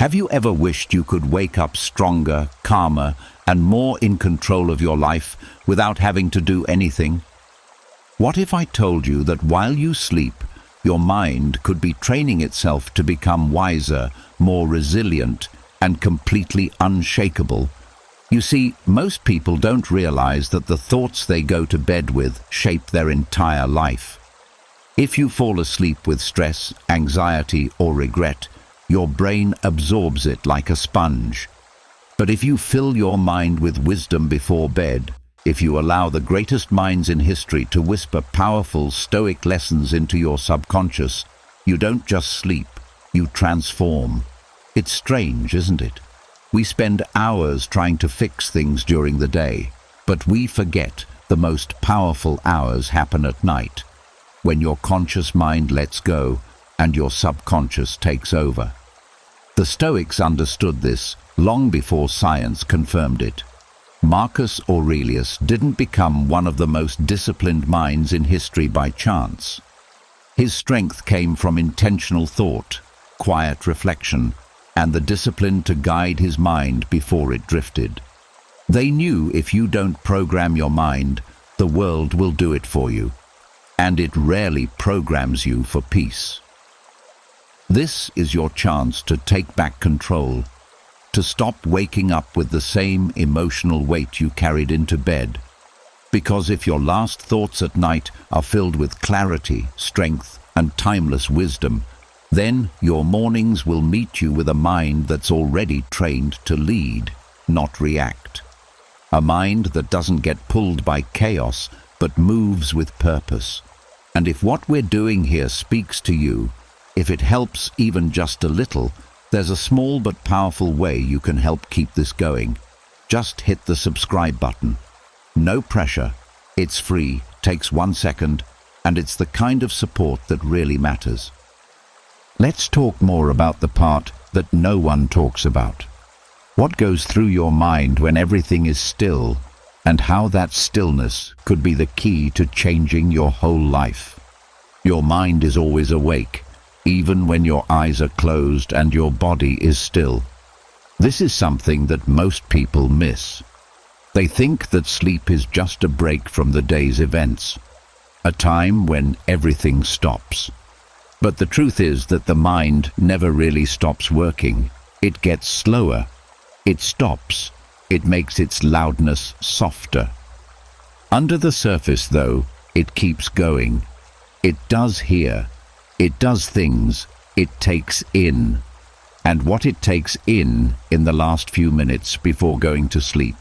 Have you ever wished you could wake up stronger, calmer, and more in control of your life without having to do anything? What if I told you that while you sleep, your mind could be training itself to become wiser, more resilient, and completely unshakable? You see, most people don't realize that the thoughts they go to bed with shape their entire life. If you fall asleep with stress, anxiety, or regret, your brain absorbs it like a sponge. But if you fill your mind with wisdom before bed, if you allow the greatest minds in history to whisper powerful Stoic lessons into your subconscious, you don't just sleep, you transform. It's strange, isn't it? We spend hours trying to fix things during the day, but we forget the most powerful hours happen at night, when your conscious mind lets go and your subconscious takes over. The Stoics understood this long before science confirmed it. Marcus Aurelius didn't become one of the most disciplined minds in history by chance. His strength came from intentional thought, quiet reflection, and the discipline to guide his mind before it drifted. They knew if you don't program your mind, the world will do it for you, and it rarely programs you for peace. This is your chance to take back control, to stop waking up with the same emotional weight you carried into bed. Because if your last thoughts at night are filled with clarity, strength, and timeless wisdom, then your mornings will meet you with a mind that's already trained to lead, not react. A mind that doesn't get pulled by chaos, but moves with purpose. And if what we're doing here speaks to you, if it helps even just a little, there's a small but powerful way you can help keep this going. Just hit the subscribe button. No pressure, it's free, takes 1 second, and it's the kind of support that really matters. Let's talk more about the part that no one talks about. What goes through your mind when everything is still, and how that stillness could be the key to changing your whole life. Your mind is always awake, even when your eyes are closed and your body is still. This is something that most people miss. They think that sleep is just a break from the day's events, a time when everything stops. But the truth is that the mind never really stops working. It gets slower. It stops. It makes its loudness softer. Under the surface, though, it keeps going. It does hear. It does things. It takes in. And what it takes in the last few minutes before going to sleep.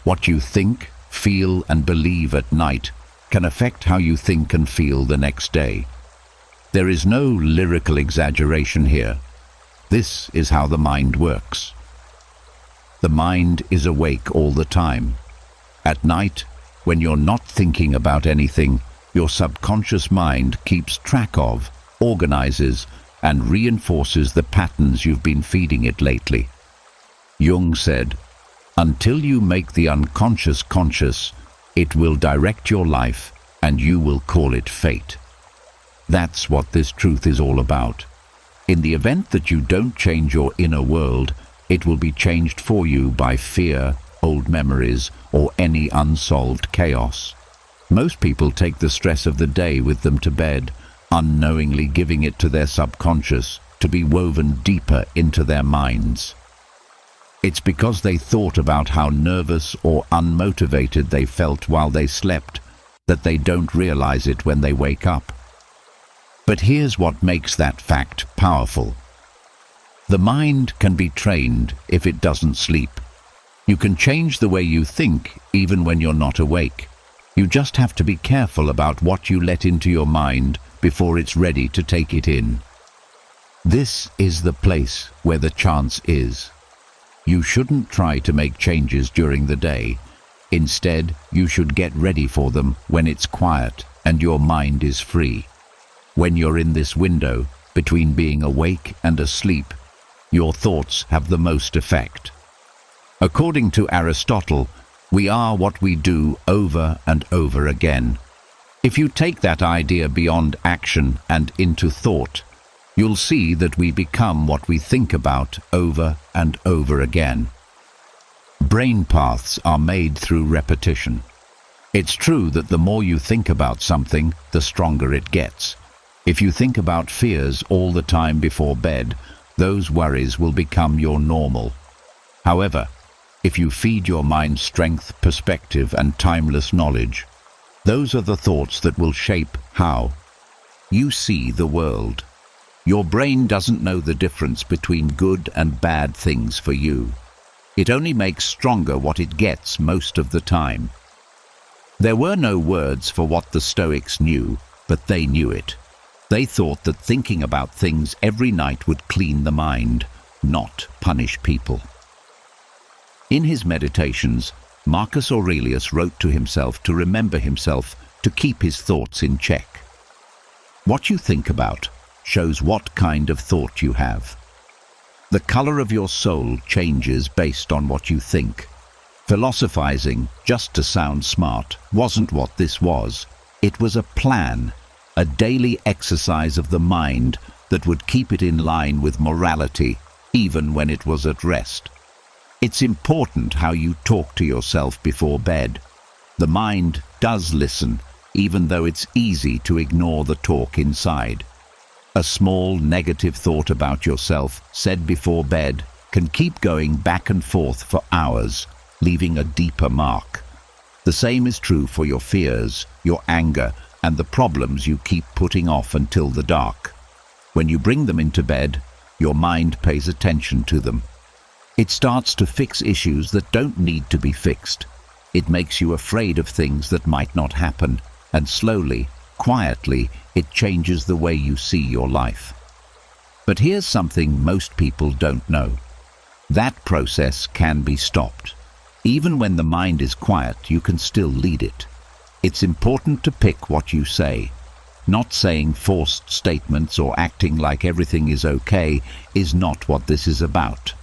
What you think, feel, and believe at night can affect how you think and feel the next day. There is no lyrical exaggeration here. This is how the mind works. The mind is awake all the time. At night, when you're not thinking about anything, your subconscious mind keeps track of, organizes, and reinforces the patterns you've been feeding it lately. Jung said, "Until you make the unconscious conscious, it will direct your life and you will call it fate." That's what this truth is all about. In the event that you don't change your inner world, it will be changed for you by fear, old memories, or any unsolved chaos. Most people take the stress of the day with them to bed, unknowingly giving it to their subconscious to be woven deeper into their minds. It's because they thought about how nervous or unmotivated they felt while they slept that they don't realize it when they wake up. But here's what makes that fact powerful. The mind can be trained if it doesn't sleep. You can change the way you think even when you're not awake. You just have to be careful about what you let into your mind before it's ready to take it in. This is the place where the chance is. You shouldn't try to make changes during the day. Instead, you should get ready for them when it's quiet and your mind is free. When you're in this window between being awake and asleep, your thoughts have the most effect. According to Aristotle, we are what we do over and over again. If you take that idea beyond action and into thought, you'll see that we become what we think about over and over again. Brain paths are made through repetition. It's true that the more you think about something, the stronger it gets. If you think about fears all the time before bed, those worries will become your normal. However, if you feed your mind strength, perspective, and timeless knowledge, those are the thoughts that will shape how you see the world. Your brain doesn't know the difference between good and bad things for you. It only makes stronger what it gets most of the time. There were no words for what the Stoics knew, but they knew it. They thought that thinking about things every night would clean the mind, not punish people. In his meditations, Marcus Aurelius wrote to himself to remember himself, to keep his thoughts in check. What you think about shows what kind of thought you have. The color of your soul changes based on what you think. Philosophizing, just to sound smart, wasn't what this was. It was a plan, a daily exercise of the mind that would keep it in line with morality, even when it was at rest. It's important how you talk to yourself before bed. The mind does listen, even though it's easy to ignore the talk inside. A small negative thought about yourself said before bed can keep going back and forth for hours, leaving a deeper mark. The same is true for your fears, your anger, and the problems you keep putting off until the dark. When you bring them into bed, your mind pays attention to them. It starts to fix issues that don't need to be fixed. It makes you afraid of things that might not happen, and slowly, quietly, it changes the way you see your life. But here's something most people don't know. That process can be stopped. Even when the mind is quiet, you can still lead it. It's important to pick what you say. Not saying forced statements or acting like everything is okay is not what this is about.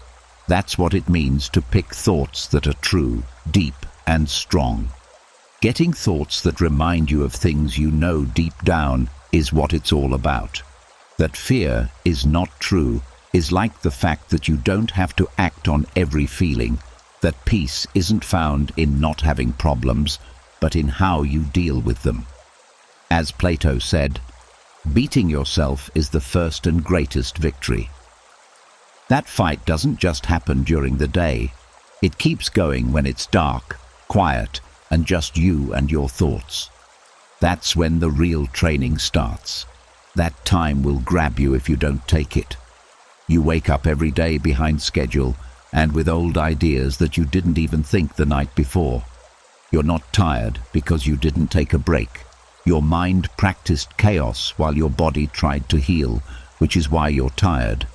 That's what it means to pick thoughts that are true, deep, and strong. Getting thoughts that remind you of things you know deep down is what it's all about. That fear is not true is like the fact that you don't have to act on every feeling. That peace isn't found in not having problems, but in how you deal with them. As Plato said, beating yourself is the first and greatest victory. That fight doesn't just happen during the day. It keeps going when it's dark, quiet, and just you and your thoughts. That's when the real training starts. That time will grab you if you don't take it. You wake up every day behind schedule and with old ideas that you didn't even think the night before. You're not tired because you didn't take a break. Your mind practiced chaos while your body tried to heal, which is why you're tired.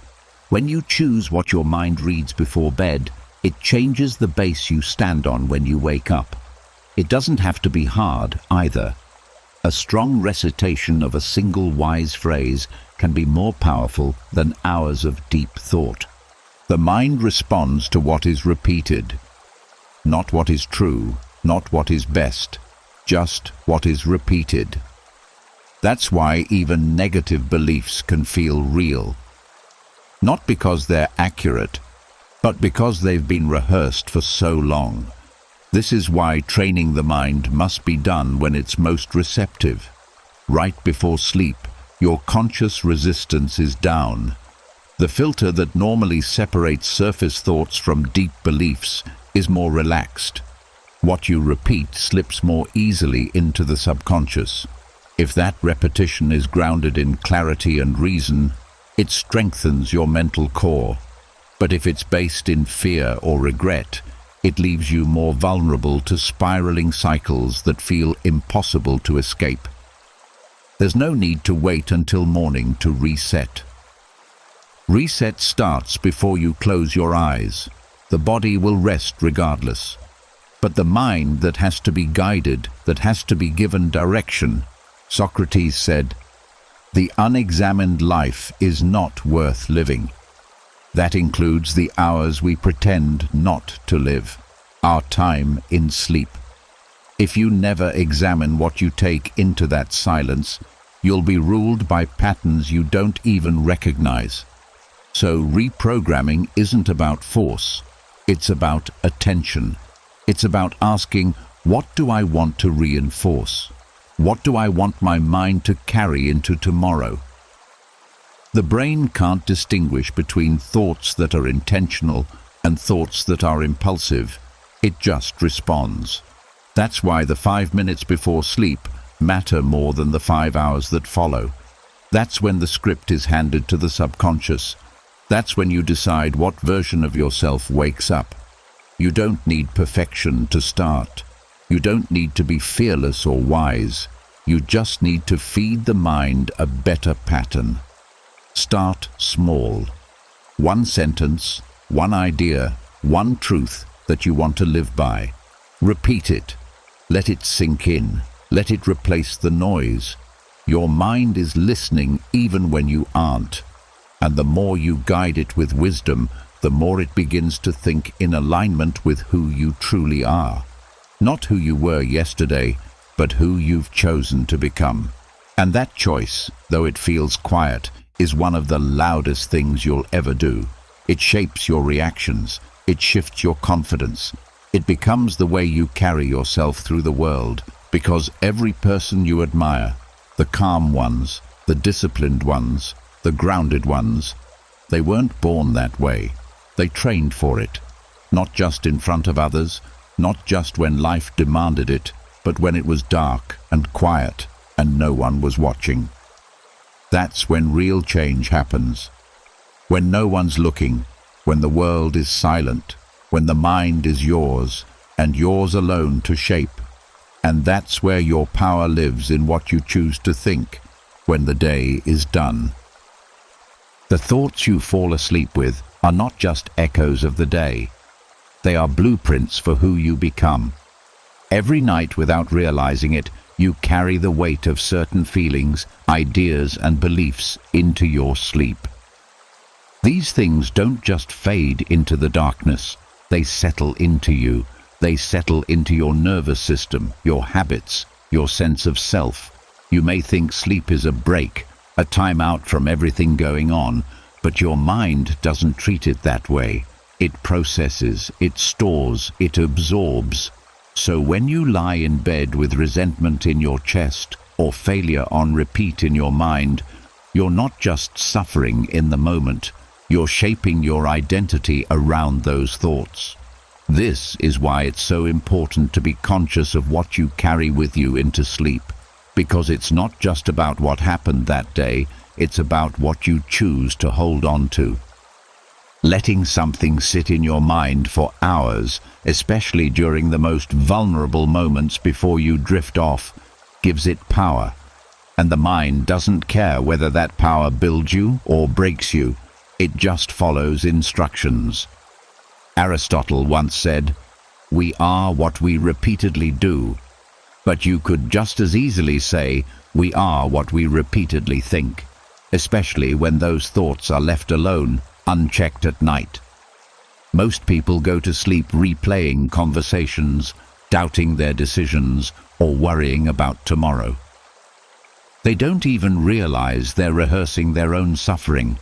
When you choose what your mind reads before bed, it changes the base you stand on when you wake up. It doesn't have to be hard either. A strong recitation of a single wise phrase can be more powerful than hours of deep thought. The mind responds to what is repeated, not what is true, not what is best, just what is repeated. That's why even negative beliefs can feel real. Not because they're accurate, but because they've been rehearsed for so long. This is why training the mind must be done when it's most receptive. Right before sleep, your conscious resistance is down. The filter that normally separates surface thoughts from deep beliefs is more relaxed. What you repeat slips more easily into the subconscious. If that repetition is grounded in clarity and reason, it strengthens your mental core. But if it's based in fear or regret, it leaves you more vulnerable to spiraling cycles that feel impossible to escape. There's no need to wait until morning to reset. Reset starts before you close your eyes. The body will rest regardless. But the mind that has to be guided, that has to be given direction. Socrates said, "The unexamined life is not worth living." That includes the hours we pretend not to live, our time in sleep. If you never examine what you take into that silence, You'll be ruled by patterns you don't even recognize. So reprogramming isn't about force. It's about attention. It's about asking, what do I want to reinforce? What do I want my mind to carry into tomorrow? The brain can't distinguish between thoughts that are intentional and thoughts that are impulsive. It just responds. That's why the 5 minutes before sleep matter more than the 5 hours that follow. That's when the script is handed to the subconscious. That's when you decide what version of yourself wakes up. You don't need perfection to start. You don't need to be fearless or wise. You just need to feed the mind a better pattern. Start small. One sentence, one idea, one truth that you want to live by. Repeat it. Let it sink in. Let it replace the noise. Your mind is listening even when you aren't. And the more you guide it with wisdom, the more it begins to think in alignment with who you truly are. Not who you were yesterday, but who you've chosen to become. And that choice, though it feels quiet, is one of the loudest things you'll ever do. It shapes your reactions. It shifts your confidence. It becomes the way you carry yourself through the world, because every person you admire, the calm ones, the disciplined ones, the grounded ones, they weren't born that way. They trained for it, not just in front of others, not just when life demanded it, but when it was dark and quiet and no one was watching. That's when real change happens. When no one's looking, when the world is silent, when the mind is yours and yours alone to shape. And that's where your power lives, in what you choose to think when the day is done. The thoughts you fall asleep with are not just echoes of the day. They are blueprints for who you become. Every night, without realizing it, you carry the weight of certain feelings, ideas, and beliefs into your sleep. These things don't just fade into the darkness. They settle into you. They settle into your nervous system, your habits, your sense of self. You may think sleep is a break, a time out from everything going on, but your mind doesn't treat it that way. It processes, it stores, it absorbs. So when you lie in bed with resentment in your chest or failure on repeat in your mind, you're not just suffering in the moment, you're shaping your identity around those thoughts. This is why it's so important to be conscious of what you carry with you into sleep, because it's not just about what happened that day, it's about what you choose to hold on to. Letting something sit in your mind for hours, especially during the most vulnerable moments before you drift off, gives it power. And the mind doesn't care whether that power builds you or breaks you. It just follows instructions. Aristotle once said, "We are what we repeatedly do." But you could just as easily say, "We are what we repeatedly think," especially when those thoughts are left alone, unchecked at night. Most people go to sleep replaying conversations, doubting their decisions, or worrying about tomorrow. They don't even realize they're rehearsing their own suffering.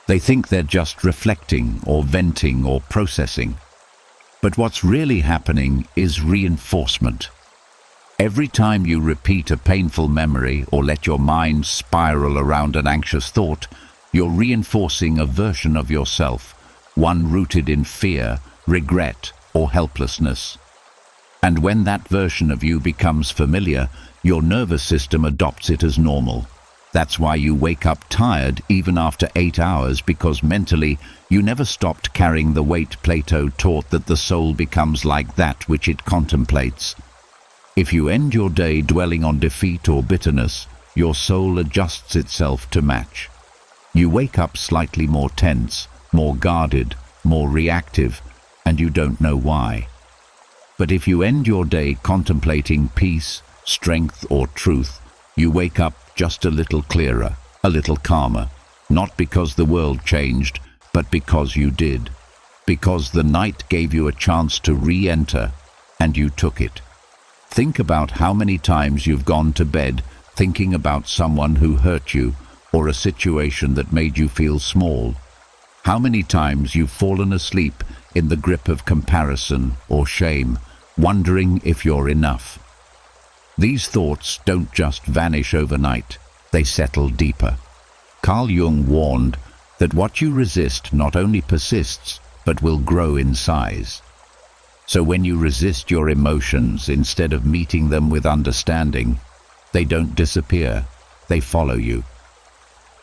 They think they're just reflecting or venting or processing. But what's really happening is reinforcement. Every time you repeat a painful memory or let your mind spiral around an anxious thought, you're reinforcing a version of yourself, one rooted in fear, regret, or helplessness. And when that version of you becomes familiar, your nervous system adopts it as normal. That's why you wake up tired even after 8 hours, because mentally you never stopped carrying the weight. Plato taught that the soul becomes like that which it contemplates. If you end your day dwelling on defeat or bitterness, your soul adjusts itself to match. You wake up slightly more tense, more guarded, more reactive, and you don't know why. But if you end your day contemplating peace, strength, or truth, you wake up just a little clearer, a little calmer, not because the world changed, but because you did. Because the night gave you a chance to re-enter, and you took it. Think about how many times you've gone to bed thinking about someone who hurt you or a situation that made you feel small. How many times you've fallen asleep in the grip of comparison or shame, wondering if you're enough. These thoughts don't just vanish overnight, they settle deeper. Carl Jung warned that what you resist not only persists, but will grow in size. So when you resist your emotions instead of meeting them with understanding, they don't disappear, they follow you.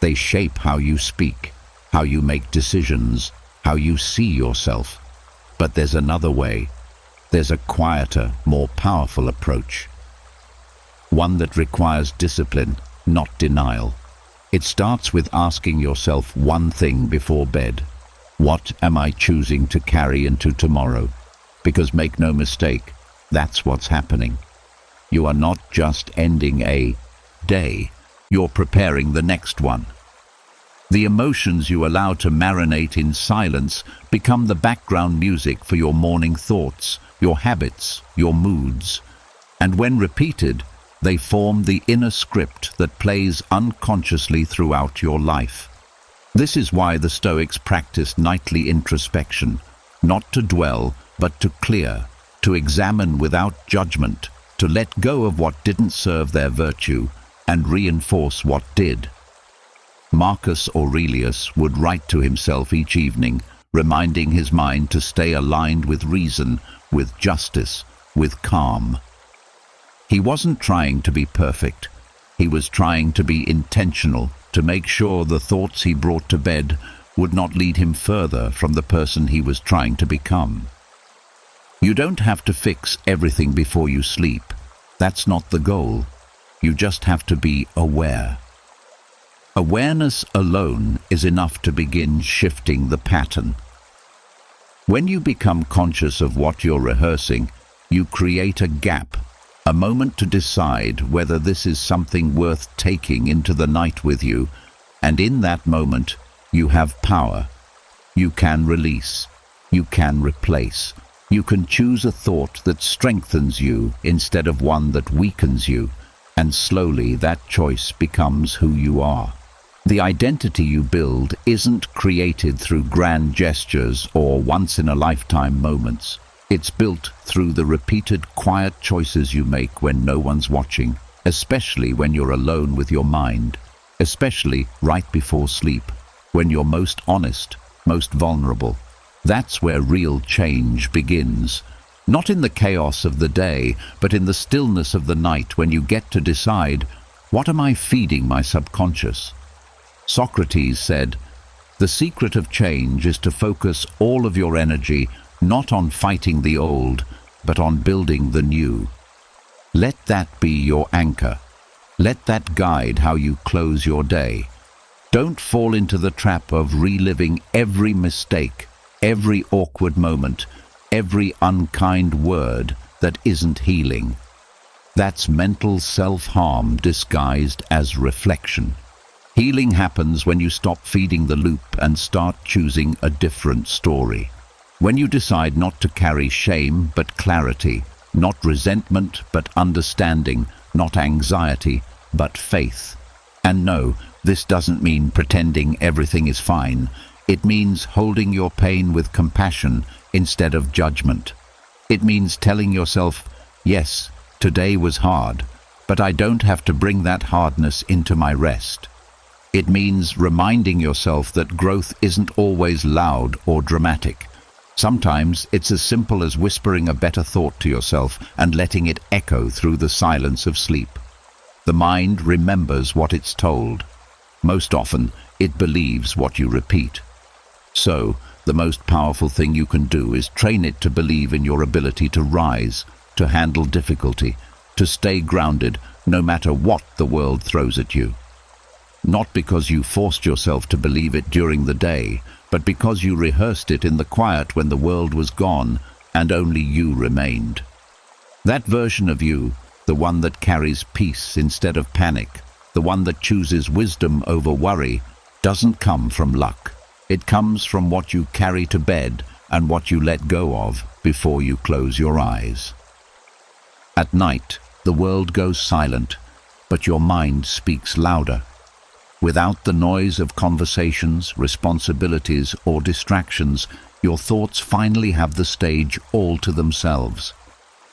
They shape how you speak, how you make decisions, how you see yourself. But there's another way. There's a quieter, more powerful approach. One that requires discipline, not denial. It starts with asking yourself one thing before bed. What am I choosing to carry into tomorrow? Because make no mistake, that's what's happening. You are not just ending a day, you're preparing the next one. The emotions you allow to marinate in silence become the background music for your morning thoughts, your habits, your moods. And when repeated, they form the inner script that plays unconsciously throughout your life. This is why the Stoics practiced nightly introspection, not to dwell, but to clear, to examine without judgment, to let go of what didn't serve their virtue and reinforce what did. Marcus Aurelius would write to himself each evening, reminding his mind to stay aligned with reason, with justice, with calm. He wasn't trying to be perfect. He was trying to be intentional, to make sure the thoughts he brought to bed would not lead him further from the person he was trying to become. You don't have to fix everything before you sleep. That's not the goal. You just have to be aware. Awareness alone is enough to begin shifting the pattern. When you become conscious of what you're rehearsing, you create a gap, a moment to decide whether this is something worth taking into the night with you, and in that moment, you have power. You can release. You can replace. You can choose a thought that strengthens you instead of one that weakens you, and slowly that choice becomes who you are. The identity you build isn't created through grand gestures or once-in-a-lifetime moments. It's built through the repeated quiet choices you make when no one's watching, especially when you're alone with your mind, especially right before sleep, when you're most honest, most vulnerable. That's where real change begins. Not in the chaos of the day, but in the stillness of the night when you get to decide, what am I feeding my subconscious? Socrates said, the secret of change is to focus all of your energy not on fighting the old, but on building the new. Let that be your anchor. Let that guide how you close your day. Don't fall into the trap of reliving every mistake, every awkward moment, every unkind word that isn't healing. That's mental self-harm disguised as reflection. Healing happens when you stop feeding the loop and start choosing a different story. When you decide not to carry shame but clarity, not resentment but understanding, not anxiety but faith. And no, this doesn't mean pretending everything is fine. It means holding your pain with compassion instead of judgment. It means telling yourself, yes, today was hard, but I don't have to bring that hardness into my rest. It means reminding yourself that growth isn't always loud or dramatic. Sometimes it's as simple as whispering a better thought to yourself and letting it echo through the silence of sleep. The mind remembers what it's told. Most often, it believes what you repeat. So, the most powerful thing you can do is train it to believe in your ability to rise, to handle difficulty, to stay grounded no matter what the world throws at you. Not because you forced yourself to believe it during the day, but because you rehearsed it in the quiet when the world was gone and only you remained. That version of you, the one that carries peace instead of panic, the one that chooses wisdom over worry, doesn't come from luck. It comes from what you carry to bed and what you let go of before you close your eyes. At night, the world goes silent, but your mind speaks louder. Without the noise of conversations, responsibilities, or distractions, your thoughts finally have the stage all to themselves.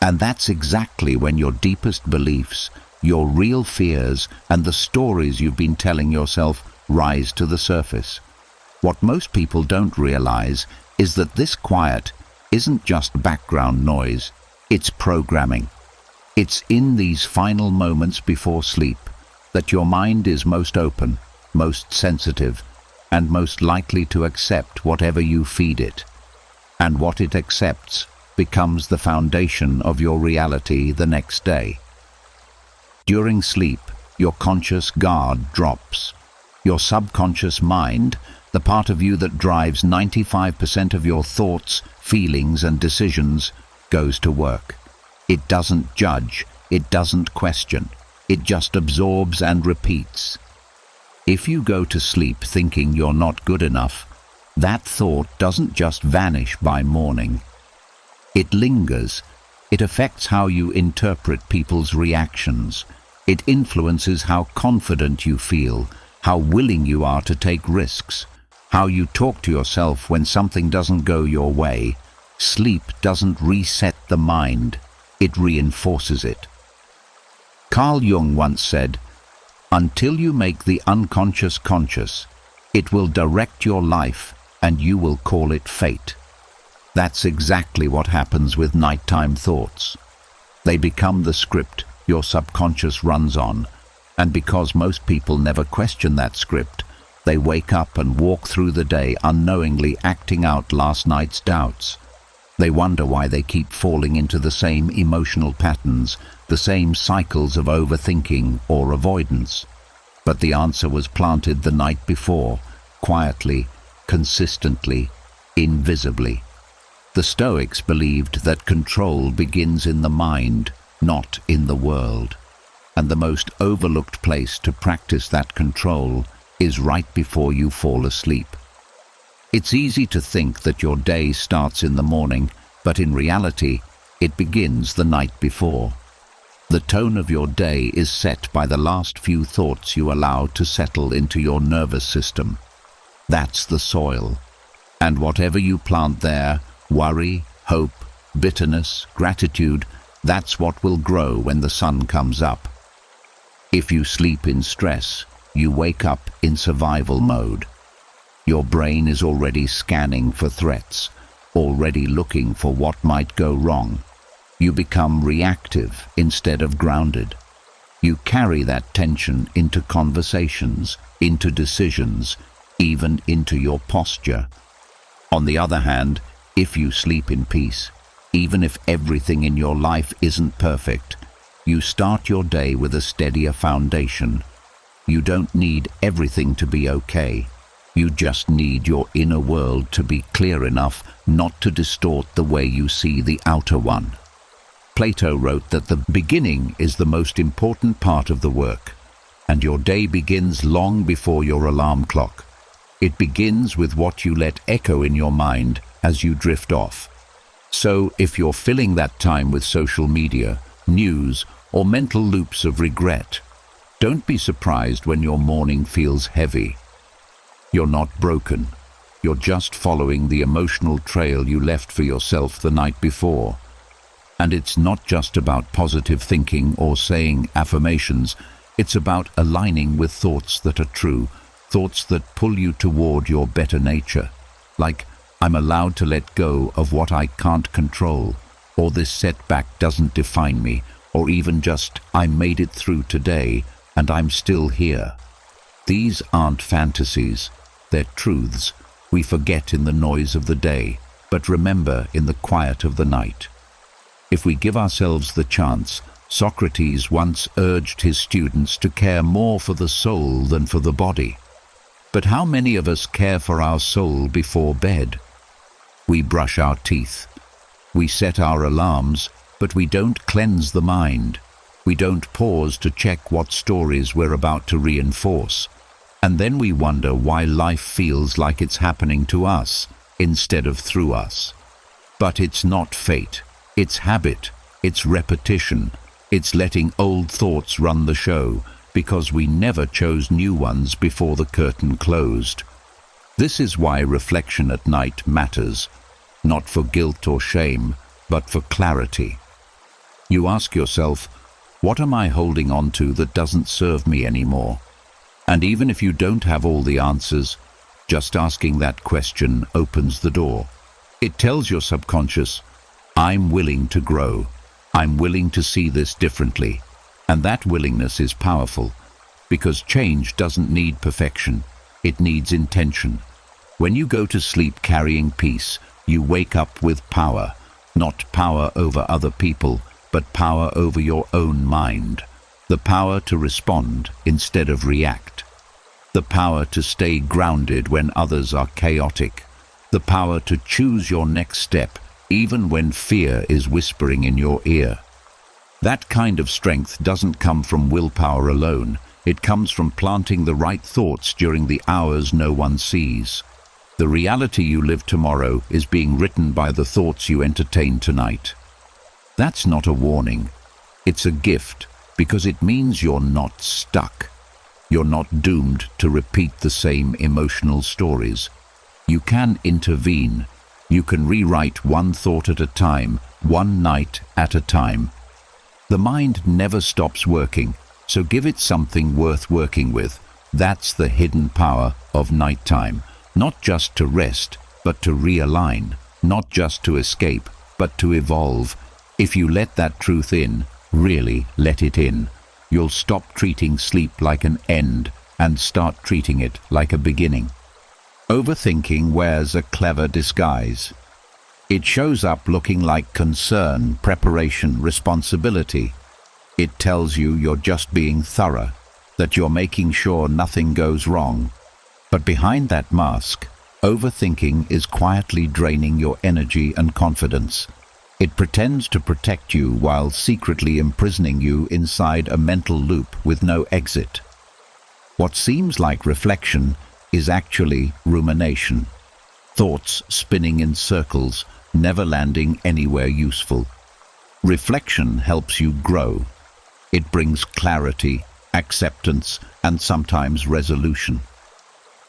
And that's exactly when your deepest beliefs, your real fears, and the stories you've been telling yourself rise to the surface. What most people don't realize is that this quiet isn't just background noise, it's programming. It's in these final moments before sleep that your mind is most open, most sensitive, and most likely to accept whatever you feed it. And what it accepts becomes the foundation of your reality the next day. During sleep, your conscious guard drops. Your subconscious mind, the part of you that drives 95% of your thoughts, feelings, and decisions, goes to work. It doesn't judge, it doesn't question, it just absorbs and repeats. If you go to sleep thinking you're not good enough, that thought doesn't just vanish by morning. It lingers. It affects how you interpret people's reactions. It influences how confident you feel, how willing you are to take risks, how you talk to yourself when something doesn't go your way. Sleep doesn't reset the mind, it reinforces it. Carl Jung once said, "Until you make the unconscious conscious, it will direct your life and you will call it fate." That's exactly what happens with nighttime thoughts. They become the script your subconscious runs on, and because most people never question that script, they wake up and walk through the day unknowingly acting out last night's doubts. They wonder why they keep falling into the same emotional patterns, the same cycles of overthinking or avoidance. But the answer was planted the night before, quietly, consistently, invisibly. The Stoics believed that control begins in the mind, not in the world. And the most overlooked place to practice that control is right before you fall asleep. It's easy to think that your day starts in the morning, but in reality, it begins the night before. The tone of your day is set by the last few thoughts you allow to settle into your nervous system. That's the soil. And whatever you plant there, worry, hope, bitterness, gratitude, that's what will grow when the sun comes up. If you sleep in stress, you wake up in survival mode. Your brain is already scanning for threats, already looking for what might go wrong. You become reactive instead of grounded. You carry that tension into conversations, into decisions, even into your posture. On the other hand, if you sleep in peace, even if everything in your life isn't perfect, you start your day with a steadier foundation. You don't need everything to be okay. You just need your inner world to be clear enough not to distort the way you see the outer one. Plato wrote that the beginning is the most important part of the work, and your day begins long before your alarm clock. It begins with what you let echo in your mind as you drift off. So if you're filling that time with social media, news, or mental loops of regret, don't be surprised when your morning feels heavy. You're not broken. You're just following the emotional trail you left for yourself the night before. And it's not just about positive thinking or saying affirmations. It's about aligning with thoughts that are true, thoughts that pull you toward your better nature. Like, I'm allowed to let go of what I can't control, or this setback doesn't define me, or even just, I made it through today, and I'm still here. These aren't fantasies, they're truths we forget in the noise of the day, but remember in the quiet of the night. If we give ourselves the chance, Socrates once urged his students to care more for the soul than for the body. But how many of us care for our soul before bed? We brush our teeth. We set our alarms, but we don't cleanse the mind. We don't pause to check what stories we're about to reinforce. And then we wonder why life feels like it's happening to us instead of through us. But it's not fate. It's habit. It's repetition. It's letting old thoughts run the show, because we never chose new ones before the curtain closed. This is why reflection at night matters, not for guilt or shame, but for clarity. You ask yourself, what am I holding on to that doesn't serve me anymore? And even if you don't have all the answers, just asking that question opens the door. It tells your subconscious, I'm willing to grow. I'm willing to see this differently. And that willingness is powerful, because change doesn't need perfection. It needs intention. When you go to sleep carrying peace, you wake up with power, not power over other people, but power over your own mind. The power to respond instead of react. The power to stay grounded when others are chaotic. The power to choose your next step, even when fear is whispering in your ear. That kind of strength doesn't come from willpower alone. It comes from planting the right thoughts during the hours no one sees. The reality you live tomorrow is being written by the thoughts you entertain tonight. That's not a warning. It's a gift, because it means you're not stuck. You're not doomed to repeat the same emotional stories. You can intervene. You can rewrite one thought at a time, one night at a time. The mind never stops working, so give it something worth working with. That's the hidden power of nighttime. Not just to rest, but to realign. Not just to escape, but to evolve. If you let that truth in, really let it in, you'll stop treating sleep like an end and start treating it like a beginning. Overthinking wears a clever disguise. It shows up looking like concern, preparation, responsibility. It tells you you're just being thorough, that you're making sure nothing goes wrong. But behind that mask, overthinking is quietly draining your energy and confidence. It pretends to protect you while secretly imprisoning you inside a mental loop with no exit. What seems like reflection is actually rumination. Thoughts spinning in circles, never landing anywhere useful. Reflection helps you grow. It brings clarity, acceptance, and sometimes resolution.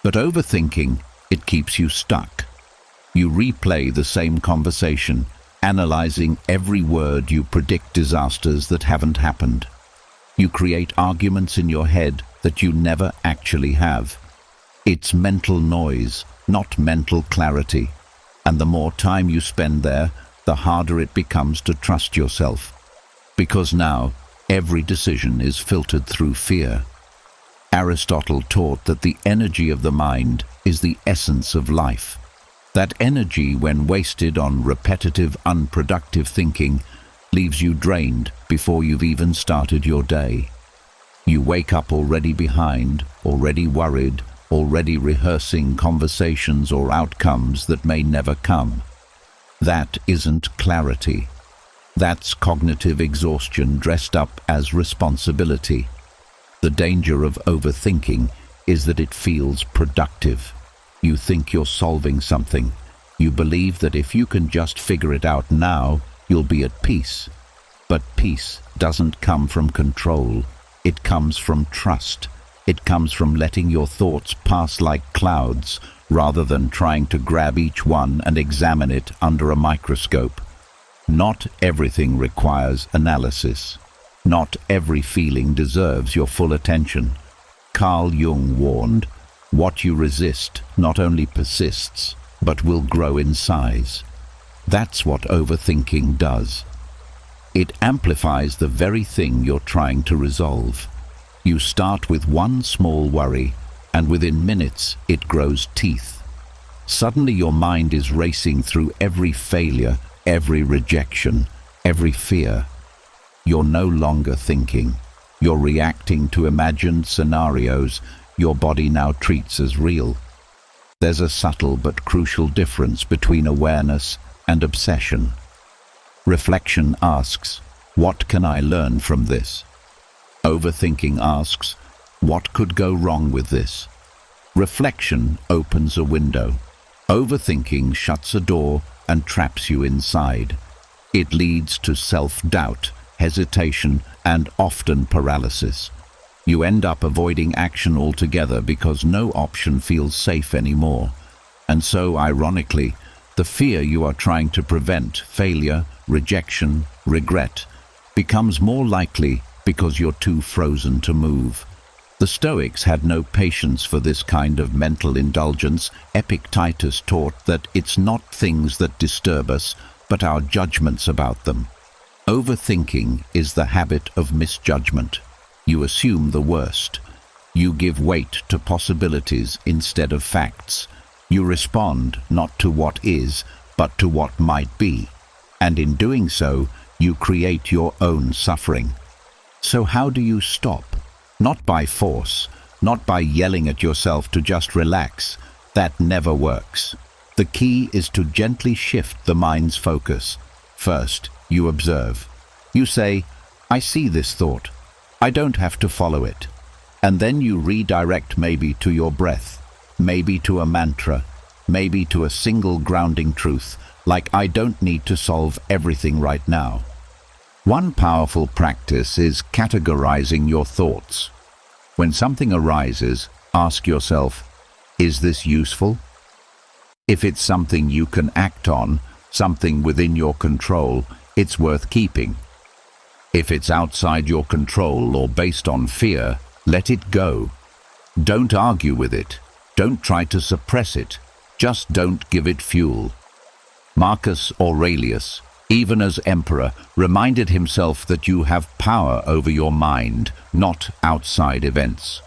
But overthinking, it keeps you stuck. You replay the same conversation, analyzing every word. You predict disasters that haven't happened. You create arguments in your head that you never actually have. It's mental noise, not mental clarity. And the more time you spend there, the harder it becomes to trust yourself. Because now, every decision is filtered through fear. Aristotle taught that the energy of the mind is the essence of life. That energy, when wasted on repetitive, unproductive thinking, leaves you drained before you've even started your day. You wake up already behind, already worried, already rehearsing conversations or outcomes that may never come. That isn't clarity. That's cognitive exhaustion dressed up as responsibility. The danger of overthinking is that it feels productive. You think you're solving something. You believe that if you can just figure it out now, you'll be at peace. But peace doesn't come from control. It comes from trust. It comes from letting your thoughts pass like clouds, rather than trying to grab each one and examine it under a microscope. Not everything requires analysis. Not every feeling deserves your full attention. Carl Jung warned, what you resist not only persists, but will grow in size. That's what overthinking does. It amplifies the very thing you're trying to resolve. You start with one small worry, and within minutes it grows teeth. Suddenly your mind is racing through every failure, every rejection, every fear. You're no longer thinking. You're reacting to imagined scenarios your body now treats as real. There's a subtle but crucial difference between awareness and obsession. Reflection asks, what can I learn from this? Overthinking asks, what could go wrong with this? Reflection opens a window. Overthinking shuts a door and traps you inside. It leads to self-doubt, hesitation, and often paralysis. You end up avoiding action altogether because no option feels safe anymore. And so, ironically, the fear you are trying to prevent, failure, rejection, regret, becomes more likely because you're too frozen to move. The Stoics had no patience for this kind of mental indulgence. Epictetus taught that it's not things that disturb us, but our judgments about them. Overthinking is the habit of misjudgment. You assume the worst. You give weight to possibilities instead of facts. You respond not to what is, but to what might be. And in doing so, you create your own suffering. So how do you stop? Not by force, not by yelling at yourself to just relax. That never works. The key is to gently shift the mind's focus. First, you observe. You say, I see this thought. I don't have to follow it. And then you redirect maybe to your breath, maybe to a mantra, maybe to a single grounding truth, like I don't need to solve everything right now. One powerful practice is categorizing your thoughts. When something arises, ask yourself, is this useful? If it's something you can act on, something within your control, it's worth keeping. If it's outside your control or based on fear, let it go. Don't argue with it. Don't try to suppress it. Just don't give it fuel. Marcus Aurelius, even as emperor, reminded himself that you have power over your mind, not outside events.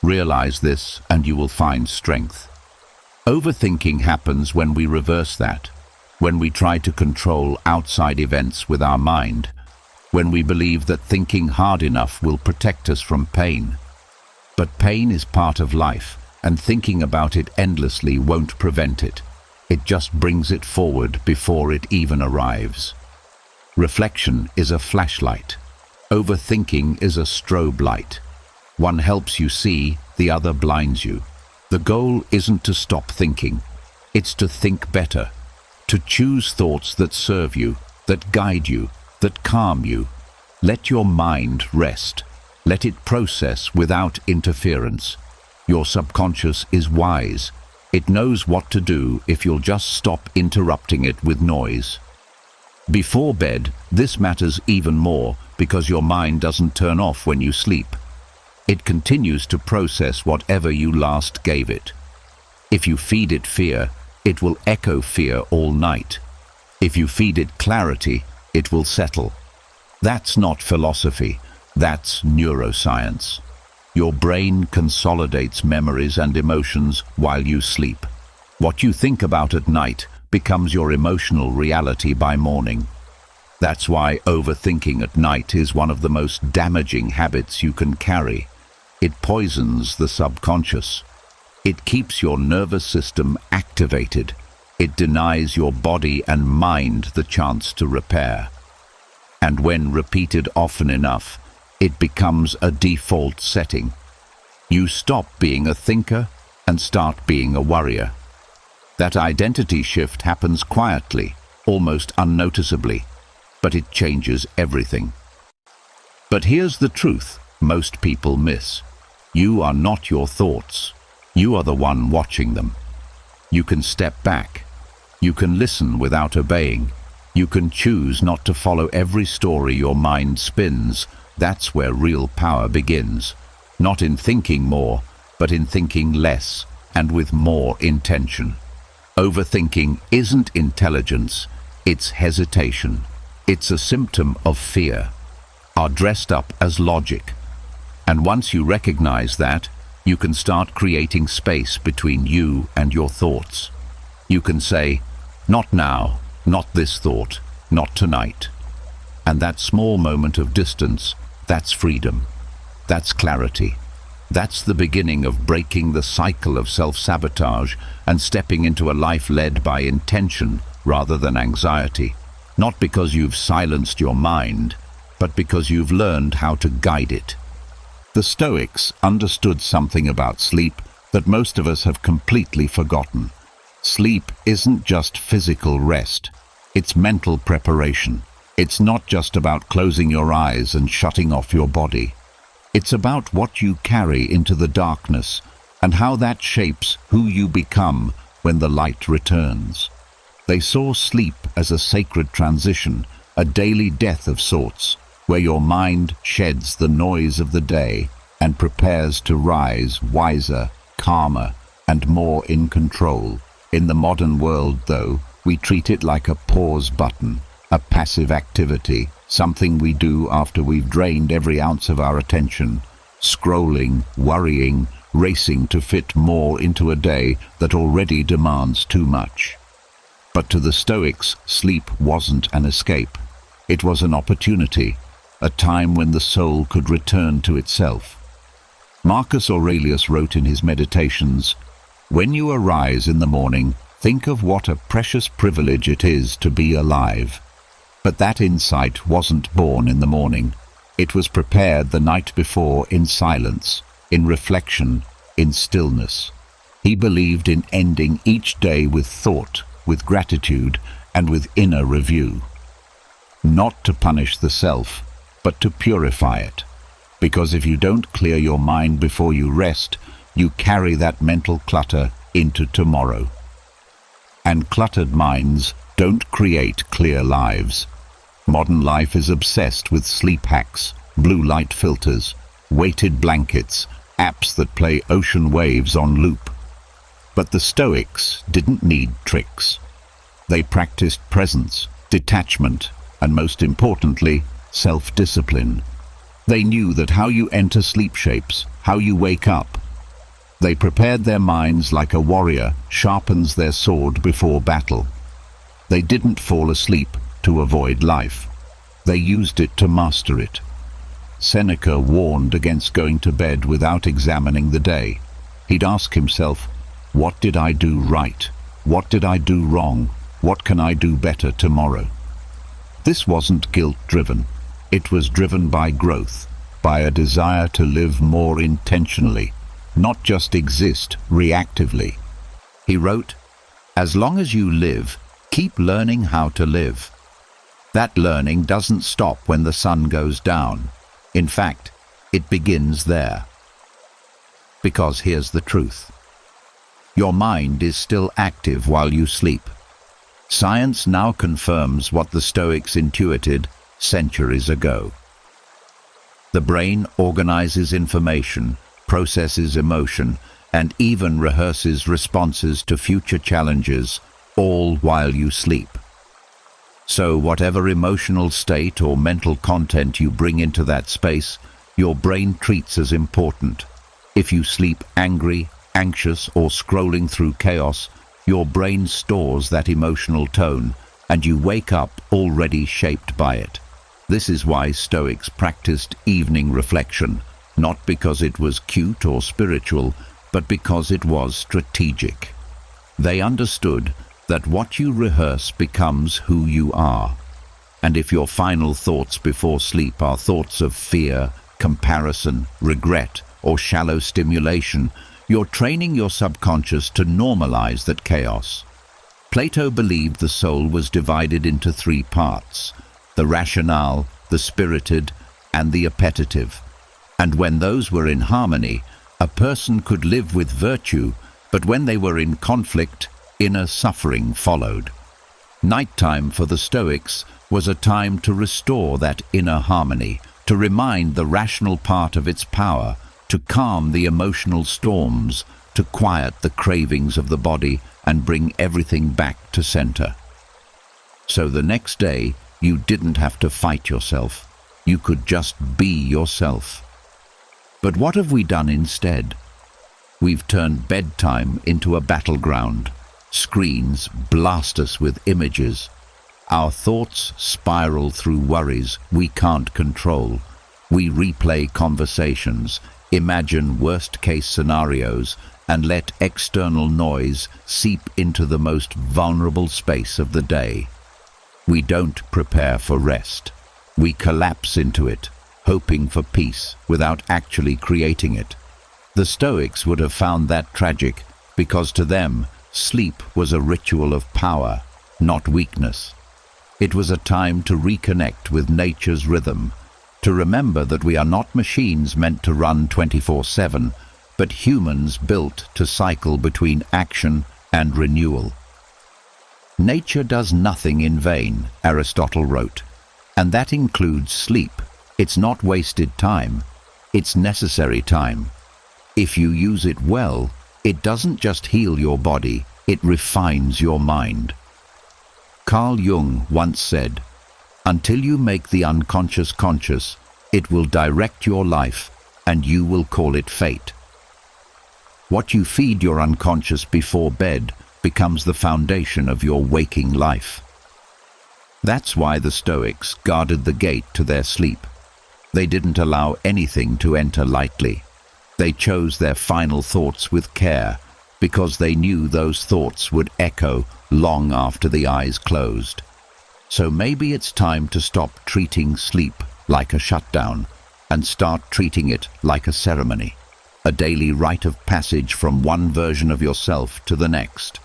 Realize this and you will find strength. Overthinking happens when we reverse that, when we try to control outside events with our mind, when we believe that thinking hard enough will protect us from pain. But pain is part of life, and thinking about it endlessly won't prevent it. It just brings it forward before it even arrives. Reflection is a flashlight. Overthinking is a strobe light. One helps you see, the other blinds you. The goal isn't to stop thinking. It's to think better, to choose thoughts that serve you, that guide you, that calm you. Let your mind rest. Let it process without interference. Your subconscious is wise. It knows what to do if you'll just stop interrupting it with noise. Before bed, this matters even more because your mind doesn't turn off when you sleep. It continues to process whatever you last gave it. If you feed it fear, it will echo fear all night. If you feed it clarity, it will settle. That's not philosophy, that's neuroscience. Your brain consolidates memories and emotions while you sleep. What you think about at night becomes your emotional reality by morning. That's why overthinking at night is one of the most damaging habits you can carry. It poisons the subconscious. It keeps your nervous system activated. It denies your body and mind the chance to repair. And when repeated often enough, it becomes a default setting. You stop being a thinker and start being a worrier. That identity shift happens quietly, almost unnoticeably, but it changes everything. But here's the truth most people miss. You are not your thoughts. You are the one watching them. You can step back. You can listen without obeying. You can choose not to follow every story your mind spins. That's where real power begins. Not in thinking more, but in thinking less and with more intention. Overthinking isn't intelligence, it's hesitation. It's a symptom of fear, are dressed up as logic. And once you recognize that, you can start creating space between you and your thoughts. You can say, not now, not this thought, not tonight. And that small moment of distance, that's freedom. That's clarity. That's the beginning of breaking the cycle of self-sabotage and stepping into a life led by intention rather than anxiety. Not because you've silenced your mind, but because you've learned how to guide it. The Stoics understood something about sleep that most of us have completely forgotten. Sleep isn't just physical rest, it's mental preparation. It's not just about closing your eyes and shutting off your body. It's about what you carry into the darkness and how that shapes who you become when the light returns. They saw sleep as a sacred transition, a daily death of sorts, where your mind sheds the noise of the day and prepares to rise wiser, calmer, and more in control. In the modern world, though, we treat it like a pause button, a passive activity, something we do after we've drained every ounce of our attention, scrolling, worrying, racing to fit more into a day that already demands too much. But to the Stoics, sleep wasn't an escape. It was an opportunity, a time when the soul could return to itself. Marcus Aurelius wrote in his Meditations, "When you arise in the morning, think of what a precious privilege it is to be alive." But that insight wasn't born in the morning. It was prepared the night before in silence, in reflection, in stillness. He believed in ending each day with thought, with gratitude, and with inner review. Not to punish the self, but to purify it. Because if you don't clear your mind before you rest, you carry that mental clutter into tomorrow. And cluttered minds don't create clear lives. Modern life is obsessed with sleep hacks, blue light filters, weighted blankets, apps that play ocean waves on loop. But the Stoics didn't need tricks. They practiced presence, detachment, and most importantly, self-discipline. They knew that how you enter sleep shapes how you wake up. They prepared their minds like a warrior sharpens their sword before battle. They didn't fall asleep to avoid life. They used it to master it. Seneca warned against going to bed without examining the day. He'd ask himself, what did I do right? What did I do wrong? What can I do better tomorrow? This wasn't guilt-driven. It was driven by growth, by a desire to live more intentionally, not just exist reactively. He wrote, "As long as you live, keep learning how to live. That learning doesn't stop when the sun goes down. In fact, it begins there." Because here's the truth. Your mind is still active while you sleep. Science now confirms what the Stoics intuited centuries ago. The brain organizes information, processes emotion, and even rehearses responses to future challenges, all while you sleep. So whatever emotional state or mental content you bring into that space, your brain treats as important. If you sleep angry, anxious, or scrolling through chaos, your brain stores that emotional tone, and you wake up already shaped by it. This is why Stoics practiced evening reflection, not because it was cute or spiritual, but because it was strategic. They understood that what you rehearse becomes who you are. And if your final thoughts before sleep are thoughts of fear, comparison, regret, or shallow stimulation, you're training your subconscious to normalize that chaos. Plato believed the soul was divided into three parts: the rationale, the spirited, and the appetitive. And when those were in harmony, a person could live with virtue, but when they were in conflict, inner suffering followed. Nighttime for the Stoics was a time to restore that inner harmony, to remind the rational part of its power, to calm the emotional storms, to quiet the cravings of the body and bring everything back to center. So the next day, you didn't have to fight yourself. You could just be yourself. But what have we done instead? We've turned bedtime into a battleground. Screens blast us with images. Our thoughts spiral through worries we can't control. We replay conversations, imagine worst-case scenarios, and let external noise seep into the most vulnerable space of the day. We don't prepare for rest. We collapse into it, hoping for peace without actually creating it. The Stoics would have found that tragic because to them, sleep was a ritual of power, not weakness. It was a time to reconnect with nature's rhythm, to remember that we are not machines meant to run 24/7, but humans built to cycle between action and renewal. Nature does nothing in vain, Aristotle wrote, and that includes sleep. It's not wasted time, it's necessary time. If you use it well, it doesn't just heal your body, it refines your mind. Carl Jung once said, "Until you make the unconscious conscious, it will direct your life, and you will call it fate." What you feed your unconscious before bed becomes the foundation of your waking life. That's why the Stoics guarded the gate to their sleep. They didn't allow anything to enter lightly. They chose their final thoughts with care, because they knew those thoughts would echo long after the eyes closed. So maybe it's time to stop treating sleep like a shutdown and start treating it like a ceremony, a daily rite of passage from one version of yourself to the next.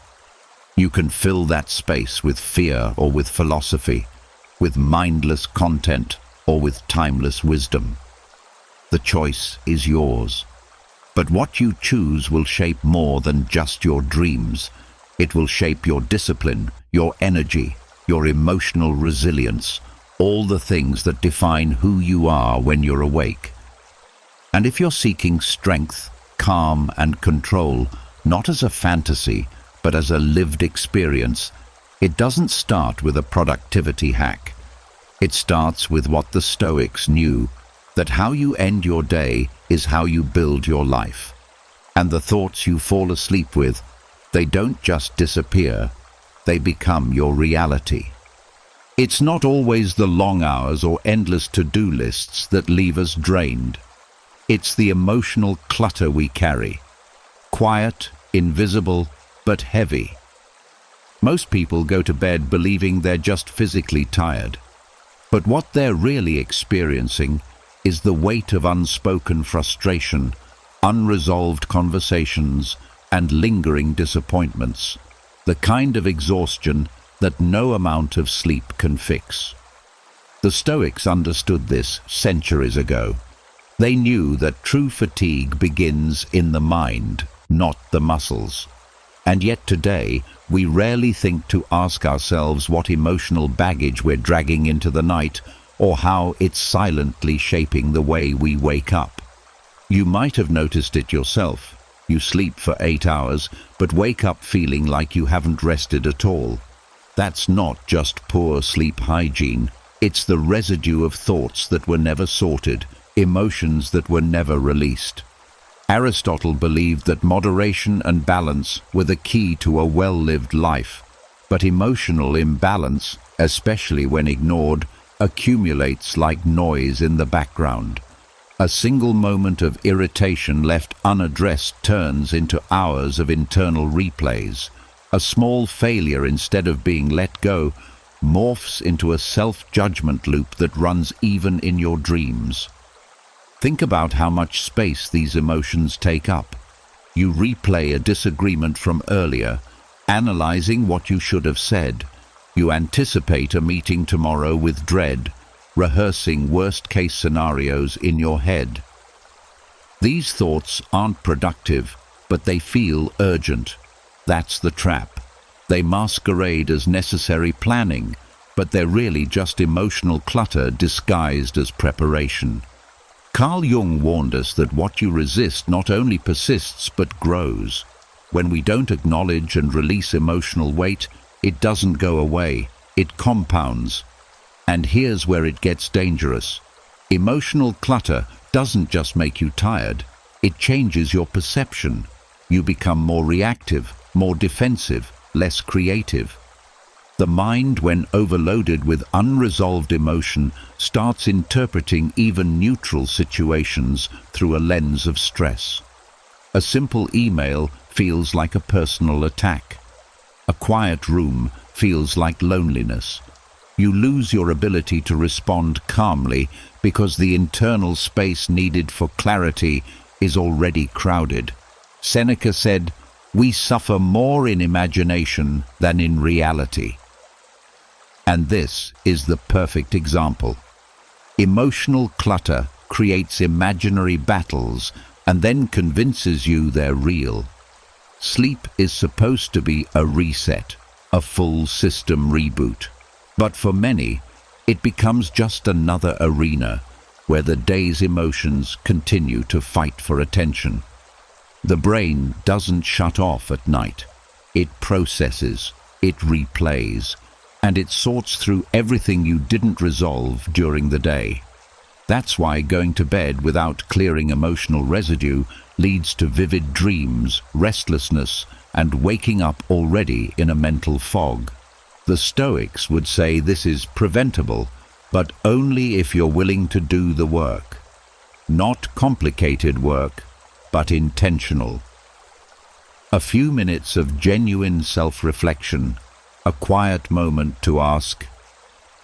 You can fill that space with fear or with philosophy, with mindless content or with timeless wisdom. The choice is yours. But what you choose will shape more than just your dreams. It will shape your discipline, your energy, your emotional resilience, all the things that define who you are when you're awake. And if you're seeking strength, calm, and control, not as a fantasy, but as a lived experience, it doesn't start with a productivity hack. It starts with what the Stoics knew, that how you end your day is how you build your life. And the thoughts you fall asleep with, they don't just disappear, they become your reality. It's not always the long hours or endless to-do lists that leave us drained. It's the emotional clutter we carry. Quiet, invisible, but heavy. Most people go to bed believing they're just physically tired. But what they're really experiencing is the weight of unspoken frustration, unresolved conversations, and lingering disappointments, the kind of exhaustion that no amount of sleep can fix. The Stoics understood this centuries ago. They knew that true fatigue begins in the mind, not the muscles. And yet today, we rarely think to ask ourselves what emotional baggage we're dragging into the night, or how it's silently shaping the way we wake up. You might have noticed it yourself. You sleep for 8 hours, but wake up feeling like you haven't rested at all. That's not just poor sleep hygiene. It's the residue of thoughts that were never sorted, emotions that were never released. Aristotle believed that moderation and balance were the key to a well-lived life, but emotional imbalance, especially when ignored, accumulates like noise in the background. A single moment of irritation left unaddressed turns into hours of internal replays. A small failure, instead of being let go, morphs into a self-judgment loop that runs even in your dreams. Think about how much space these emotions take up. You replay a disagreement from earlier, analyzing what you should have said. You anticipate a meeting tomorrow with dread, rehearsing worst-case scenarios in your head. These thoughts aren't productive, but they feel urgent. That's the trap. They masquerade as necessary planning, but they're really just emotional clutter disguised as preparation. Carl Jung warned us that what you resist not only persists but grows. When we don't acknowledge and release emotional weight, it doesn't go away, it compounds. And here's where it gets dangerous. Emotional clutter doesn't just make you tired, it changes your perception. You become more reactive, more defensive, less creative. The mind, when overloaded with unresolved emotion, starts interpreting even neutral situations through a lens of stress. A simple email feels like a personal attack. A quiet room feels like loneliness. You lose your ability to respond calmly because the internal space needed for clarity is already crowded. Seneca said, "We suffer more in imagination than in reality." And this is the perfect example. Emotional clutter creates imaginary battles and then convinces you they're real. Sleep is supposed to be a reset, a full system reboot. But for many, it becomes just another arena where the day's emotions continue to fight for attention. The brain doesn't shut off at night. It processes, it replays, and it sorts through everything you didn't resolve during the day. That's why going to bed without clearing emotional residue leads to vivid dreams, restlessness, and waking up already in a mental fog. The Stoics would say this is preventable, but only if you're willing to do the work. Not complicated work, but intentional. A few minutes of genuine self-reflection, a quiet moment to ask,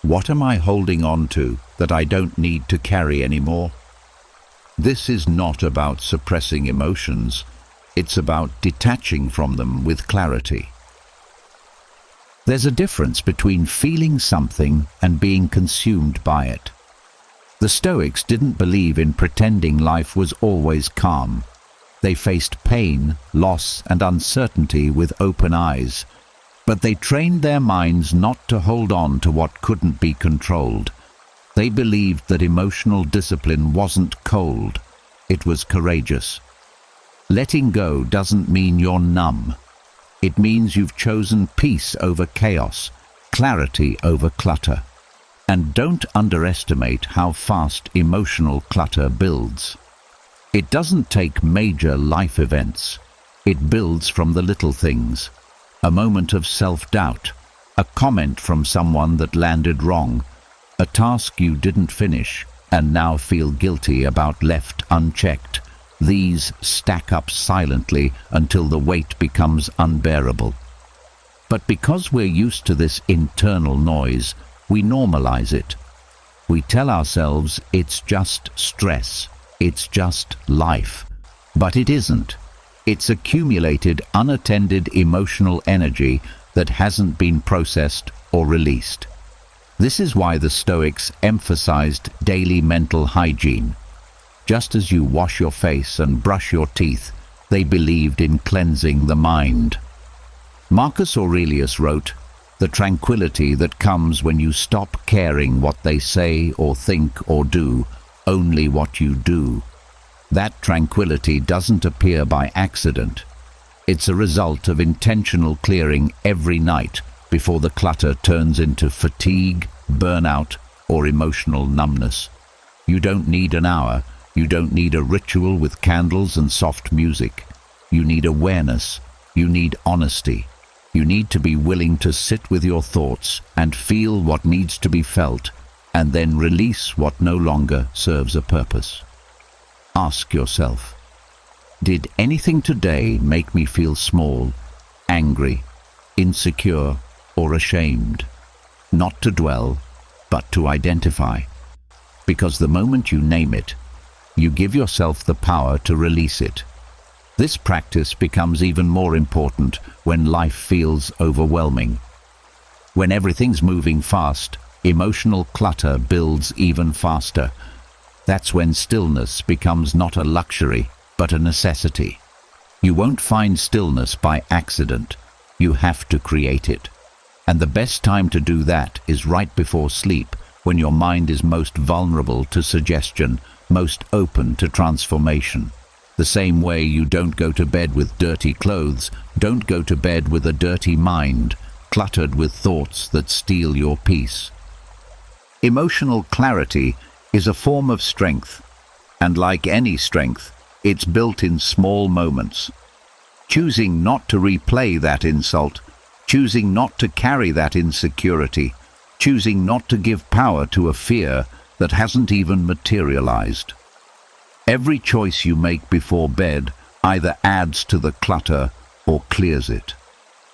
what am I holding on to that I don't need to carry anymore? This is not about suppressing emotions, it's about detaching from them with clarity. There's a difference between feeling something and being consumed by it. The Stoics didn't believe in pretending life was always calm. They faced pain, loss, and uncertainty with open eyes, but they trained their minds not to hold on to what couldn't be controlled. They believed that emotional discipline wasn't cold, it was courageous. Letting go doesn't mean you're numb. It means you've chosen peace over chaos, clarity over clutter. And don't underestimate how fast emotional clutter builds. It doesn't take major life events. It builds from the little things. A moment of self-doubt, a comment from someone that landed wrong, a task you didn't finish and now feel guilty about left unchecked. These stack up silently until the weight becomes unbearable. But because we're used to this internal noise, we normalize it. We tell ourselves it's just stress, it's just life. But it isn't. It's accumulated, unattended emotional energy that hasn't been processed or released. This is why the Stoics emphasized daily mental hygiene. Just as you wash your face and brush your teeth, they believed in cleansing the mind. Marcus Aurelius wrote, "The tranquility that comes when you stop caring what they say or think or do, only what you do. That tranquility doesn't appear by accident. It's a result of intentional clearing every night before the clutter turns into fatigue, burnout, or emotional numbness. You don't need an hour. You don't need a ritual with candles and soft music. You need awareness. You need honesty. You need to be willing to sit with your thoughts and feel what needs to be felt, and then release what no longer serves a purpose. Ask yourself, did anything today make me feel small, angry, insecure, or ashamed? Not to dwell, but to identify. Because the moment you name it, you give yourself the power to release it. This practice becomes even more important when life feels overwhelming. When everything's moving fast, emotional clutter builds even faster. That's when stillness becomes not a luxury, but a necessity. You won't find stillness by accident. You have to create it. And the best time to do that is right before sleep, when your mind is most vulnerable to suggestion, most open to transformation. The same way you don't go to bed with dirty clothes, don't go to bed with a dirty mind, cluttered with thoughts that steal your peace. Emotional clarity is a form of strength, and like any strength, it's built in small moments. Choosing not to replay that insult, choosing not to carry that insecurity, choosing not to give power to a fear that hasn't even materialized. Every choice you make before bed either adds to the clutter or clears it.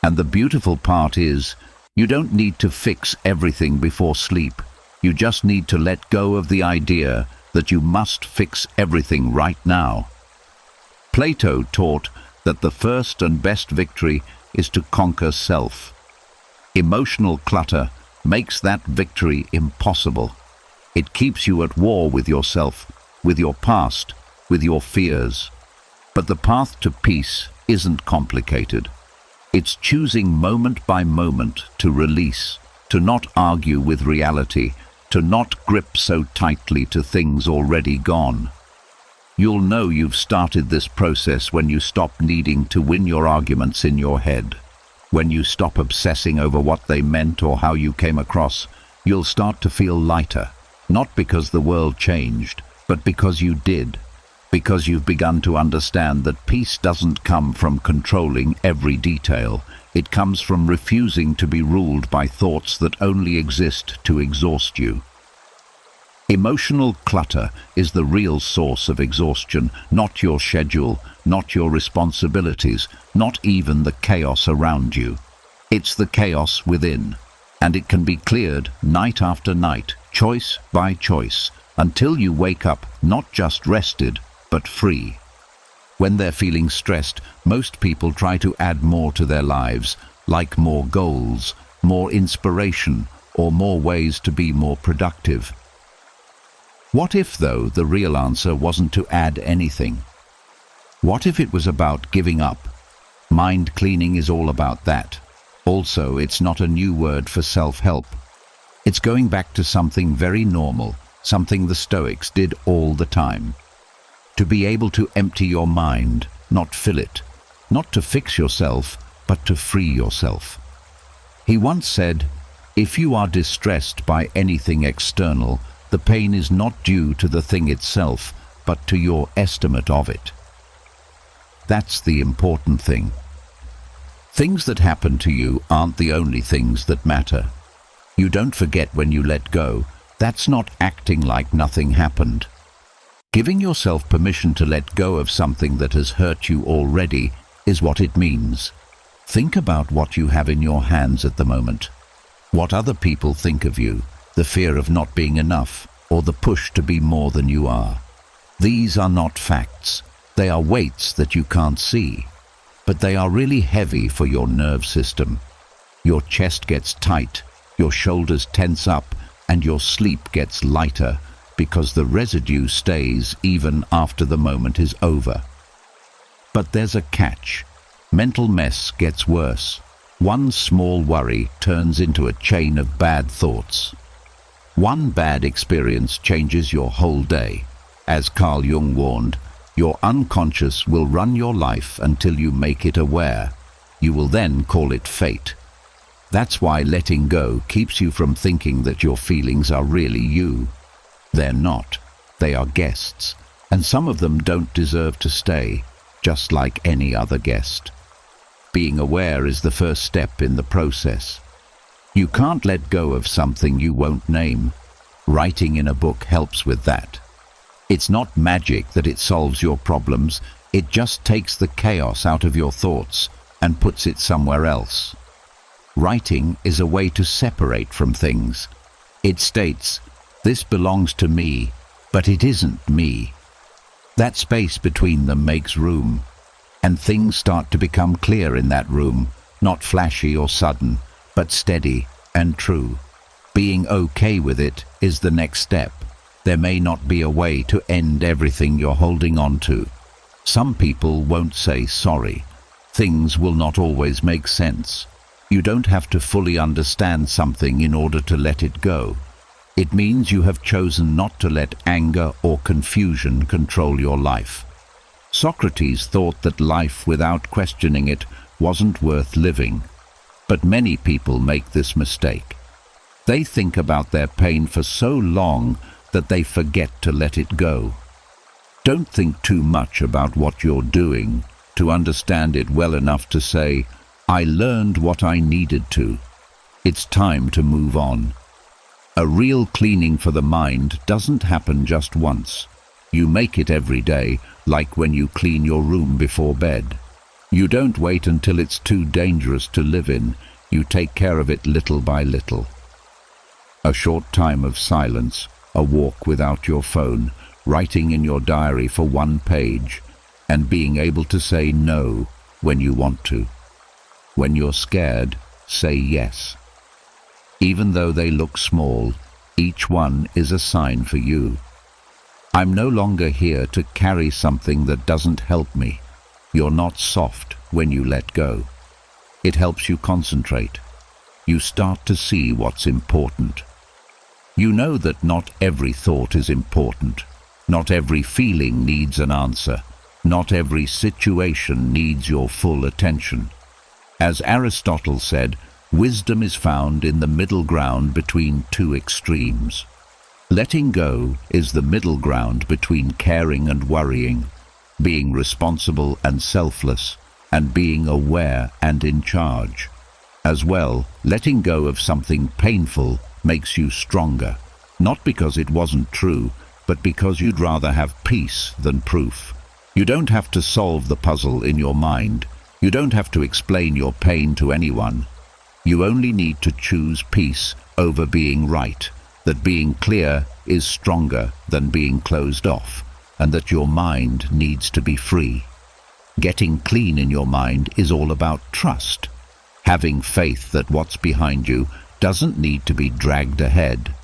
And the beautiful part is, you don't need to fix everything before sleep. You just need to let go of the idea that you must fix everything right now. Plato taught that the first and best victory is to conquer self. Emotional clutter makes that victory impossible. It keeps you at war with yourself, with your past, with your fears. But the path to peace isn't complicated. It's choosing moment by moment to release, to not argue with reality, to not grip so tightly to things already gone. You'll know you've started this process when you stop needing to win your arguments in your head. When you stop obsessing over what they meant or how you came across, you'll start to feel lighter, not because the world changed, but because you did. Because you've begun to understand that peace doesn't come from controlling every detail. It comes from refusing to be ruled by thoughts that only exist to exhaust you. Emotional clutter is the real source of exhaustion, not your schedule, not your responsibilities, not even the chaos around you. It's the chaos within, and it can be cleared night after night, choice by choice, until you wake up not just rested, but free. When they're feeling stressed, most people try to add more to their lives, like more goals, more inspiration, or more ways to be more productive. What if, though, the real answer wasn't to add anything? What if it was about giving up? Mind cleaning is all about that. Also, it's not a new word for self-help. It's going back to something very normal, something the Stoics did all the time. To be able to empty your mind, not fill it. Not to fix yourself, but to free yourself. He once said, "If you are distressed by anything external, the pain is not due to the thing itself, but to your estimate of it." That's the important thing. Things that happen to you aren't the only things that matter. You don't forget when you let go. That's not acting like nothing happened. Giving yourself permission to let go of something that has hurt you already is what it means. Think about what you have in your hands at the moment. What other people think of you, the fear of not being enough, or the push to be more than you are. These are not facts. They are weights that you can't see. But they are really heavy for your nerve system. Your chest gets tight, your shoulders tense up, and your sleep gets lighter, because the residue stays even after the moment is over. But there's a catch. Mental mess gets worse. One small worry turns into a chain of bad thoughts. One bad experience changes your whole day. As Carl Jung warned, your unconscious will run your life until you make it aware. You will then call it fate. That's why letting go keeps you from thinking that your feelings are really you. They're not. They are guests, and some of them don't deserve to stay, just like any other guest. Being aware is the first step in the process. You can't let go of something you won't name. Writing in a book helps with that. It's not magic that it solves your problems, it just takes the chaos out of your thoughts and puts it somewhere else. Writing is a way to separate from things. It states, "This belongs to me, but it isn't me." That space between them makes room, and things start to become clear in that room, not flashy or sudden, but steady and true. Being okay with it is the next step. There may not be a way to end everything you're holding on to. Some people won't say sorry. Things will not always make sense. You don't have to fully understand something in order to let it go. It means you have chosen not to let anger or confusion control your life. Socrates thought that life without questioning it wasn't worth living. But many people make this mistake. They think about their pain for so long that they forget to let it go. Don't think too much about what you're doing to understand it well enough to say, "I learned what I needed to. It's time to move on." A real cleaning for the mind doesn't happen just once. You make it every day, like when you clean your room before bed. You don't wait until it's too dangerous to live in. You take care of it little by little. A short time of silence, a walk without your phone, writing in your diary for one page, and being able to say no when you want to. When you're scared, say yes. Even though they look small, each one is a sign for you. I'm no longer here to carry something that doesn't help me. You're not soft when you let go. It helps you concentrate. You start to see what's important. You know that not every thought is important. Not every feeling needs an answer. Not every situation needs your full attention. As Aristotle said, wisdom is found in the middle ground between two extremes. Letting go is the middle ground between caring and worrying, being responsible and selfless, and being aware and in charge. As well, letting go of something painful makes you stronger, not because it wasn't true, but because you'd rather have peace than proof. You don't have to solve the puzzle in your mind. You don't have to explain your pain to anyone. You only need to choose peace over being right, that being clear is stronger than being closed off, and that your mind needs to be free. Getting clean in your mind is all about trust. Having faith that what's behind you doesn't need to be dragged ahead.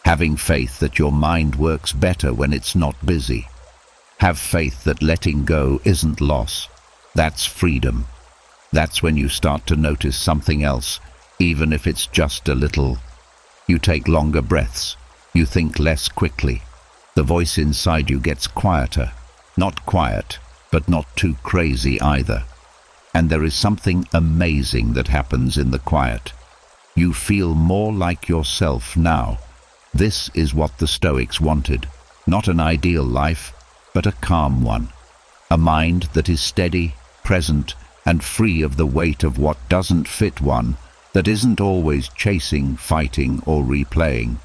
Having faith that your mind works better when it's not busy. Have faith that letting go isn't loss. That's freedom. That's when you start to notice something else, even if it's just a little. You take longer breaths. You think less quickly. The voice inside you gets quieter. Not quiet, but not too crazy either. And there is something amazing that happens in the quiet. You feel more like yourself now. This is what the Stoics wanted. Not an ideal life, but a calm one. A mind that is steady, present, and free of the weight of what doesn't fit one, that isn't always chasing, fighting, or replaying.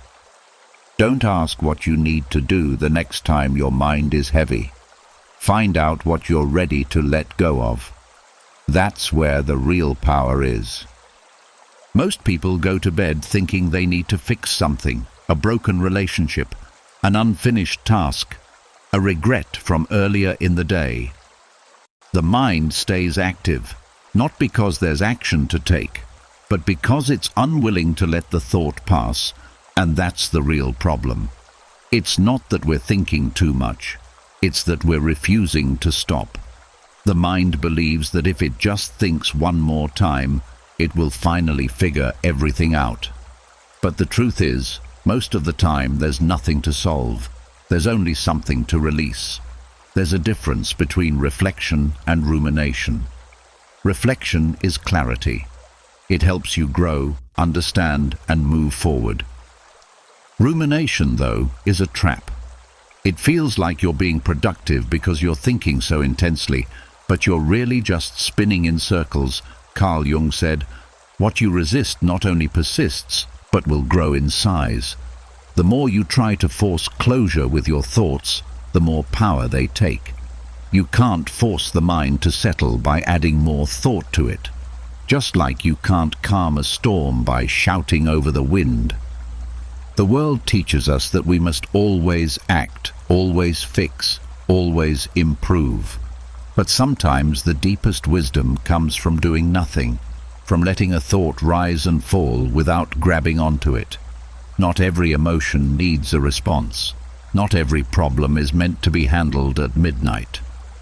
Don't ask what you need to do the next time your mind is heavy. Find out what you're ready to let go of. That's where the real power is. Most people go to bed thinking they need to fix something, a broken relationship, an unfinished task, a regret from earlier in the day. The mind stays active, not because there's action to take, but because it's unwilling to let the thought pass, and that's the real problem. It's not that we're thinking too much, it's that we're refusing to stop. The mind believes that if it just thinks one more time, it will finally figure everything out. But the truth is, most of the time there's nothing to solve. There's only something to release. There's a difference between reflection and rumination. Reflection is clarity. It helps you grow, understand, and move forward. Rumination, though, is a trap. It feels like you're being productive because you're thinking so intensely, but you're really just spinning in circles. Carl Jung said, "What you resist not only persists, but will grow in size." The more you try to force closure with your thoughts, the more power they take. You can't force the mind to settle by adding more thought to it. Just like you can't calm a storm by shouting over the wind. The world teaches us that we must always act, always fix, always improve. But sometimes the deepest wisdom comes from doing nothing, from letting a thought rise and fall without grabbing onto it. Not every emotion needs a response. Not every problem is meant to be handled at midnight.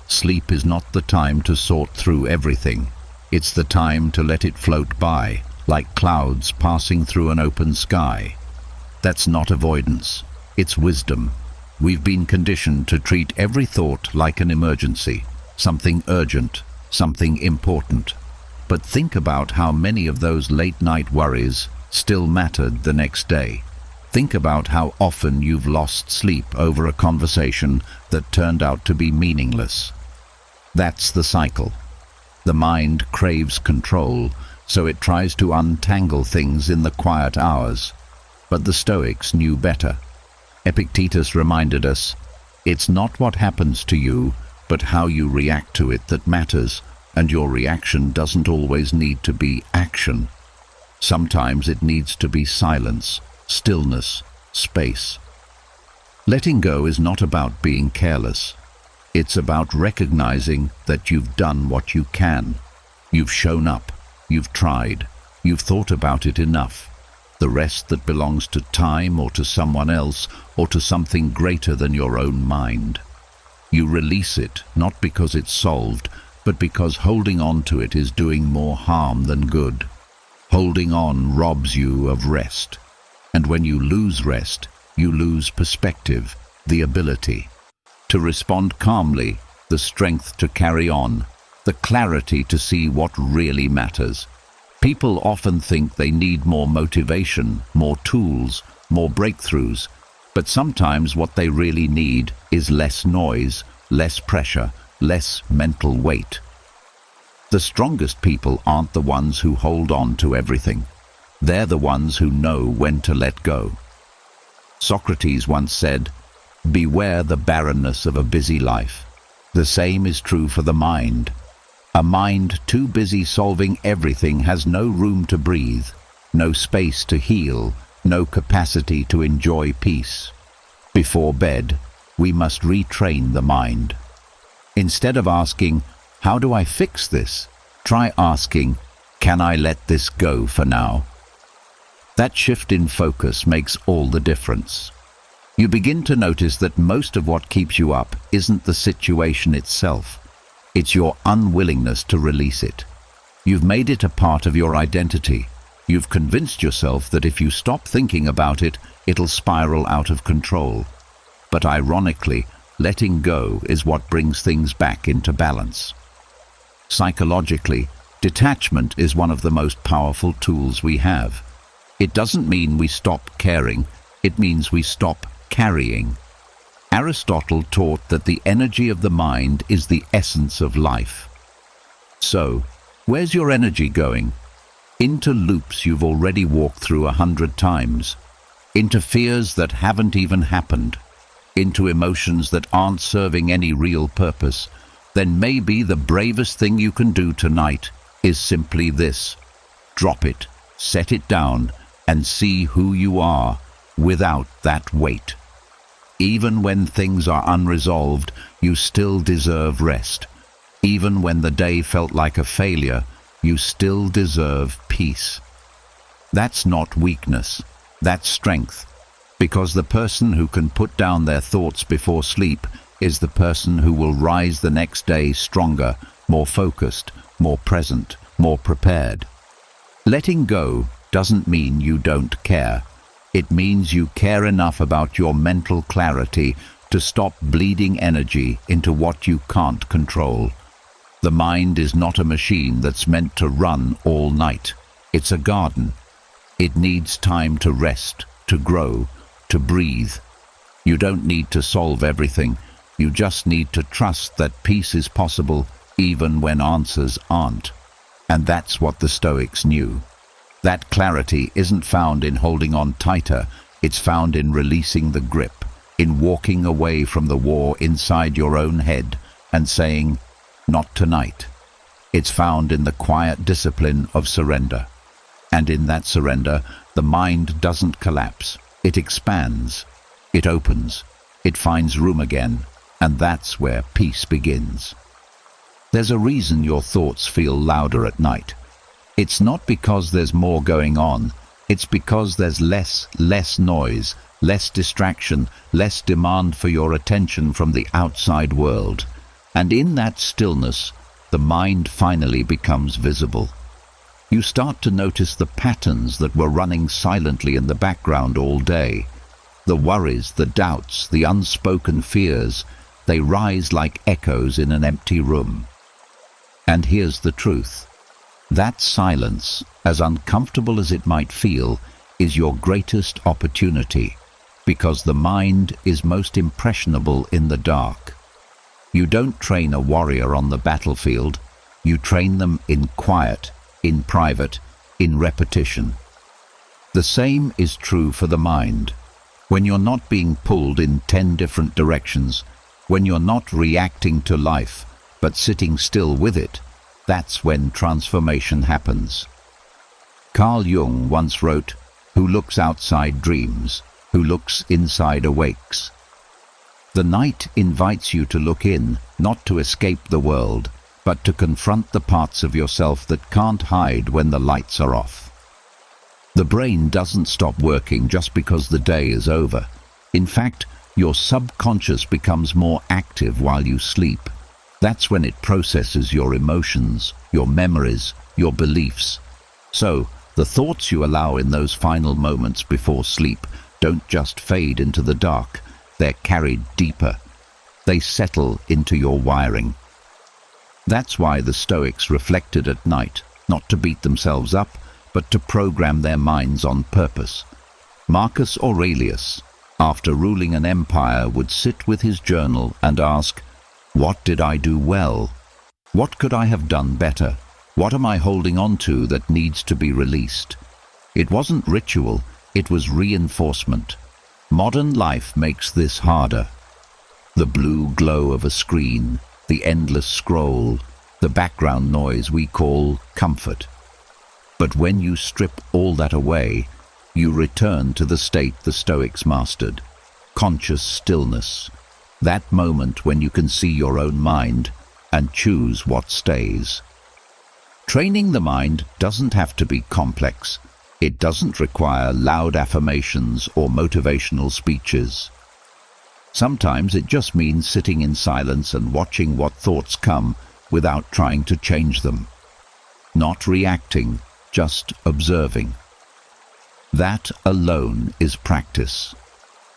Sleep is not the time to sort through everything. It's the time to let it float by, like clouds passing through an open sky. That's not avoidance, it's wisdom. We've been conditioned to treat every thought like an emergency, something urgent, something important. But think about how many of those late-night worries still mattered the next day. Think about how often you've lost sleep over a conversation that turned out to be meaningless. That's the cycle. The mind craves control, so it tries to untangle things in the quiet hours. But the Stoics knew better. Epictetus reminded us, "It's not what happens to you, but how you react to it that matters, and your reaction doesn't always need to be action. Sometimes it needs to be silence, stillness, space." Letting go is not about being careless. It's about recognizing that you've done what you can. You've shown up, you've tried, you've thought about it enough. the rest that belongs to time or to someone else or to something greater than your own mind. You release it, not because it's solved, but because holding on to it is doing more harm than good. Holding on robs you of rest. And when you lose rest, you lose perspective, the ability to respond calmly, the strength to carry on, the clarity to see what really matters. People often think they need more motivation, more tools, more breakthroughs, but sometimes what they really need is less noise, less pressure, less mental weight. The strongest people aren't the ones who hold on to everything. They're the ones who know when to let go. Socrates once said, "Beware the barrenness of a busy life." The same is true for the mind. A mind too busy solving everything has no room to breathe, no space to heal, no capacity to enjoy peace. Before bed, we must retrain the mind. Instead of asking, "How do I fix this?" try asking, "Can I let this go for now?" That shift in focus makes all the difference. You begin to notice that most of what keeps you up isn't the situation itself. It's your unwillingness to release it. You've made it a part of your identity. You've convinced yourself that if you stop thinking about it, it'll spiral out of control. But ironically, letting go is what brings things back into balance. Psychologically, detachment is one of the most powerful tools we have. It doesn't mean we stop caring, it means we stop carrying. Aristotle taught that the energy of the mind is the essence of life. So, where's your energy going? Into loops you've already walked through 100 times, into fears that haven't even happened, into emotions that aren't serving any real purpose. Then maybe the bravest thing you can do tonight is simply this: drop it, set it down, and see who you are without that weight. Even when things are unresolved, you still deserve rest. Even when the day felt like a failure, you still deserve peace. That's not weakness, that's strength. Because the person who can put down their thoughts before sleep is the person who will rise the next day stronger, more focused, more present, more prepared. Letting go doesn't mean you don't care. It means you care enough about your mental clarity to stop bleeding energy into what you can't control. The mind is not a machine that's meant to run all night. It's a garden. It needs time to rest, to grow, to breathe. You don't need to solve everything. You just need to trust that peace is possible even when answers aren't. And that's what the Stoics knew. That clarity isn't found in holding on tighter, it's found in releasing the grip, in walking away from the war inside your own head and saying, "Not tonight." It's found in the quiet discipline of surrender. And in that surrender, the mind doesn't collapse, it expands, it opens, it finds room again, and that's where peace begins. There's a reason your thoughts feel louder at night. It's not because there's more going on, it's because there's less noise, less distraction, less demand for your attention from the outside world. And in that stillness, the mind finally becomes visible. You start to notice the patterns that were running silently in the background all day. The worries, the doubts, the unspoken fears, they rise like echoes in an empty room. And here's the truth. That silence, as uncomfortable as it might feel, is your greatest opportunity, because the mind is most impressionable in the dark. You don't train a warrior on the battlefield, you train them in quiet, in private, in repetition. The same is true for the mind. When you're not being pulled in 10 different directions, when you're not reacting to life, but sitting still with it, that's when transformation happens. Carl Jung once wrote, "Who looks outside dreams, who looks inside awakes." The night invites you to look in, not to escape the world, but to confront the parts of yourself that can't hide when the lights are off. The brain doesn't stop working just because the day is over. In fact, your subconscious becomes more active while you sleep. That's when it processes your emotions, your memories, your beliefs. So, the thoughts you allow in those final moments before sleep don't just fade into the dark, they're carried deeper. They settle into your wiring. That's why the Stoics reflected at night, not to beat themselves up, but to program their minds on purpose. Marcus Aurelius, after ruling an empire, would sit with his journal and ask, "What did I do well? What could I have done better? What am I holding on to that needs to be released?" It wasn't ritual, it was reinforcement. Modern life makes this harder. The blue glow of a screen, the endless scroll, the background noise we call comfort. But when you strip all that away, you return to the state the Stoics mastered, conscious stillness, that moment when you can see your own mind and choose what stays. Training the mind doesn't have to be complex. It doesn't require loud affirmations or motivational speeches. Sometimes it just means sitting in silence and watching what thoughts come without trying to change them. Not reacting, just observing. That alone is practice.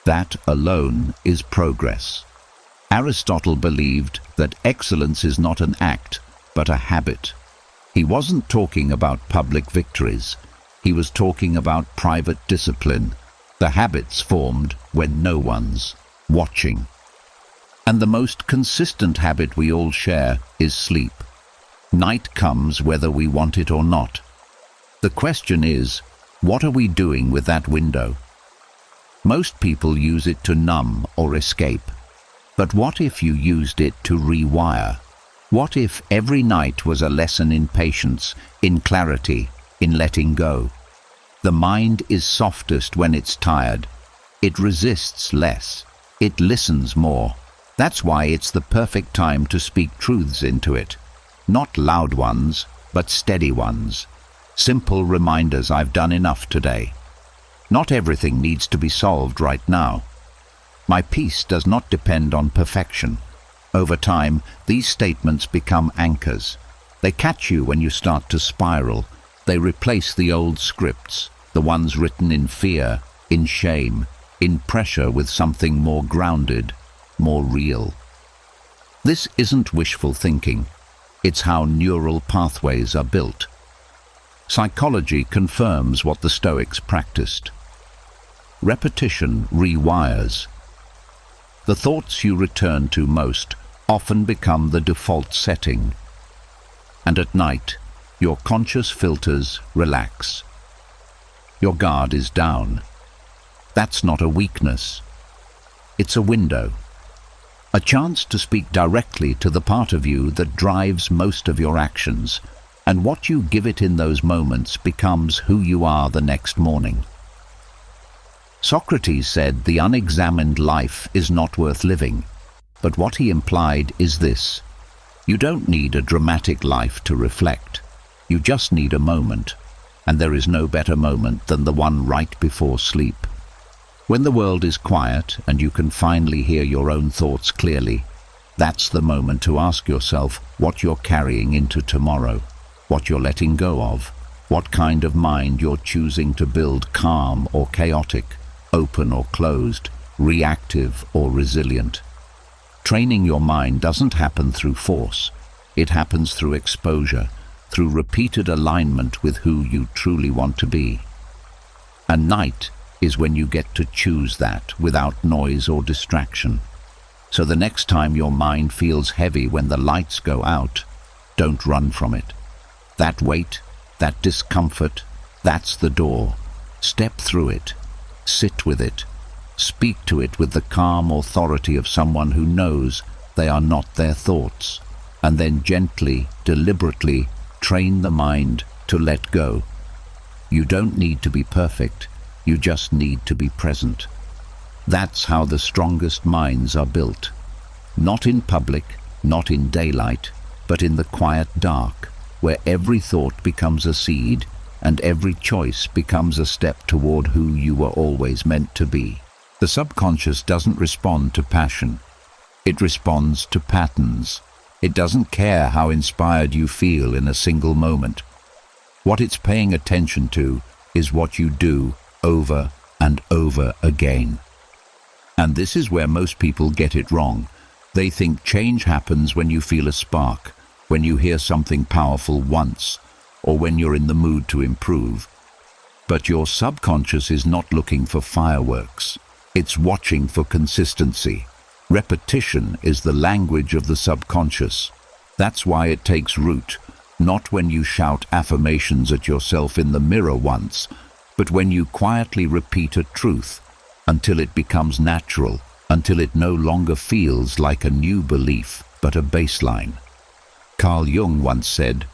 That alone is progress. Aristotle believed that excellence is not an act, but a habit. He wasn't talking about public victories. He was talking about private discipline, the habits formed when no one's watching. And the most consistent habit we all share is sleep. Night comes whether we want it or not. The question is, what are we doing with that window? Most people use it to numb or escape. But what if you used it to rewire? What if every night was a lesson in patience, in clarity, in letting go? The mind is softest when it's tired. It resists less. It listens more. That's why it's the perfect time to speak truths into it. Not loud ones, but steady ones. Simple reminders I've done enough today. Not everything needs to be solved right now. My peace does not depend on perfection. Over time, these statements become anchors. They catch you when you start to spiral. They replace the old scripts, the ones written in fear, in shame, in pressure, with something more grounded, more real. This isn't wishful thinking. It's how neural pathways are built. Psychology confirms what the Stoics practiced. Repetition rewires. The thoughts you return to most often become the default setting. And at night, your conscious filters relax. Your guard is down. That's not a weakness. It's a window. A chance to speak directly to the part of you that drives most of your actions, and what you give it in those moments becomes who you are the next morning. Socrates said the unexamined life is not worth living, but what he implied is this: you don't need a dramatic life to reflect. You just need a moment, and there is no better moment than the one right before sleep. When the world is quiet and you can finally hear your own thoughts clearly, that's the moment to ask yourself what you're carrying into tomorrow, what you're letting go of, what kind of mind you're choosing to build, calm or chaotic, open or closed, reactive or resilient. Training your mind doesn't happen through force. It happens through exposure, through repeated alignment with who you truly want to be. And night is when you get to choose that without noise or distraction. So the next time your mind feels heavy when the lights go out, don't run from it. That weight, that discomfort, that's the door. Step through it. Sit with it. Speak to it with the calm authority of someone who knows they are not their thoughts. And then gently, deliberately, train the mind to let go. You don't need to be perfect. You just need to be present. That's how the strongest minds are built. Not in public, not in daylight, but in the quiet dark, where every thought becomes a seed, and every choice becomes a step toward who you were always meant to be. The subconscious doesn't respond to passion. It responds to patterns. It doesn't care how inspired you feel in a single moment. What it's paying attention to is what you do over and over again. And this is where most people get it wrong. They think change happens when you feel a spark, when you hear something powerful once, or when you're in the mood to improve. But your subconscious is not looking for fireworks. It's watching for consistency. Repetition is the language of the subconscious. That's why it takes root, not when you shout affirmations at yourself in the mirror once, but when you quietly repeat a truth until it becomes natural, until it no longer feels like a new belief, but a baseline. Carl Jung once said,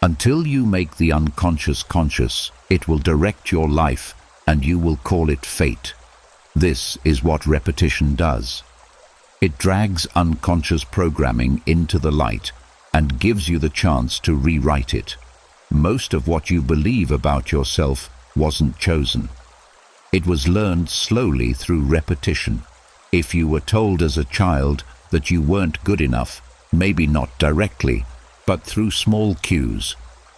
"Until you make the unconscious conscious, it will direct your life and you will call it fate." This is what repetition does. It drags unconscious programming into the light and gives you the chance to rewrite it. Most of what you believe about yourself wasn't chosen. It was learned slowly through repetition. If you were told as a child that you weren't good enough, maybe not directly, but through small cues,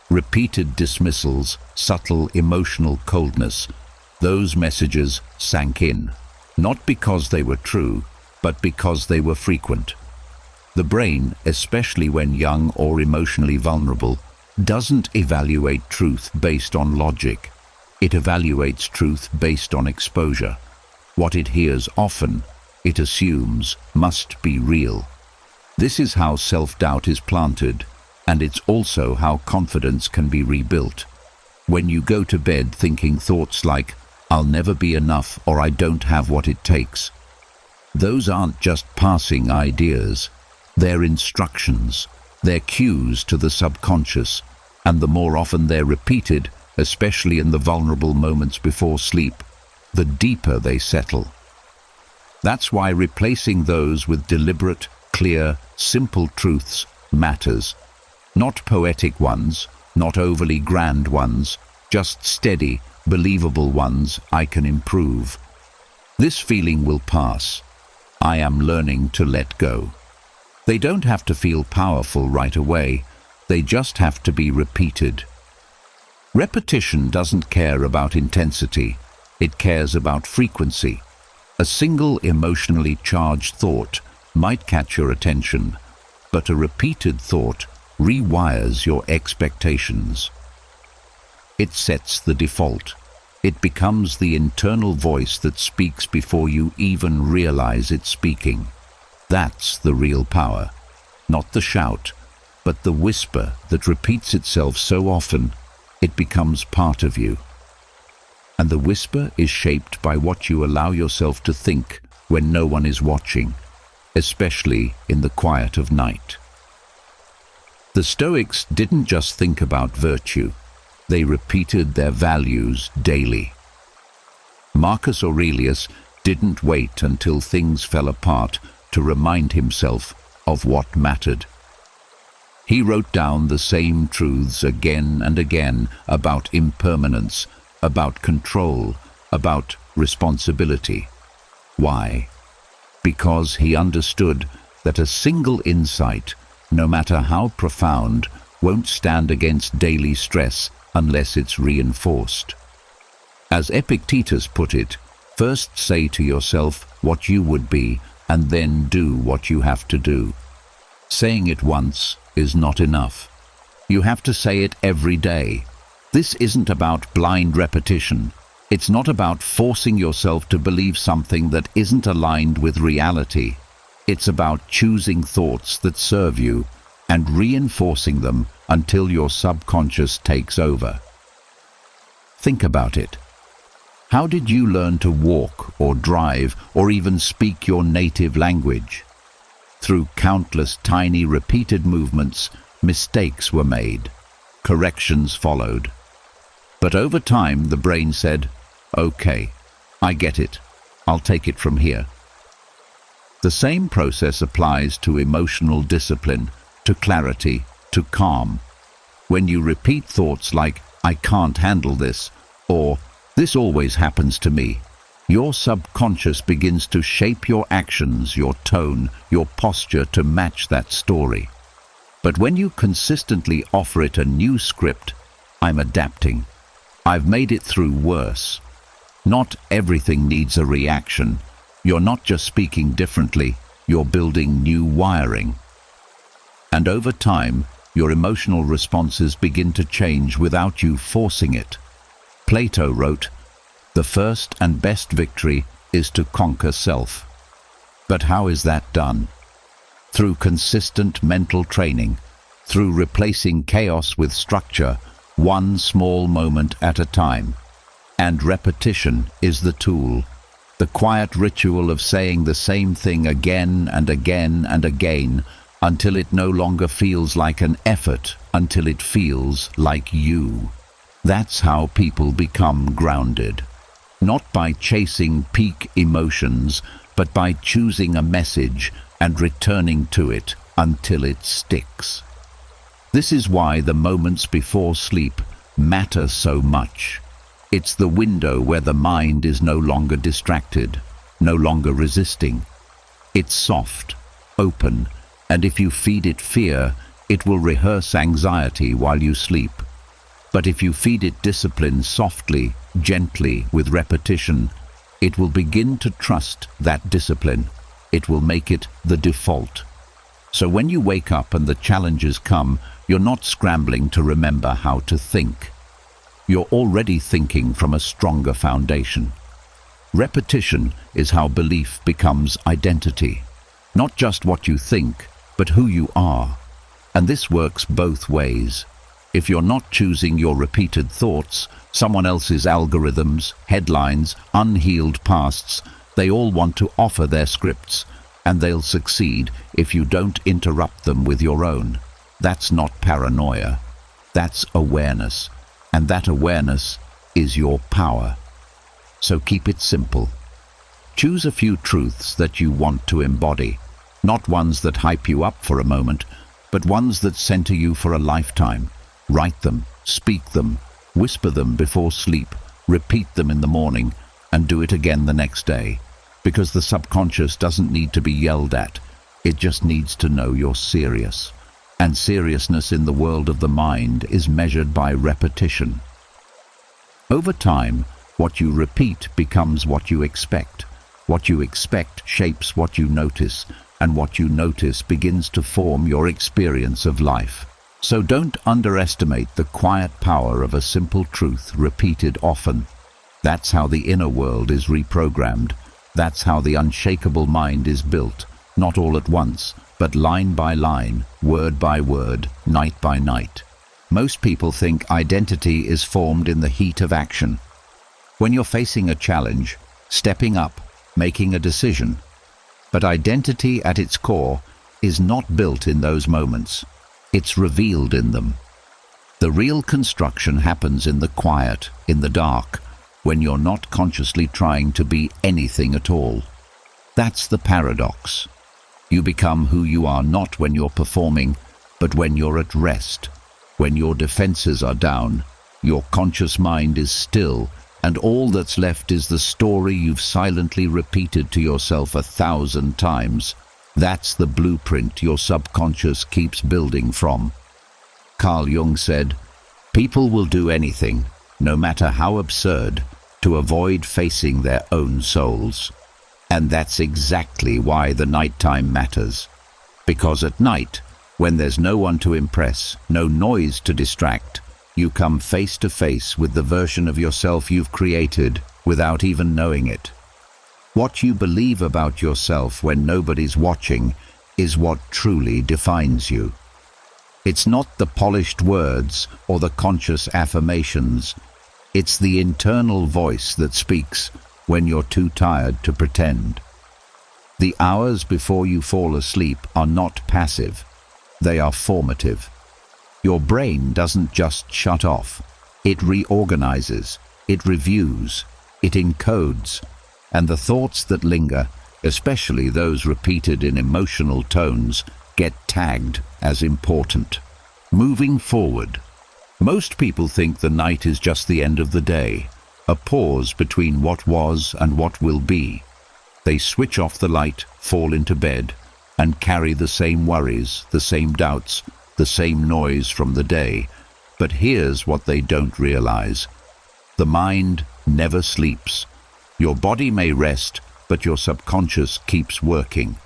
repeated dismissals, subtle emotional coldness, those messages sank in, not because they were true, but because they were frequent. The brain, especially when young or emotionally vulnerable, doesn't evaluate truth based on logic. It evaluates truth based on exposure. What it hears often, it assumes, must be real. This is how self-doubt is planted, and it's also how confidence can be rebuilt. When you go to bed thinking thoughts like, "I'll never be enough," or "I don't have what it takes," those aren't just passing ideas. They're instructions. They're cues to the subconscious, and the more often they're repeated, especially in the vulnerable moments before sleep, the deeper they settle. That's why replacing those with deliberate, clear, simple truths matters. Not poetic ones, not overly grand ones, just steady, believable ones. "I can improve. This feeling will pass. I am learning to let go." They don't have to feel powerful right away. They just have to be repeated. Repetition doesn't care about intensity. It cares about frequency. A single emotionally charged thought might catch your attention, but a repeated thought rewires your expectations. It sets the default. It becomes the internal voice that speaks before you even realize it's speaking. That's the real power. Not the shout, but the whisper that repeats itself so often it becomes part of you. And the whisper is shaped by what you allow yourself to think when no one is watching, especially in the quiet of night. The Stoics didn't just think about virtue. They repeated their values daily. Marcus Aurelius didn't wait until things fell apart to remind himself of what mattered. He wrote down the same truths again and again about impermanence, about control, about responsibility. Why? Because he understood that a single insight, no matter how profound, won't stand against daily stress unless it's reinforced. As Epictetus put it, first say to yourself what you would be, and then do what you have to do. Saying it once is not enough. You have to say it every day. This isn't about blind repetition. It's not about forcing yourself to believe something that isn't aligned with reality. It's about choosing thoughts that serve you and reinforcing them until your subconscious takes over. Think about it. How did you learn to walk or drive or even speak your native language? Through countless tiny repeated movements, mistakes were made. Corrections followed. But over time, the brain said, "Okay, I get it. I'll take it from here." The same process applies to emotional discipline, to clarity, to calm. When you repeat thoughts like, "I can't handle this," or "This always happens to me." Your subconscious begins to shape your actions, your tone, your posture to match that story. But when you consistently offer it a new script, "I'm adapting. I've made it through worse." Not everything needs a reaction. You're not just speaking differently, you're building new wiring. And over time, your emotional responses begin to change without you forcing it. Plato wrote, "The first and best victory is to conquer self." But how is that done? Through consistent mental training, through replacing chaos with structure, one small moment at a time. And repetition is the tool. The quiet ritual of saying the same thing again and again and again until it no longer feels like an effort, until it feels like you. That's how people become grounded. Not by chasing peak emotions, but by choosing a message and returning to it until it sticks. This is why the moments before sleep matter so much. It's the window where the mind is no longer distracted, no longer resisting. It's soft, open, and if you feed it fear, it will rehearse anxiety while you sleep. But if you feed it discipline softly, gently, with repetition, it will begin to trust that discipline. It will make it the default. So when you wake up and the challenges come, you're not scrambling to remember how to think. You're already thinking from a stronger foundation. Repetition is how belief becomes identity. Not just what you think, but who you are. And this works both ways. If you're not choosing your repeated thoughts, someone else's algorithms, headlines, unhealed pasts, they all want to offer their scripts, and they'll succeed if you don't interrupt them with your own. That's not paranoia. That's awareness. And that awareness is your power. So keep it simple. Choose a few truths that you want to embody, not ones that hype you up for a moment, but ones that center you for a lifetime. Write them, speak them, whisper them before sleep, repeat them in the morning, and do it again the next day. Because the subconscious doesn't need to be yelled at. It just needs to know you're serious. And seriousness in the world of the mind is measured by repetition. Over time, what you repeat becomes what you expect. What you expect shapes what you notice, and what you notice begins to form your experience of life. So don't underestimate the quiet power of a simple truth repeated often. That's how the inner world is reprogrammed. That's how the unshakable mind is built, not all at once, but line by line, word by word, night by night. Most people think identity is formed in the heat of action. When you're facing a challenge, stepping up, making a decision. But identity at its core is not built in those moments. It's revealed in them. The real construction happens in the quiet, in the dark, when you're not consciously trying to be anything at all. That's the paradox. You become who you are not when you're performing, but when you're at rest. When your defenses are down, your conscious mind is still, and all that's left is the story you've silently repeated to yourself 1,000 times. That's the blueprint your subconscious keeps building from. Carl Jung said, "People will do anything, no matter how absurd, to avoid facing their own souls." And that's exactly why the nighttime matters. Because at night, when there's no one to impress, no noise to distract, you come face to face with the version of yourself you've created without even knowing it. What you believe about yourself when nobody's watching is what truly defines you. It's not the polished words or the conscious affirmations. It's the internal voice that speaks when you're too tired to pretend. The hours before you fall asleep are not passive. They are formative. Your brain doesn't just shut off. It reorganizes, it reviews, it encodes, and the thoughts that linger, especially those repeated in emotional tones, get tagged as important. Moving forward, Most people think the night is just the end of the day, a pause between what was and what will be. They switch off the light, fall into bed, and carry the same worries, the same doubts, the same noise from the day. But here's what they don't realize. The mind never sleeps. Your body may rest, but your subconscious keeps working.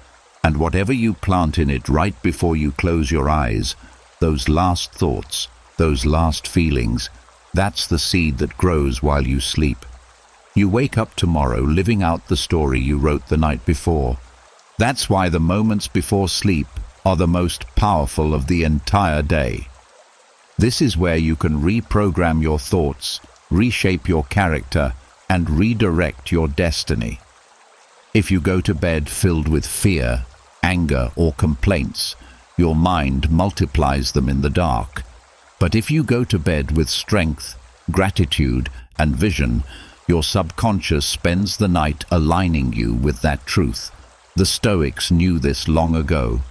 And whatever you plant in it right before you close your eyes, those last thoughts, those last feelings, that's the seed that grows while you sleep. You wake up tomorrow living out the story you wrote the night before. That's why the moments before sleep are the most powerful of the entire day. This is where you can reprogram your thoughts, reshape your character, and redirect your destiny. If you go to bed filled with fear, anger, or complaints, your mind multiplies them in the dark. But if you go to bed with strength, gratitude, and vision, your subconscious spends the night aligning you with that truth. The Stoics knew this long ago.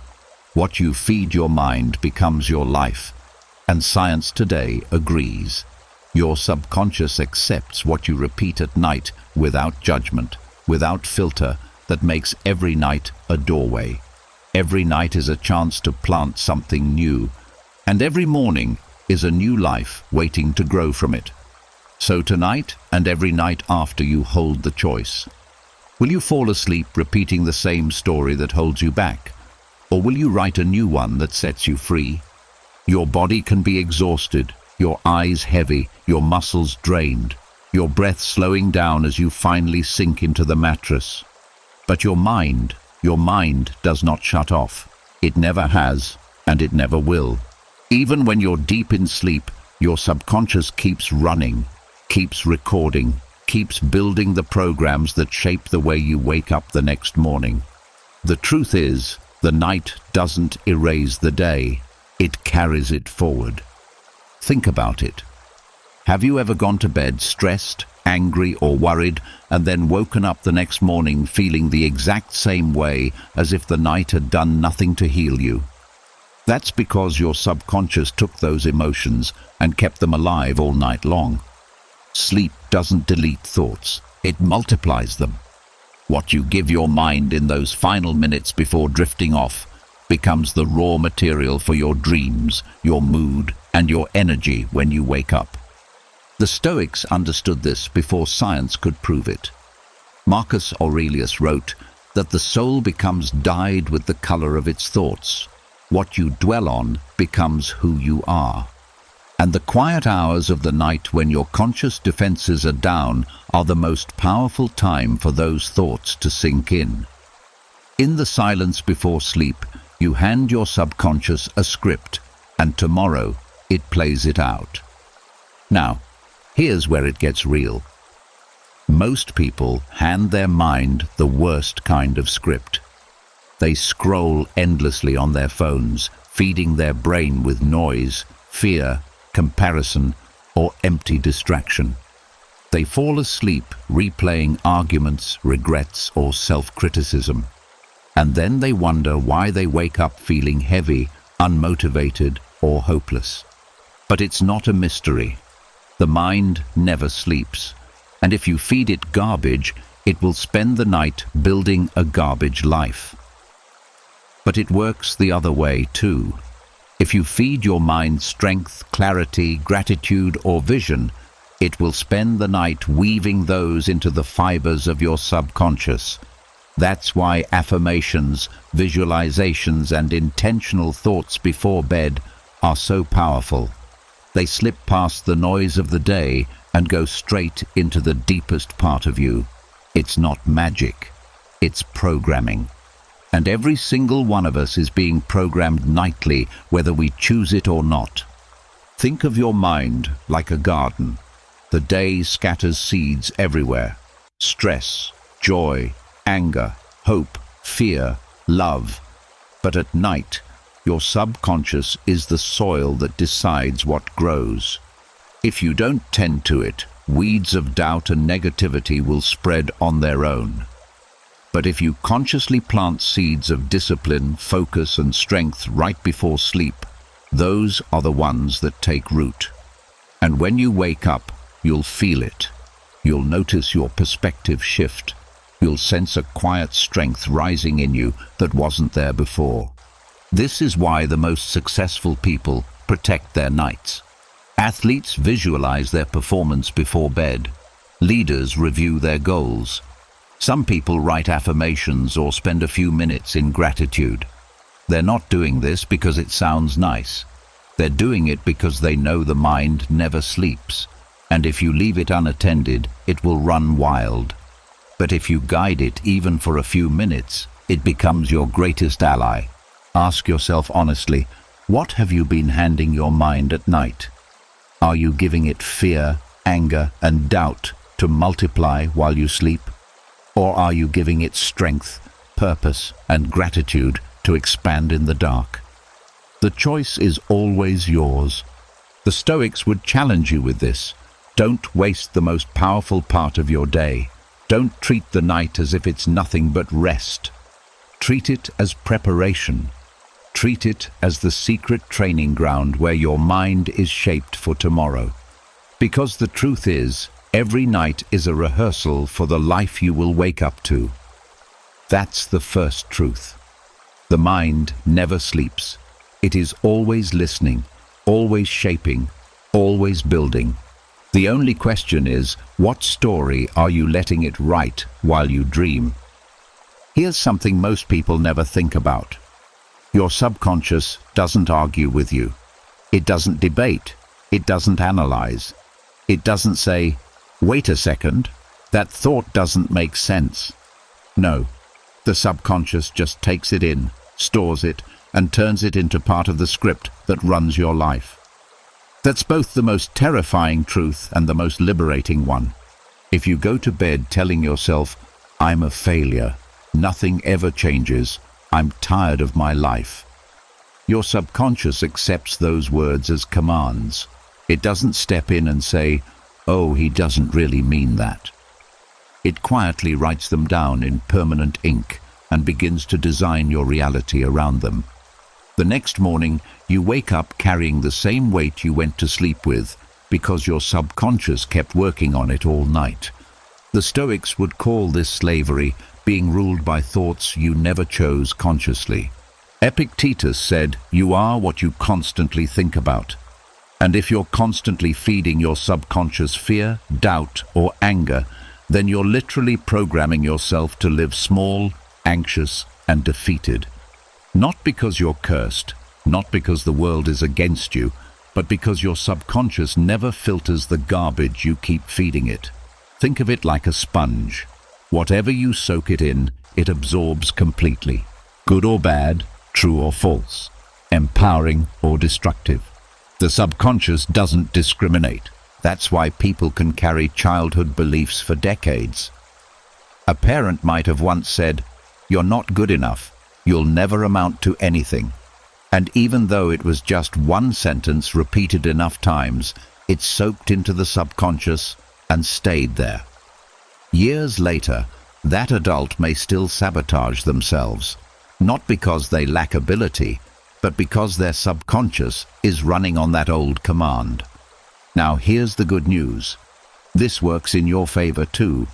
What you feed your mind becomes your life. And science today agrees. Your subconscious accepts what you repeat at night without judgment, without filter, that makes every night a doorway. Every night is a chance to plant something new. And every morning is a new life waiting to grow from it. So tonight and every night after, you hold the choice. Will you fall asleep repeating the same story that holds you back? Or will you write a new one that sets you free? Your body can be exhausted, your eyes heavy, your muscles drained, your breath slowing down as you finally sink into the mattress. But your mind does not shut off. It never has, and it never will. Even when you're deep in sleep, your subconscious keeps running, keeps recording, keeps building the programs that shape the way you wake up the next morning. The truth is, the night doesn't erase the day, it carries it forward. Think about it. Have you ever gone to bed stressed, angry, or worried, and then woken up the next morning feeling the exact same way as if the night had done nothing to heal you? That's because your subconscious took those emotions and kept them alive all night long. Sleep doesn't delete thoughts, it multiplies them. What you give your mind in those final minutes before drifting off becomes the raw material for your dreams, your mood, and your energy when you wake up. The Stoics understood this before science could prove it. Marcus Aurelius wrote that the soul becomes dyed with the color of its thoughts. What you dwell on becomes who you are. And the quiet hours of the night when your conscious defenses are down are the most powerful time for those thoughts to sink in. In the silence before sleep, you hand your subconscious a script, and tomorrow it plays it out. Now, here's where it gets real. Most people hand their mind the worst kind of script. They scroll endlessly on their phones, feeding their brain with noise, fear, comparison, or empty distraction. They fall asleep replaying arguments, regrets, or self-criticism. And then they wonder why they wake up feeling heavy, unmotivated, or hopeless. But it's not a mystery. The mind never sleeps. And if you feed it garbage, it will spend the night building a garbage life. But it works the other way too. If you feed your mind strength, clarity, gratitude, or vision, it will spend the night weaving those into the fibers of your subconscious. That's why affirmations, visualizations, and intentional thoughts before bed are so powerful. They slip past the noise of the day and go straight into the deepest part of you. It's not magic, it's programming. And every single one of us is being programmed nightly, whether we choose it or not. Think of your mind like a garden. The day scatters seeds everywhere. Stress, joy, anger, hope, fear, love. But at night, your subconscious is the soil that decides what grows. If you don't tend to it, weeds of doubt and negativity will spread on their own. But if you consciously plant seeds of discipline, focus, and strength right before sleep, those are the ones that take root. And when you wake up, you'll feel it. You'll notice your perspective shift. You'll sense a quiet strength rising in you that wasn't there before. This is why the most successful people protect their nights. Athletes visualize their performance before bed. Leaders review their goals. Some people write affirmations or spend a few minutes in gratitude. They're not doing this because it sounds nice. They're doing it because they know the mind never sleeps, and if you leave it unattended, it will run wild. But if you guide it even for a few minutes, it becomes your greatest ally. Ask yourself honestly, what have you been handing your mind at night? Are you giving it fear, anger, and doubt to multiply while you sleep? Or are you giving it strength, purpose, and gratitude to expand in the dark? The choice is always yours. The Stoics would challenge you with this. Don't waste the most powerful part of your day. Don't treat the night as if it's nothing but rest. Treat it as preparation. Treat it as the secret training ground where your mind is shaped for tomorrow. Because the truth is, every night is a rehearsal for the life you will wake up to. That's the first truth. The mind never sleeps. It is always listening, always shaping, always building. The only question is, what story are you letting it write while you dream? Here's something most people never think about. Your subconscious doesn't argue with you. It doesn't debate. It doesn't analyze. It doesn't say, wait a second, that thought doesn't make sense. No, the subconscious just takes it in, stores it, and turns it into part of the script that runs your life. That's both the most terrifying truth and the most liberating one. If you go to bed telling yourself, I'm a failure, nothing ever changes, I'm tired of my life, your subconscious accepts those words as commands. It doesn't step in and say, oh, he doesn't really mean that. It quietly writes them down in permanent ink and begins to design your reality around them. The next morning, you wake up carrying the same weight you went to sleep with because your subconscious kept working on it all night. The Stoics would call this slavery, being ruled by thoughts you never chose consciously. Epictetus said, you are what you constantly think about. And if you're constantly feeding your subconscious fear, doubt, or anger, then you're literally programming yourself to live small, anxious, and defeated. Not because you're cursed, not because the world is against you, but because your subconscious never filters the garbage you keep feeding it. Think of it like a sponge. Whatever you soak it in, it absorbs completely. Good or bad, true or false, empowering or destructive. The subconscious doesn't discriminate. That's why people can carry childhood beliefs for decades. A parent might have once said, you're not good enough. You'll never amount to anything. And even though it was just one sentence repeated enough times, it soaked into the subconscious and stayed there. Years later, that adult may still sabotage themselves, not because they lack ability, but because their subconscious is running on that old command. Now here's the good news. This works in your favor too.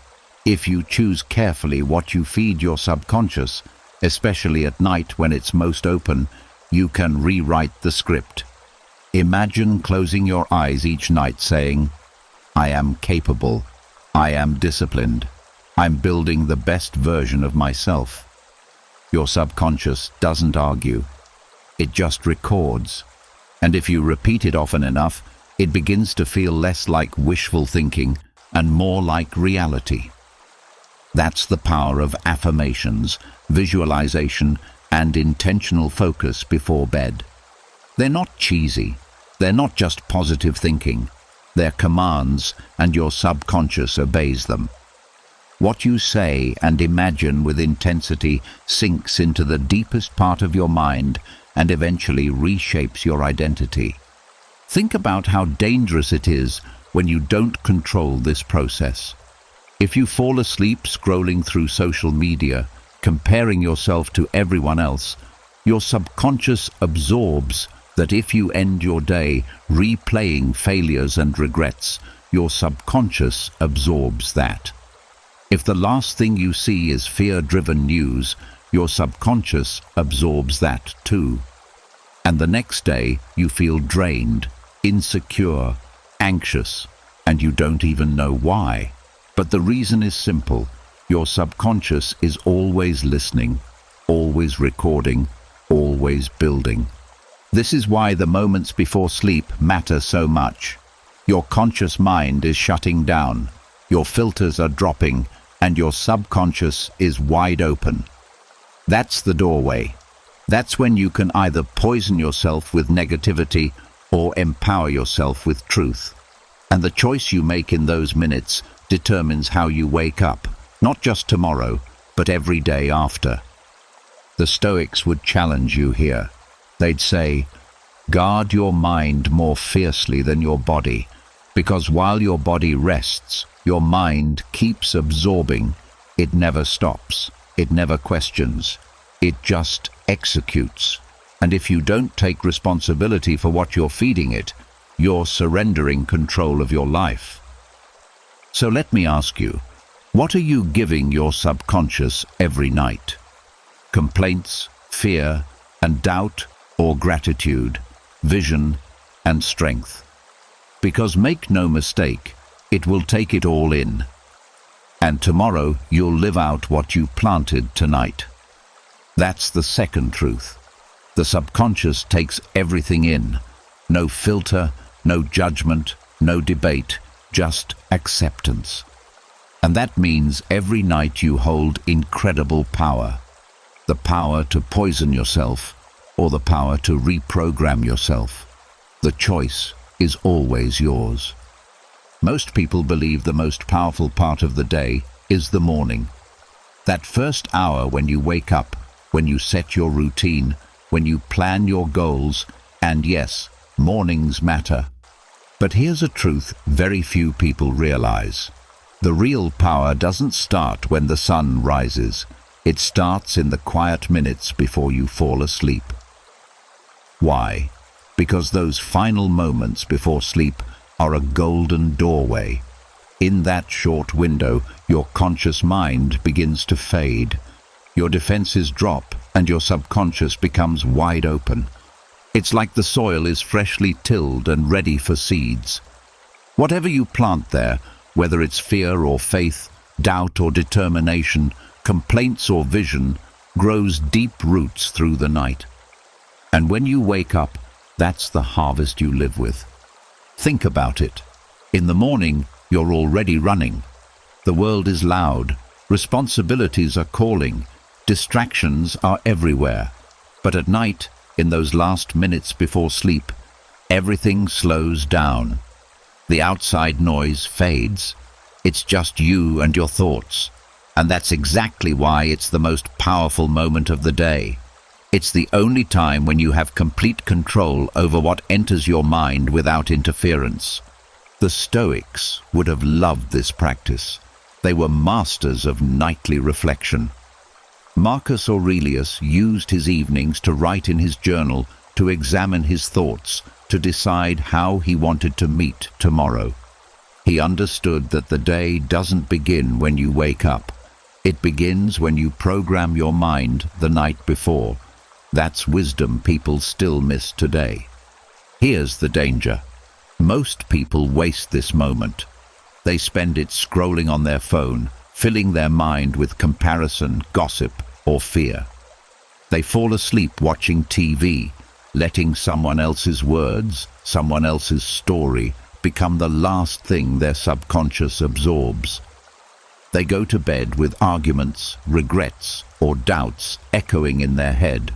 If you choose carefully what you feed your subconscious, especially at night when it's most open, you can rewrite the script. Imagine closing your eyes each night saying, I am capable, I am disciplined, I'm building the best version of myself. Your subconscious doesn't argue. It just records. And if you repeat it often enough, it begins to feel less like wishful thinking and more like reality. That's the power of affirmations, visualization, and intentional focus before bed. They're not cheesy. They're not just positive thinking. They're commands, and your subconscious obeys them. What you say and imagine with intensity sinks into the deepest part of your mind and eventually reshapes your identity. Think about how dangerous it is when you don't control this process. If you fall asleep scrolling through social media, comparing yourself to everyone else, your subconscious absorbs That if you end your day replaying failures and regrets, your subconscious absorbs that. If the last thing you see is fear-driven news, your subconscious absorbs that too. And the next day you feel drained, insecure, anxious, and you don't even know why. But the reason is simple. Your subconscious is always listening, always recording, always building. This is why the moments before sleep matter so much. Your conscious mind is shutting down, your filters are dropping, and your subconscious is wide open. That's the doorway. That's when you can either poison yourself with negativity or empower yourself with truth. And the choice you make in those minutes determines how you wake up, not just tomorrow, but every day after. The Stoics would challenge you here. They'd say, guard your mind more fiercely than your body, because while your body rests, your mind keeps absorbing. It never stops. It never questions. It just executes. And if you don't take responsibility for what you're feeding it, you're surrendering control of your life. So let me ask you, what are you giving your subconscious every night? Complaints, fear, and doubt, or gratitude, vision, and strength? Because make no mistake, it will take it all in. And tomorrow you'll live out what you planted tonight. That's the second truth. The subconscious takes everything in. No filter, no judgment, no debate, just acceptance. And that means every night you hold incredible power. The power to poison yourself, or the power to reprogram yourself. The choice is always yours. Most people believe the most powerful part of the day is the morning. That first hour when you wake up, when you set your routine, when you plan your goals, and yes, mornings matter. But here's a truth very few people realize. The real power doesn't start when the sun rises. It starts in the quiet minutes before you fall asleep. Why? Because those final moments before sleep are a golden doorway. In that short window, your conscious mind begins to fade. Your defenses drop and your subconscious becomes wide open. It's like the soil is freshly tilled and ready for seeds. Whatever you plant there, whether it's fear or faith, doubt or determination, complaints or vision, grows deep roots through the night. And when you wake up, that's the harvest you live with. Think about it. In the morning, you're already running. The world is loud. Responsibilities are calling. Distractions are everywhere. But at night, in those last minutes before sleep, everything slows down. The outside noise fades. It's just you and your thoughts. And that's exactly why it's the most powerful moment of the day. It's the only time when you have complete control over what enters your mind without interference. The Stoics would have loved this practice. They were masters of nightly reflection. Marcus Aurelius used his evenings to write in his journal, to examine his thoughts, to decide how he wanted to meet tomorrow. He understood that the day doesn't begin when you wake up. It begins when you program your mind the night before. That's wisdom people still miss today. Here's the danger. Most people waste this moment. They spend it scrolling on their phone, filling their mind with comparison, gossip, or fear. They fall asleep watching TV, letting someone else's words, someone else's story, become the last thing their subconscious absorbs. They go to bed with arguments, regrets, or doubts echoing in their head.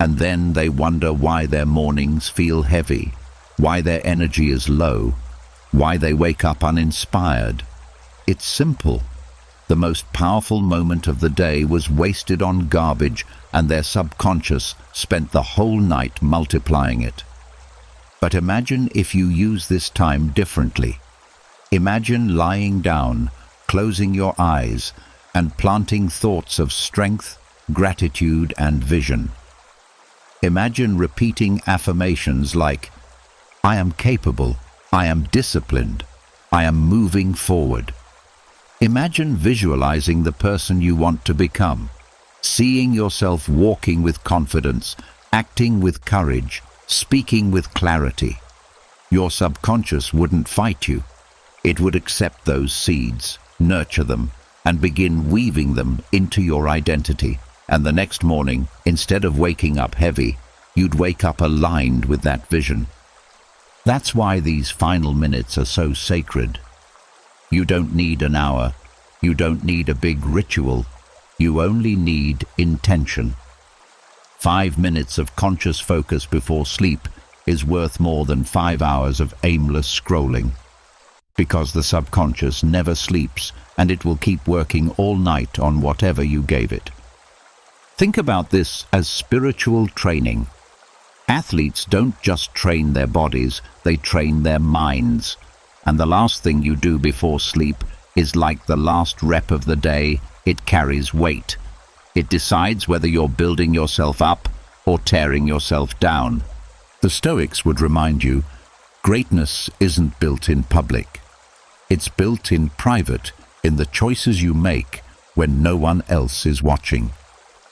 And then they wonder why their mornings feel heavy, why their energy is low, why they wake up uninspired. It's simple. The most powerful moment of the day was wasted on garbage, and their subconscious spent the whole night multiplying it. But imagine if you use this time differently. Imagine lying down, closing your eyes, and planting thoughts of strength, gratitude, and vision. Imagine repeating affirmations like, I am capable, I am disciplined, I am moving forward. Imagine visualizing the person you want to become, seeing yourself walking with confidence, acting with courage, speaking with clarity. Your subconscious wouldn't fight you. It would accept those seeds, nurture them, and begin weaving them into your identity. And the next morning, instead of waking up heavy, you'd wake up aligned with that vision. That's why these final minutes are so sacred. You don't need an hour. You don't need a big ritual. You only need intention. 5 minutes of conscious focus before sleep is worth more than 5 hours of aimless scrolling. Because the subconscious never sleeps, and it will keep working all night on whatever you gave it. Think about this as spiritual training. Athletes don't just train their bodies, they train their minds. And the last thing you do before sleep is like the last rep of the day. It carries weight. It decides whether you're building yourself up or tearing yourself down. The Stoics would remind you, greatness isn't built in public. It's built in private, in the choices you make when no one else is watching.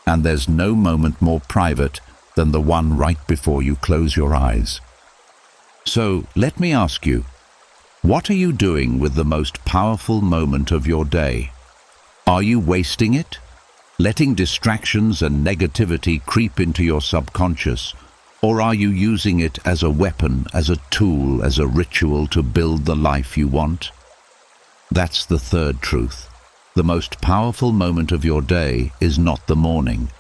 And there's no moment more private than the one right before you close your eyes. So let me ask you, what are you doing with the most powerful moment of your day? Are you wasting it? Letting distractions and negativity creep into your subconscious? Or are you using it as a weapon, as a tool, as a ritual to build the life you want? That's the third truth. The most powerful moment of your day is not the morning.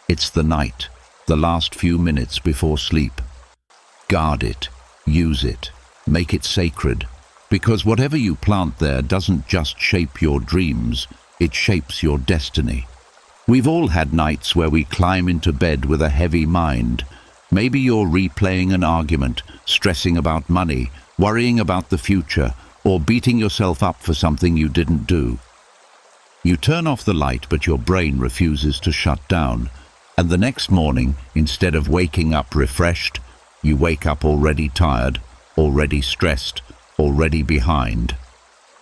It's the night, the last few minutes before sleep. Guard it, use it, make it sacred. Because whatever you plant there doesn't just shape your dreams, it shapes your destiny. We've all had nights where we climb into bed with a heavy mind. Maybe you're replaying an argument, stressing about money, worrying about the future, or beating yourself up for something you didn't do. You turn off the light, but your brain refuses to shut down. And the next morning, instead of waking up refreshed, you wake up already tired, already stressed, already behind.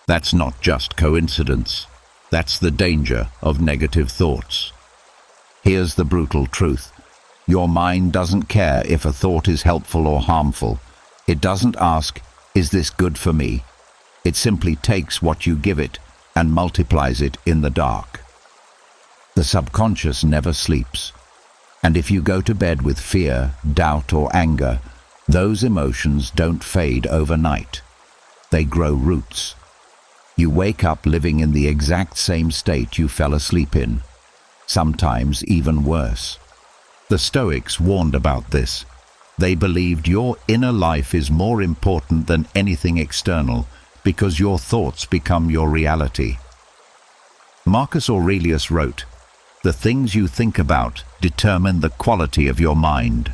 That's not just coincidence. That's the danger of negative thoughts. Here's the brutal truth. Your mind doesn't care if a thought is helpful or harmful. It doesn't ask, is this good for me? It simply takes what you give it and multiplies it in the dark. The subconscious never sleeps. And if you go to bed with fear, doubt, or anger, those emotions don't fade overnight. They grow roots. You wake up living in the exact same state you fell asleep in, sometimes even worse. The Stoics warned about this. They believed your inner life is more important than anything external because your thoughts become your reality. Marcus Aurelius wrote, "The things you think about determine the quality of your mind."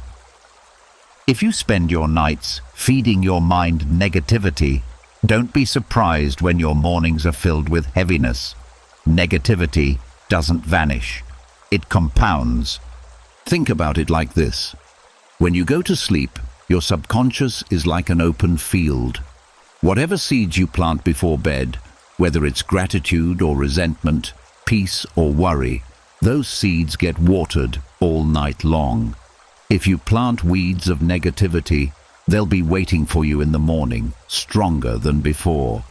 If you spend your nights feeding your mind negativity, don't be surprised when your mornings are filled with heaviness. Negativity doesn't vanish. It compounds. Think about it like this. When you go to sleep, your subconscious is like an open field. Whatever seeds you plant before bed, whether it's gratitude or resentment, peace or worry, those seeds get watered all night long. If you plant weeds of negativity, they'll be waiting for you in the morning, stronger than before.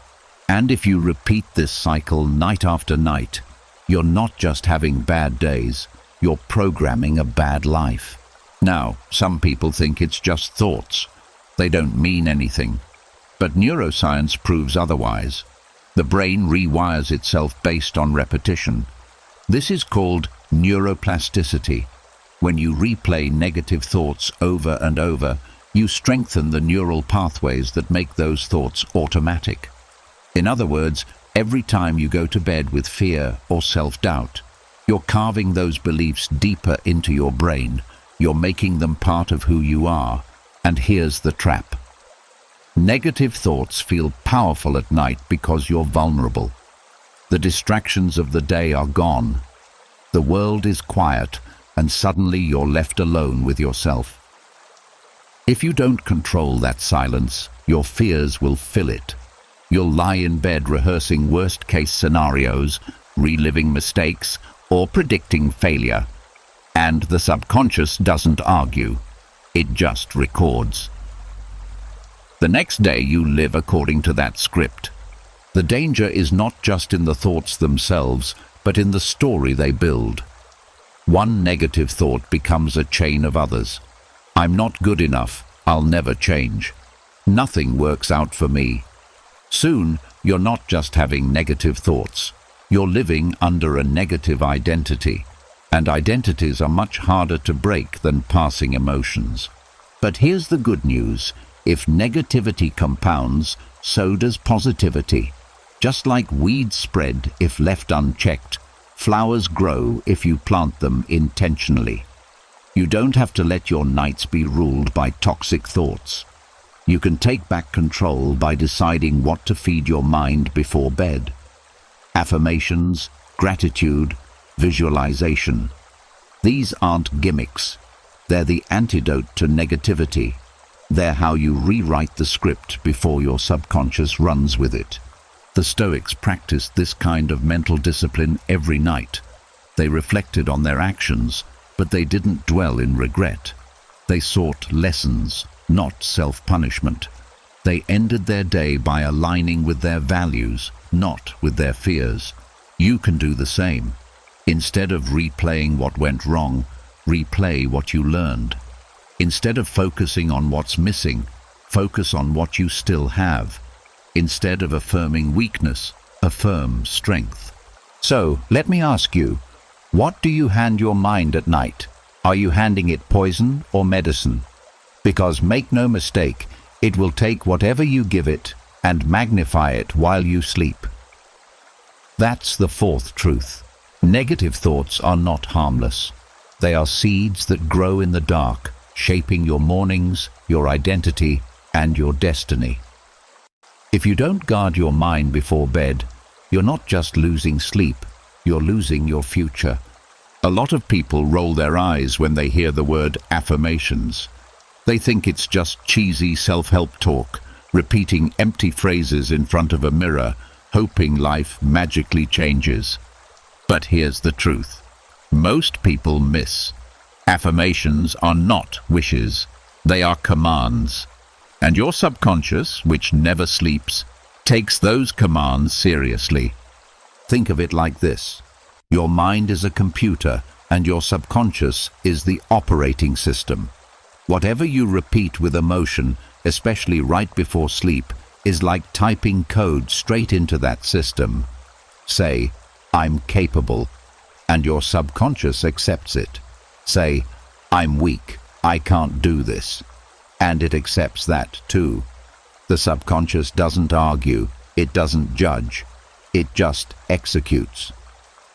And if you repeat this cycle night after night, you're not just having bad days, you're programming a bad life. Now, some people think it's just thoughts. They don't mean anything. But neuroscience proves otherwise. The brain rewires itself based on repetition. This is called neuroplasticity. When you replay negative thoughts over and over, you strengthen the neural pathways that make those thoughts automatic. In other words, every time you go to bed with fear or self-doubt, you're carving those beliefs deeper into your brain. You're making them part of who you are. And here's the trap. Negative thoughts feel powerful at night because you're vulnerable. The distractions of the day are gone. The world is quiet, and suddenly you're left alone with yourself. If you don't control that silence, your fears will fill it. You'll lie in bed rehearsing worst-case scenarios, reliving mistakes, or predicting failure. And the subconscious doesn't argue. It just records. The next day you live according to that script. The danger is not just in the thoughts themselves, but in the story they build. One negative thought becomes a chain of others. I'm not good enough. I'll never change. Nothing works out for me. Soon, you're not just having negative thoughts. You're living under a negative identity. And identities are much harder to break than passing emotions. But here's the good news. If negativity compounds, so does positivity. Just like weeds spread if left unchecked, flowers grow if you plant them intentionally. You don't have to let your nights be ruled by toxic thoughts. You can take back control by deciding what to feed your mind before bed. Affirmations, gratitude, visualization. These aren't gimmicks. They're the antidote to negativity. They're how you rewrite the script before your subconscious runs with it. The Stoics practiced this kind of mental discipline every night. They reflected on their actions, but they didn't dwell in regret. They sought lessons, not self-punishment. They ended their day by aligning with their values, not with their fears. You can do the same. Instead of replaying what went wrong, replay what you learned. Instead of focusing on what's missing, focus on what you still have. Instead of affirming weakness, affirm strength. So, let me ask you, what do you hand your mind at night? Are you handing it poison or medicine? Because make no mistake, it will take whatever you give it and magnify it while you sleep. That's the fourth truth. Negative thoughts are not harmless. They are seeds that grow in the dark, shaping your mornings, your identity, and your destiny. If you don't guard your mind before bed, you're not just losing sleep, you're losing your future. A lot of people roll their eyes when they hear the word affirmations. They think it's just cheesy self-help talk, repeating empty phrases in front of a mirror, hoping life magically changes. But here's the truth. Most people miss. Affirmations are not wishes. They are commands. And your subconscious, which never sleeps, takes those commands seriously. Think of it like this. Your mind is a computer, and your subconscious is the operating system. Whatever you repeat with emotion, especially right before sleep, is like typing code straight into that system. Say, I'm capable, and your subconscious accepts it. Say, I'm weak, I can't do this, and it accepts that too. The subconscious doesn't argue, it doesn't judge, it just executes.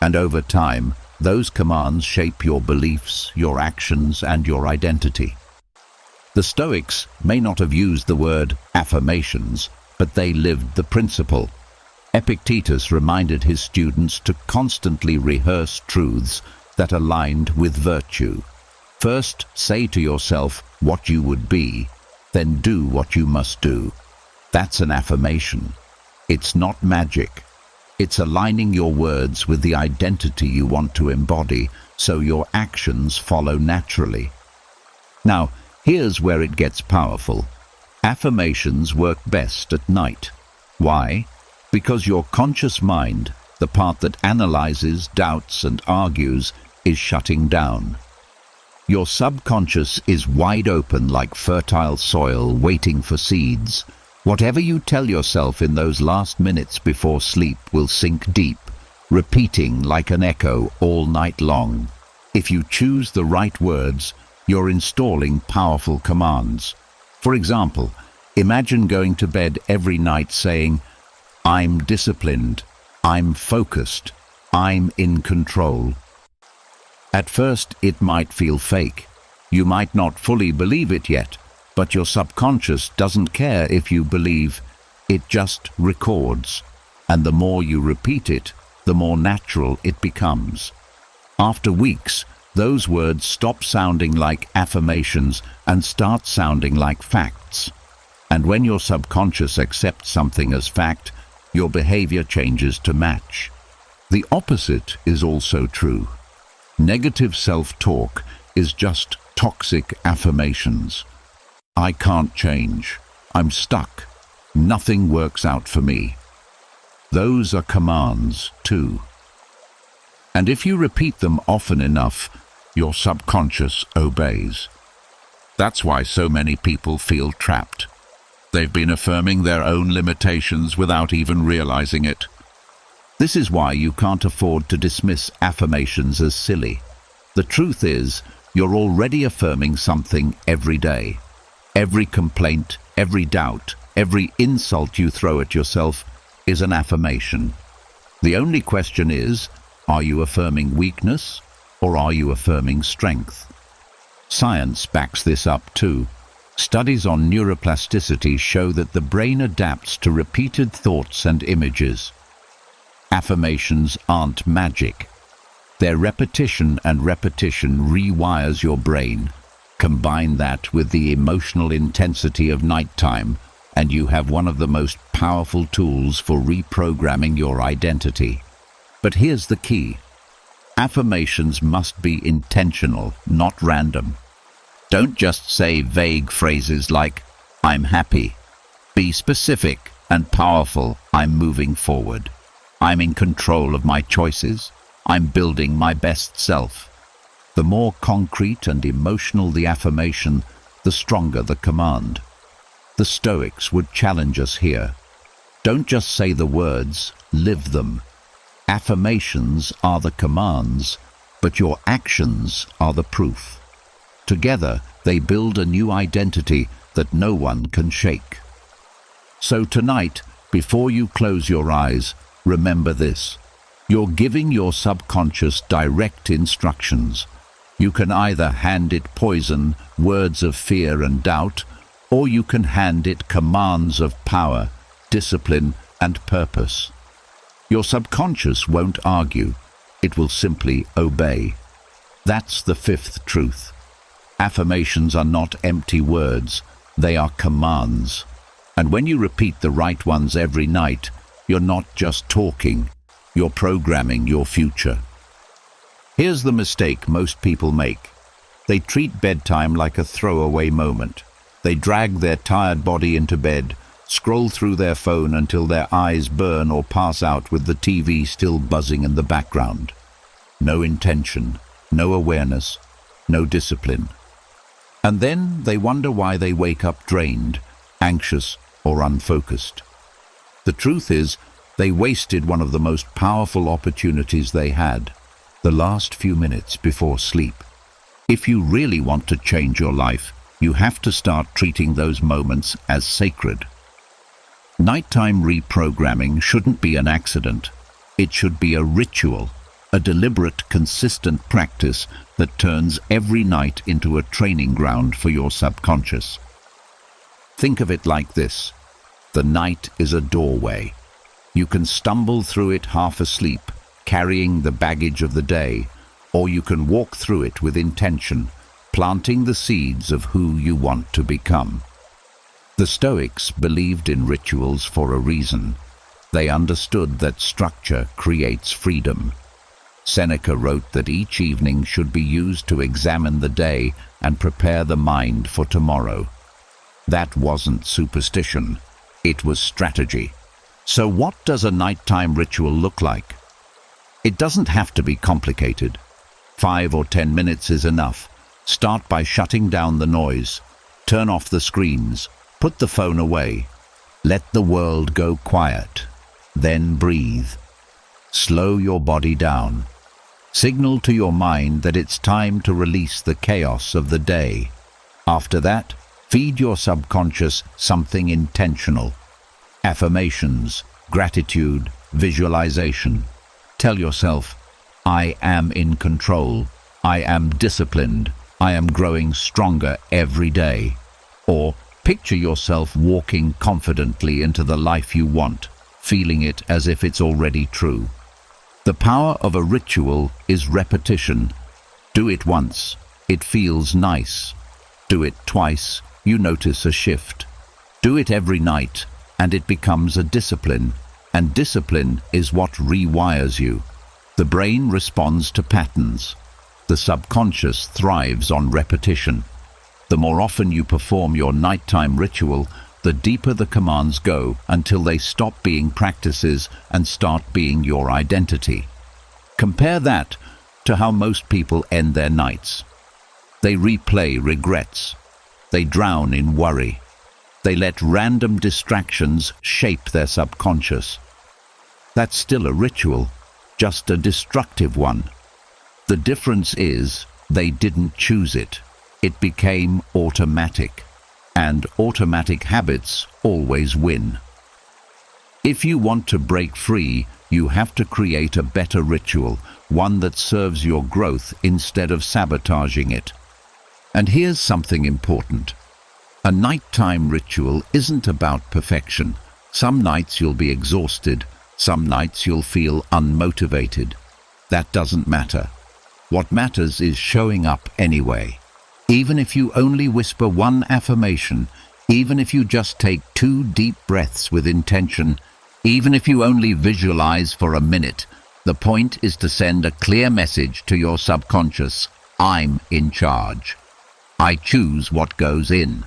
And over time, those commands shape your beliefs, your actions, and your identity. The Stoics may not have used the word affirmations, but they lived the principle. Epictetus reminded his students to constantly rehearse truths that aligned with virtue. First, say to yourself what you would be, then do what you must do. That's an affirmation. It's not magic. It's aligning your words with the identity you want to embody, so your actions follow naturally. Now, here's where it gets powerful. Affirmations work best at night. Why? Because your conscious mind, the part that analyzes, doubts, and argues, is shutting down. Your subconscious is wide open like fertile soil waiting for seeds. Whatever you tell yourself in those last minutes before sleep will sink deep, repeating like an echo all night long. If you choose the right words, you're installing powerful commands. For example, imagine going to bed every night saying, I'm disciplined, I'm focused, I'm in control. At first, it might feel fake. You might not fully believe it yet, but your subconscious doesn't care if you believe. It just records. And the more you repeat it, the more natural it becomes. After weeks, Those words stop sounding like affirmations and start sounding like facts. And when your subconscious accepts something as fact, your behavior changes to match. The opposite is also true. Negative self-talk is just toxic affirmations. I can't change. I'm stuck. Nothing works out for me. Those are commands, too. And if you repeat them often enough, your subconscious obeys. That's why so many people feel trapped. They've been affirming their own limitations without even realizing it. This is why you can't afford to dismiss affirmations as silly. The truth is, you're already affirming something every day. Every complaint, every doubt, every insult you throw at yourself is an affirmation. The only question is, are you affirming weakness or are you affirming strength? Science backs this up too. Studies on neuroplasticity show that the brain adapts to repeated thoughts and images. Affirmations aren't magic. Their repetition and repetition rewires your brain. Combine that with the emotional intensity of nighttime, and you have one of the most powerful tools for reprogramming your identity. But here's the key. Affirmations must be intentional, not random. Don't just say vague phrases like, I'm happy. Be specific and powerful. I'm moving forward. I'm in control of my choices. I'm building my best self. The more concrete and emotional the affirmation, the stronger the command. The Stoics would challenge us here. Don't just say the words, live them. Affirmations are the commands, but your actions are the proof. Together, they build a new identity that no one can shake. So tonight, before you close your eyes, remember this. You're giving your subconscious direct instructions. You can either hand it poison, words of fear and doubt, or you can hand it commands of power, discipline, and purpose. Your subconscious won't argue. It will simply obey. That's the fifth truth. Affirmations are not empty words. They are commands. And when you repeat the right ones every night, you're not just talking. You're programming your future. Here's the mistake most people make. They treat bedtime like a throwaway moment. They drag their tired body into bed, scroll through their phone until their eyes burn or pass out with the TV still buzzing in the background. No intention, no awareness, no discipline. And then they wonder why they wake up drained, anxious, or unfocused. The truth is, they wasted one of the most powerful opportunities they had, the last few minutes before sleep. If you really want to change your life, you have to start treating those moments as sacred. Nighttime reprogramming shouldn't be an accident. It should be a ritual, a deliberate, consistent practice that turns every night into a training ground for your subconscious. Think of it like this. The night is a doorway. You can stumble through it half asleep, carrying the baggage of the day, or you can walk through it with intention, planting the seeds of who you want to become. The Stoics believed in rituals for a reason. They understood that structure creates freedom. Seneca wrote that each evening should be used to examine the day and prepare the mind for tomorrow. That wasn't superstition. It was strategy. So what does a nighttime ritual look like? It doesn't have to be complicated. 5 or 10 minutes is enough. Start by shutting down the noise. Turn off the screens. Put the phone away. Let the world go quiet. Then breathe. Slow your body down. Signal to your mind that it's time to release the chaos of the day. After that, feed your subconscious something intentional. Affirmations, gratitude, visualization. Tell yourself, I am in control. I am disciplined. I am growing stronger every day. Or picture yourself walking confidently into the life you want, feeling it as if it's already true. The power of a ritual is repetition. Do it once. It feels nice. Do it twice. You notice a shift. Do it every night, and it becomes a discipline. And discipline is what rewires you. The brain responds to patterns. The subconscious thrives on repetition. The more often you perform your nighttime ritual, the deeper the commands go until they stop being practices and start being your identity. Compare that to how most people end their nights. They replay regrets. They drown in worry. They let random distractions shape their subconscious. That's still a ritual, just a destructive one. The difference is they didn't choose it. It became automatic, and automatic habits always win. If you want to break free, you have to create a better ritual, one that serves your growth instead of sabotaging it. And here's something important. A nighttime ritual isn't about perfection. Some nights you'll be exhausted, some nights you'll feel unmotivated. That doesn't matter. What matters is showing up anyway. Even if you only whisper one affirmation, even if you just take 2 deep breaths with intention, even if you only visualize for a minute, the point is to send a clear message to your subconscious. I'm in charge. I choose what goes in.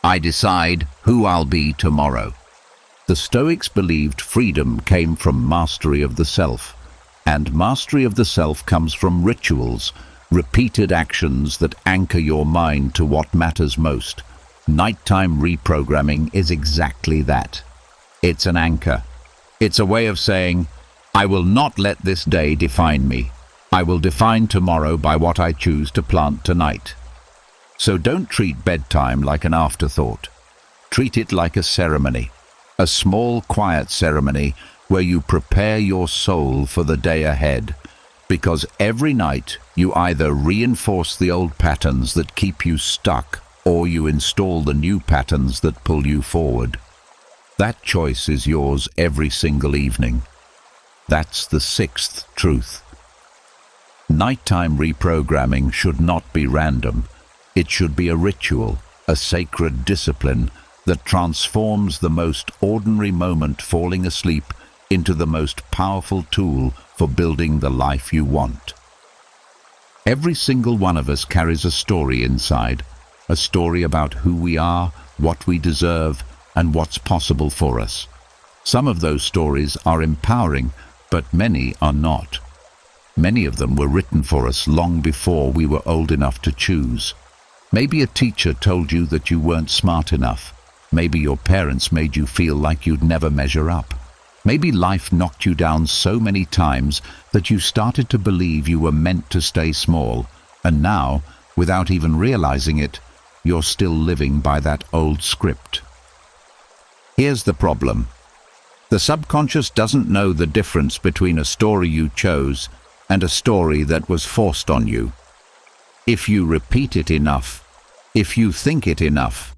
I decide who I'll be tomorrow. The Stoics believed freedom came from mastery of the self, and mastery of the self comes from rituals, repeated actions that anchor your mind to what matters most. Nighttime reprogramming is exactly that. It's an anchor. It's a way of saying, I will not let this day define me. I will define tomorrow by what I choose to plant tonight. So don't treat bedtime like an afterthought. Treat it like a ceremony, a small, quiet ceremony where you prepare your soul for the day ahead. Because every night you either reinforce the old patterns that keep you stuck or you install the new patterns that pull you forward. That choice is yours every single evening. That's the 6th truth. Nighttime reprogramming should not be random. It should be a ritual, a sacred discipline that transforms the most ordinary moment falling asleep into the most powerful tool for building the life you want. Every single one of us carries a story inside, a story about who we are, what we deserve, and what's possible for us. Some of those stories are empowering, but many are not. Many of them were written for us long before we were old enough to choose. Maybe a teacher told you that you weren't smart enough. Maybe your parents made you feel like you'd never measure up. Maybe life knocked you down so many times that you started to believe you were meant to stay small, and now, without even realizing it, you're still living by that old script. Here's the problem. The subconscious doesn't know the difference between a story you chose and a story that was forced on you. If you repeat it enough, if you think it enough,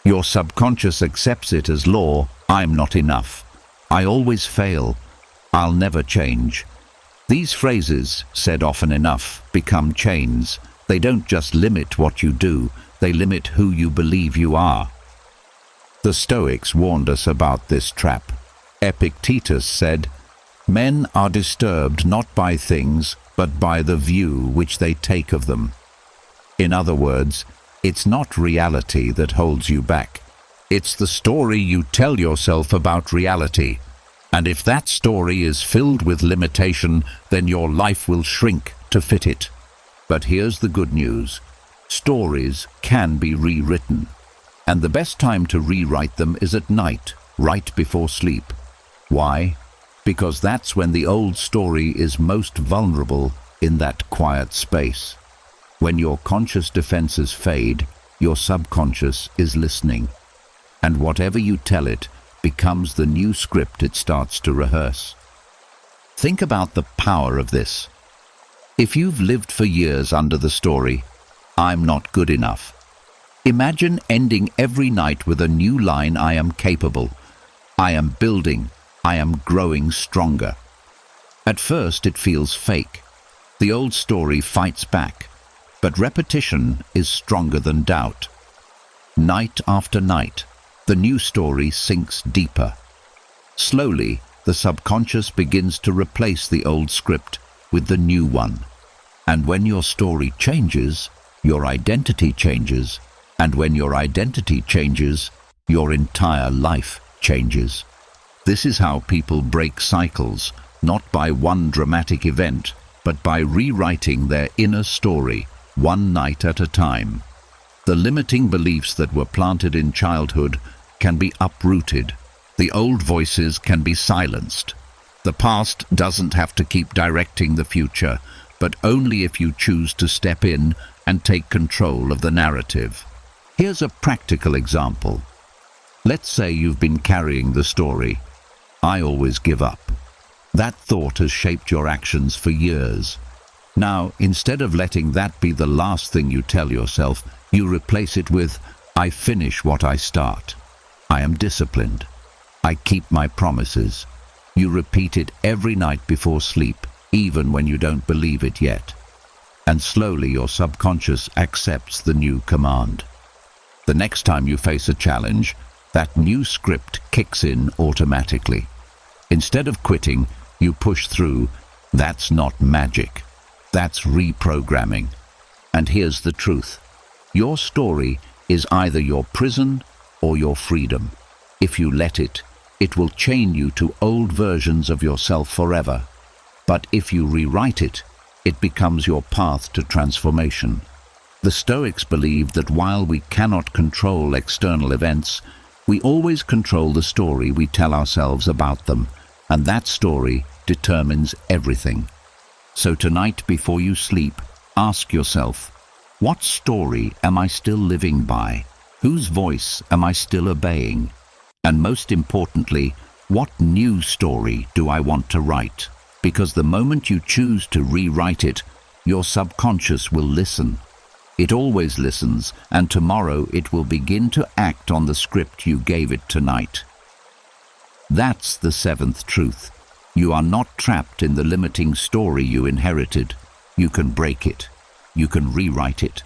your subconscious accepts it as law. I'm not enough. I always fail. I'll never change. These phrases, said often enough, become chains. They don't just limit what you do, they limit who you believe you are. The Stoics warned us about this trap. Epictetus said, "Men are disturbed not by things, but by the view which they take of them." In other words, it's not reality that holds you back. It's the story you tell yourself about reality. And if that story is filled with limitation, then your life will shrink to fit it. But here's the good news. Stories can be rewritten. And the best time to rewrite them is at night, right before sleep. Why? Because that's when the old story is most vulnerable, in that quiet space. When your conscious defenses fade, your subconscious is listening. And whatever you tell it becomes the new script it starts to rehearse. Think about the power of this. If you've lived for years under the story, "I'm not good enough," imagine ending every night with a new line, "I am capable, I am building, I am growing stronger." At first it feels fake. The old story fights back. But repetition is stronger than doubt. Night after night, the new story sinks deeper. Slowly, the subconscious begins to replace the old script with the new one. And when your story changes, your identity changes. And when your identity changes, your entire life changes. This is how people break cycles, not by one dramatic event, but by rewriting their inner story, one night at a time. The limiting beliefs that were planted in childhood can be uprooted. The old voices can be silenced. The past doesn't have to keep directing the future, but only if you choose to step in and take control of the narrative. Here's a practical example. Let's say you've been carrying the story, "I always give up." That thought has shaped your actions for years. Now, instead of letting that be the last thing you tell yourself, you replace it with, "I finish what I start. I am disciplined. I keep my promises." You repeat it every night before sleep, even when you don't believe it yet. And slowly your subconscious accepts the new command. The next time you face a challenge, that new script kicks in automatically. Instead of quitting, you push through. That's not magic. That's reprogramming. And here's the truth. Your story is either your prison or your freedom. If you let it, it will chain you to old versions of yourself forever. But if you rewrite it, it becomes your path to transformation. The Stoics believed that while we cannot control external events, we always control the story we tell ourselves about them, and that story determines everything. So tonight, before you sleep, ask yourself, what story am I still living by? Whose voice am I still obeying? And most importantly, what new story do I want to write? Because the moment you choose to rewrite it, your subconscious will listen. It always listens, and tomorrow it will begin to act on the script you gave it tonight. That's the seventh truth. You are not trapped in the limiting story you inherited. You can break it. You can rewrite it.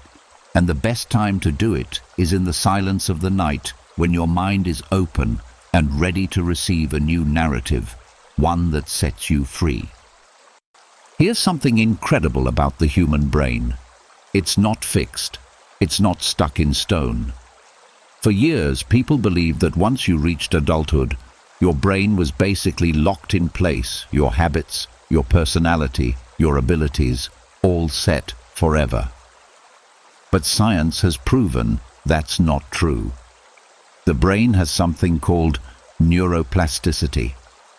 And the best time to do it is in the silence of the night, when your mind is open and ready to receive a new narrative, one that sets you free. Here's something incredible about the human brain. It's not fixed. It's not stuck in stone. For years, people believed that once you reached adulthood, your brain was basically locked in place, your habits, your personality, your abilities, all set forever. But science has proven that's not true. The brain has something called neuroplasticity,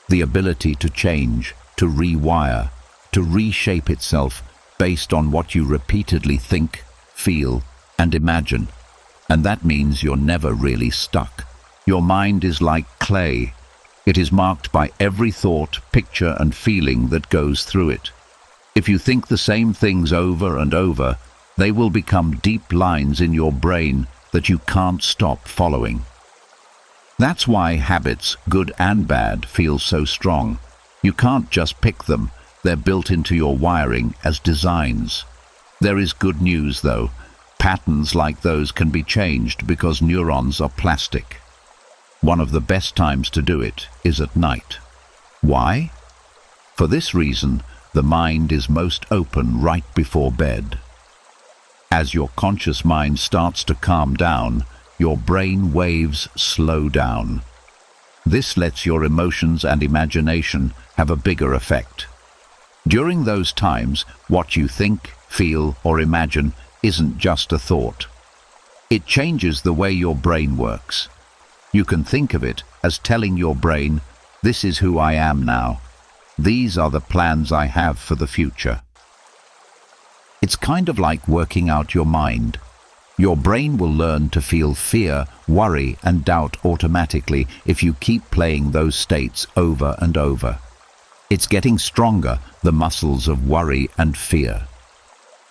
the ability to change, to rewire, to reshape itself based on what you repeatedly think, feel, and imagine. And that means you're never really stuck. Your mind is like clay. It is marked by every thought, picture, and feeling that goes through it. If you think the same things over and over, they will become deep lines in your brain that you can't stop following. That's why habits, good and bad, feel so strong. You can't just pick them. They're built into your wiring as designs. There is good news, though. Patterns like those can be changed because neurons are plastic. One of the best times to do it is at night. Why? For this reason, the mind is most open right before bed. As your conscious mind starts to calm down, your brain waves slow down. This lets your emotions and imagination have a bigger effect. During those times, what you think, feel, or imagine isn't just a thought. It changes the way your brain works. You can think of it as telling your brain, "This is who I am now. These are the plans I have for the future." It's kind of like working out your mind. Your brain will learn to feel fear, worry, and doubt automatically if you keep playing those states over and over. It's getting stronger, the muscles of worry and fear.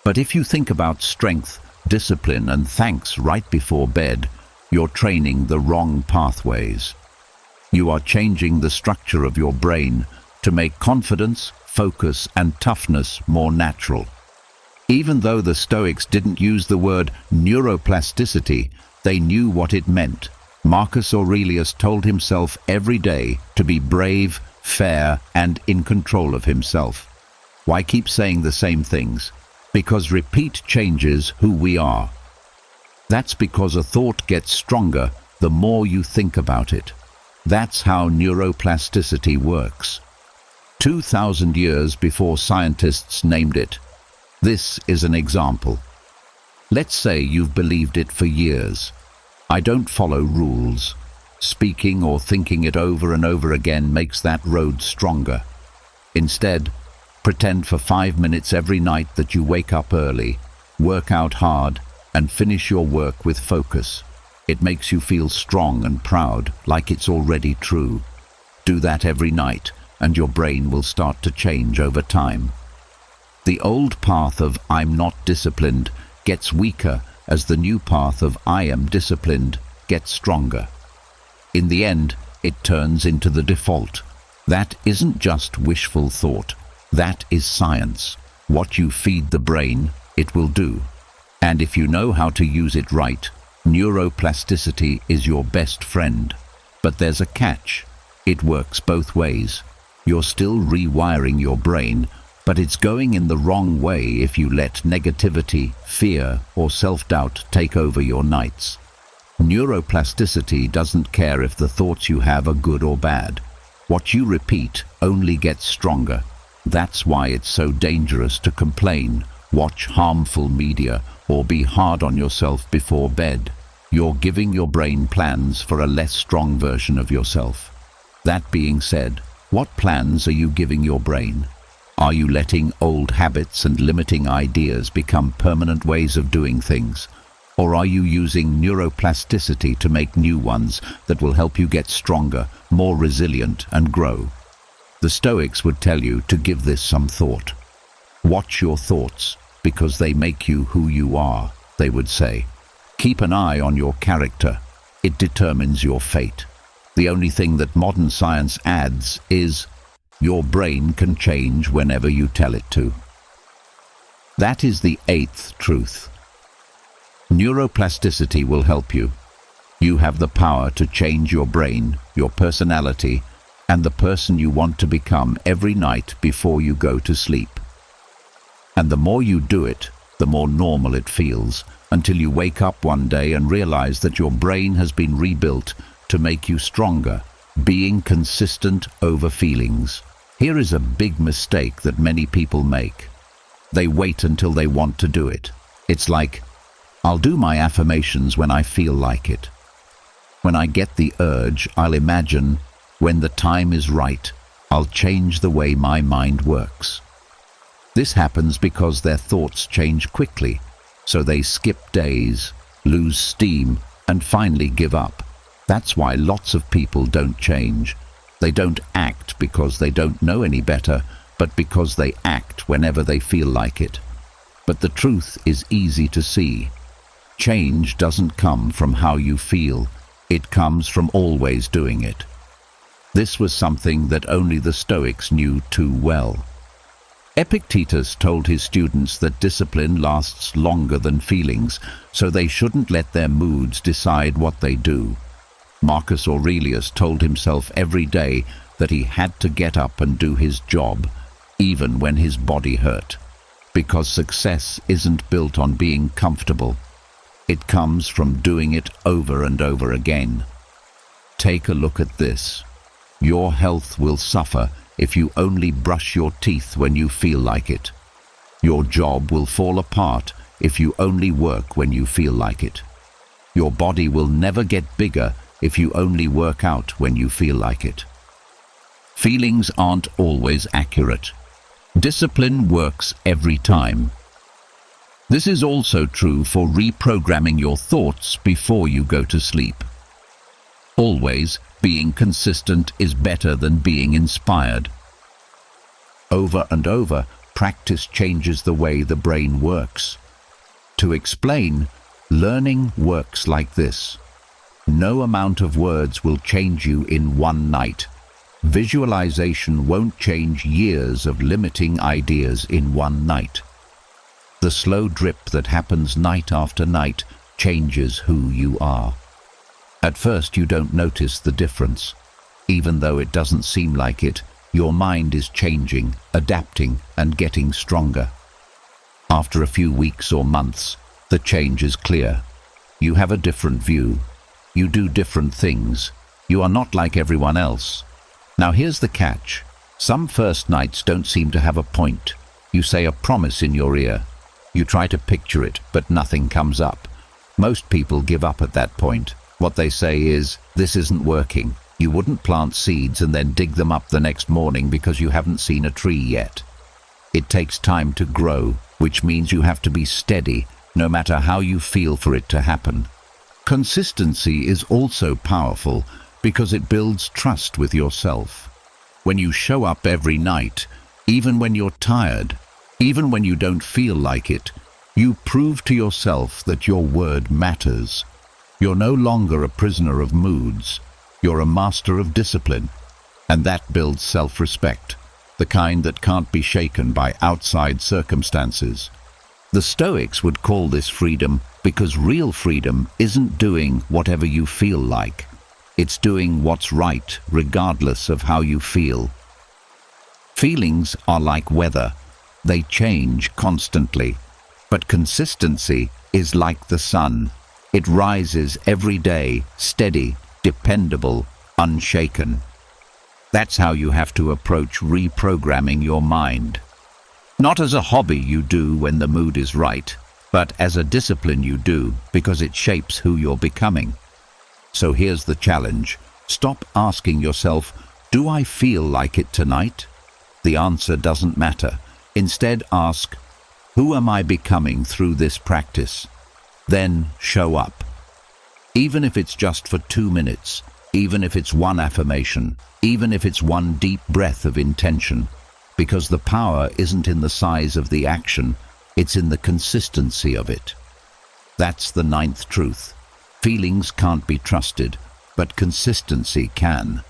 But if you think about strength, discipline, and thanks right before bed, you're training the wrong pathways. You are changing the structure of your brain to make confidence, focus, and toughness more natural. Even though the Stoics didn't use the word neuroplasticity, they knew what it meant. Marcus Aurelius told himself every day to be brave, fair, and in control of himself. Why keep saying the same things? Because repeat changes who we are. That's because a thought gets stronger the more you think about it. That's how neuroplasticity works. 2,000 years before scientists named it. This is an example. Let's say you've believed it for years. I don't follow rules. Speaking or thinking it over and over again makes that road stronger. Instead, pretend for 5 minutes every night that you wake up early, work out hard, and finish your work with focus. It makes you feel strong and proud, like it's already true. Do that every night, and your brain will start to change over time. The old path of "I'm not disciplined" gets weaker as the new path of "I am disciplined" gets stronger. In the end, it turns into the default. That isn't just wishful thought. That is science. What you feed the brain, it will do. And if you know how to use it right, neuroplasticity is your best friend. But there's a catch. It works both ways. You're still rewiring your brain, but it's going in the wrong way if you let negativity, fear, or self-doubt take over your nights. Neuroplasticity doesn't care if the thoughts you have are good or bad. What you repeat only gets stronger. That's why it's so dangerous to complain, watch harmful media, or be hard on yourself before bed. You're giving your brain plans for a less strong version of yourself. That being said, what plans are you giving your brain? Are you letting old habits and limiting ideas become permanent ways of doing things? Or are you using neuroplasticity to make new ones that will help you get stronger, more resilient, and grow? The Stoics would tell you to give this some thought. Watch your thoughts, because they make you who you are, they would say. Keep an eye on your character. It determines your fate. The only thing that modern science adds is your brain can change whenever you tell it to. That is the 8th truth. Neuroplasticity will help you. You have the power to change your brain, your personality, and the person you want to become every night before you go to sleep. And the more you do it, the more normal it feels, until you wake up one day and realize that your brain has been rebuilt to make you stronger, being consistent over feelings. Here is a big mistake that many people make. They wait until they want to do it. It's like, I'll do my affirmations when I feel like it. When I get the urge, I'll imagine, when the time is right, I'll change the way my mind works. This happens because their thoughts change quickly, so they skip days, lose steam, and finally give up. That's why lots of people don't change. They don't act because they don't know any better, but because they act whenever they feel like it. But the truth is easy to see. Change doesn't come from how you feel. It comes from always doing it. This was something that only the Stoics knew too well. Epictetus told his students that discipline lasts longer than feelings, so they shouldn't let their moods decide what they do. Marcus Aurelius told himself every day that he had to get up and do his job, even when his body hurt. Because success isn't built on being comfortable. It comes from doing it over and over again. Take a look at this. Your health will suffer if you only brush your teeth when you feel like it. Your job will fall apart if you only work when you feel like it. Your body will never get bigger if you only work out when you feel like it. Feelings aren't always accurate. Discipline works every time. This is also true for reprogramming your thoughts before you go to sleep. Always, being consistent is better than being inspired. Over and over, practice changes the way the brain works. To explain, learning works like this. No amount of words will change you in one night. Visualization won't change years of limiting ideas in one night. The slow drip that happens night after night changes who you are. At first you don't notice the difference. Even though it doesn't seem like it, your mind is changing, adapting, and getting stronger. After a few weeks or months, the change is clear. You have a different view. You do different things. You are not like everyone else. Now here's the catch. Some first nights don't seem to have a point. You say a promise in your ear. You try to picture it, but nothing comes up. Most people give up at that point. What they say is, "This isn't working." You wouldn't plant seeds and then dig them up the next morning because you haven't seen a tree yet. It takes time to grow, which means you have to be steady, no matter how you feel for it to happen. Consistency is also powerful because it builds trust with yourself. When you show up every night, even when you're tired, even when you don't feel like it, you prove to yourself that your word matters. You're no longer a prisoner of moods. You're a master of discipline, and that builds self-respect, the kind that can't be shaken by outside circumstances. The Stoics would call this freedom because real freedom isn't doing whatever you feel like. It's doing what's right regardless of how you feel. Feelings are like weather. They change constantly, but consistency is like the sun. It rises every day, steady, dependable, unshaken. That's how you have to approach reprogramming your mind. Not as a hobby you do when the mood is right, but as a discipline you do because it shapes who you're becoming. So here's the challenge. Stop asking yourself, "Do I feel like it tonight?" The answer doesn't matter. Instead ask, "Who am I becoming through this practice?" Then show up. Even if it's just for 2 minutes, even if it's one affirmation, even if it's one deep breath of intention, because the power isn't in the size of the action, it's in the consistency of it. That's the ninth truth. Feelings can't be trusted, but consistency can.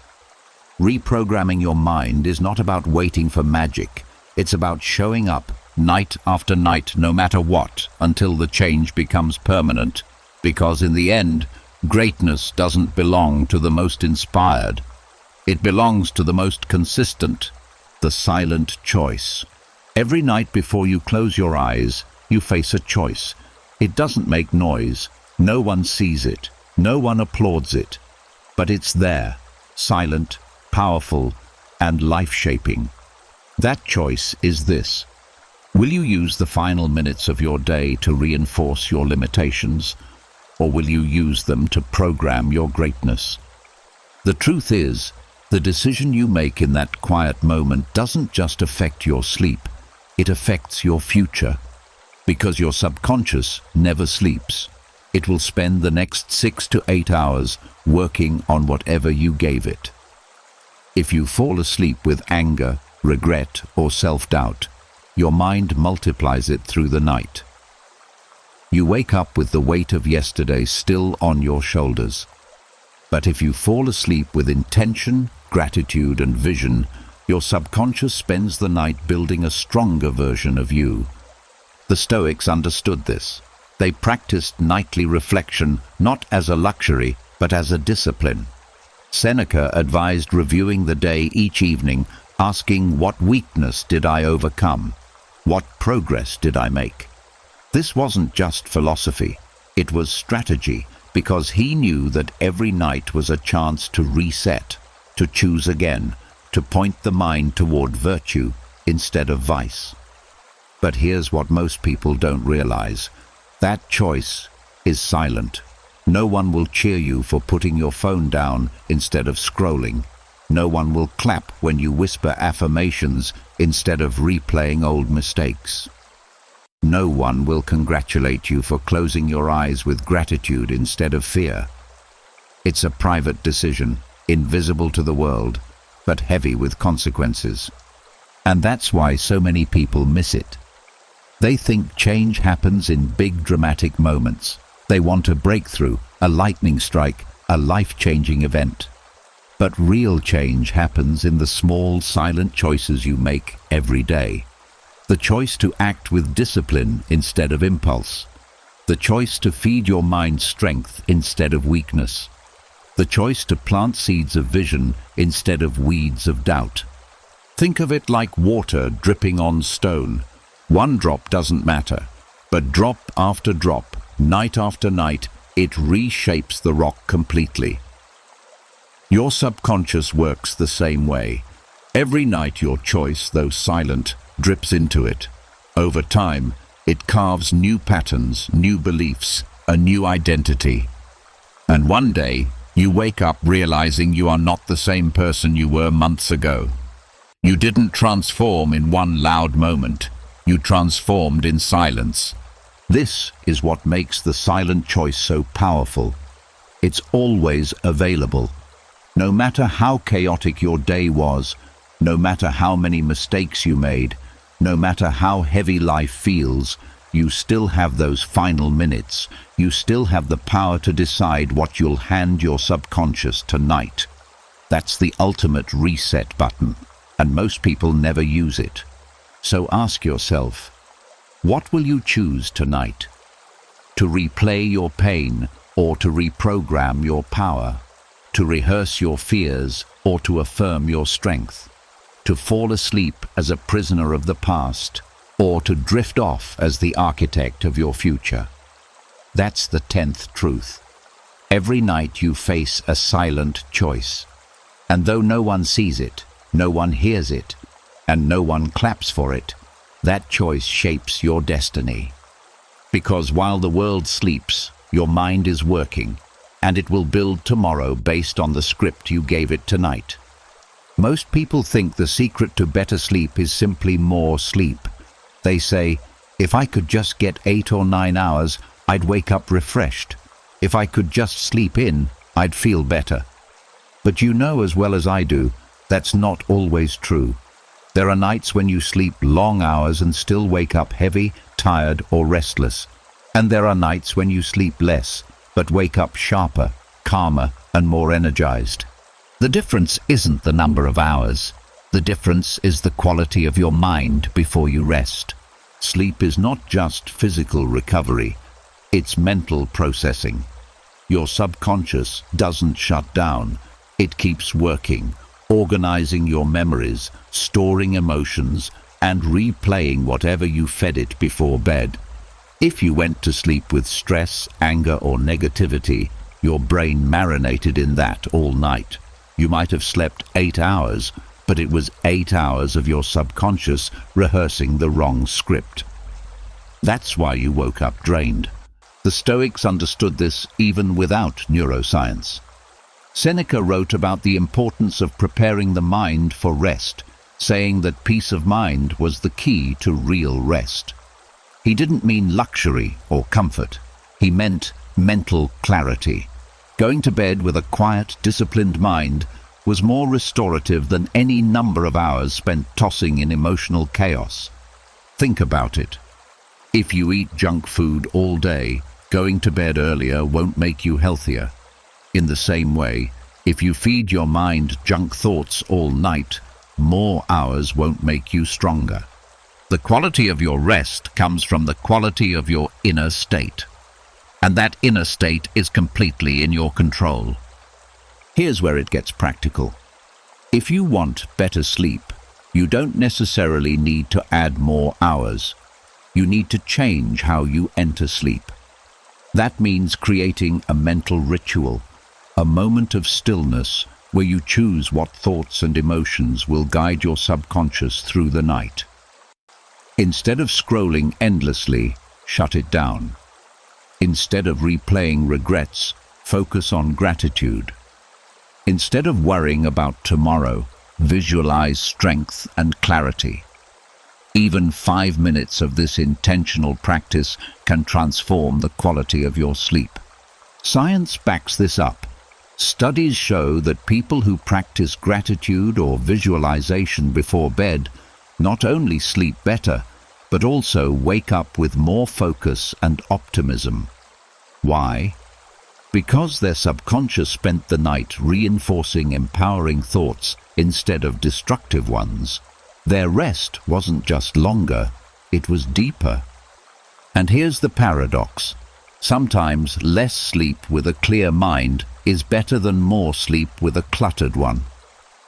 Reprogramming your mind is not about waiting for magic. It's about showing up night after night, no matter what, until the change becomes permanent. Because in the end, greatness doesn't belong to the most inspired. It belongs to the most consistent, the silent choice. Every night before you close your eyes, you face a choice. It doesn't make noise. No one sees it. No one applauds it. But it's there, silent, powerful, and life-shaping. That choice is this. Will you use the final minutes of your day to reinforce your limitations? Or will you use them to program your greatness? The truth is, the decision you make in that quiet moment doesn't just affect your sleep, it affects your future. Because your subconscious never sleeps. It will spend the next 6 to 8 hours working on whatever you gave it. If you fall asleep with anger, regret, or self-doubt, your mind multiplies it through the night. You wake up with the weight of yesterday still on your shoulders. But if you fall asleep with intention, gratitude, and vision, your subconscious spends the night building a stronger version of you. The Stoics understood this. They practiced nightly reflection not as a luxury, but as a discipline. Seneca advised reviewing the day each evening, asking, "What weakness did I overcome? What progress did I make?" This wasn't just philosophy, it was strategy, because he knew that every night was a chance to reset, to choose again, to point the mind toward virtue instead of vice. But here's what most people don't realize. That choice is silent. No one will cheer you for putting your phone down instead of scrolling. No one will clap when you whisper affirmations instead of replaying old mistakes. No one will congratulate you for closing your eyes with gratitude instead of fear. It's a private decision, invisible to the world, but heavy with consequences. And that's why so many people miss it. They think change happens in big dramatic moments. They want a breakthrough, a lightning strike, a life-changing event. But real change happens in the small, silent choices you make every day. The choice to act with discipline instead of impulse. The choice to feed your mind strength instead of weakness. The choice to plant seeds of vision instead of weeds of doubt. Think of it like water dripping on stone. One drop doesn't matter, but drop after drop, night after night, it reshapes the rock completely. Your subconscious works the same way. Every night your choice, though silent, drips into it. Over time, it carves new patterns, new beliefs, a new identity. And one day, you wake up realizing you are not the same person you were months ago. You didn't transform in one loud moment. You transformed in silence. This is what makes the silent choice so powerful. It's always available. No matter how chaotic your day was, no matter how many mistakes you made, no matter how heavy life feels, you still have those final minutes. You still have the power to decide what you'll hand your subconscious tonight. That's the ultimate reset button, and most people never use it. So ask yourself, what will you choose tonight? To replay your pain or to reprogram your power? To rehearse your fears or to affirm your strength? To fall asleep as a prisoner of the past or to drift off as the architect of your future? That's the 10th truth. Every night you face a silent choice. And though no one sees it, no one hears it, and no one claps for it, that choice shapes your destiny. Because while the world sleeps, your mind is working, and it will build tomorrow based on the script you gave it tonight. Most people think the secret to better sleep is simply more sleep. They say, if I could just get 8 or 9 hours, I'd wake up refreshed. If I could just sleep in, I'd feel better. But you know as well as I do, that's not always true. There are nights when you sleep long hours and still wake up heavy, tired, or restless. And there are nights when you sleep less, but wake up sharper, calmer, and more energized. The difference isn't the number of hours. The difference is the quality of your mind before you rest. Sleep is not just physical recovery, it's mental processing. Your subconscious doesn't shut down. It keeps working, organizing your memories, storing emotions, and replaying whatever you fed it before bed. If you went to sleep with stress, anger, or negativity, your brain marinated in that all night. You might have slept 8 hours, but it was 8 hours of your subconscious rehearsing the wrong script. That's why you woke up drained. The Stoics understood this even without neuroscience. Seneca wrote about the importance of preparing the mind for rest, saying that peace of mind was the key to real rest. He didn't mean luxury or comfort. He meant mental clarity. Going to bed with a quiet, disciplined mind was more restorative than any number of hours spent tossing in emotional chaos. Think about it. If you eat junk food all day, going to bed earlier won't make you healthier. In the same way, if you feed your mind junk thoughts all night, more hours won't make you stronger. The quality of your rest comes from the quality of your inner state. And that inner state is completely in your control. Here's where it gets practical. If you want better sleep, you don't necessarily need to add more hours. You need to change how you enter sleep. That means creating a mental ritual, a moment of stillness where you choose what thoughts and emotions will guide your subconscious through the night. Instead of scrolling endlessly, shut it down. Instead of replaying regrets, focus on gratitude. Instead of worrying about tomorrow, visualize strength and clarity. Even 5 minutes of this intentional practice can transform the quality of your sleep. Science backs this up. Studies show that people who practice gratitude or visualization before bed not only sleep better, but also wake up with more focus and optimism. Why? Because their subconscious spent the night reinforcing empowering thoughts instead of destructive ones. Their rest wasn't just longer, it was deeper. And here's the paradox. Sometimes less sleep with a clear mind is better than more sleep with a cluttered one.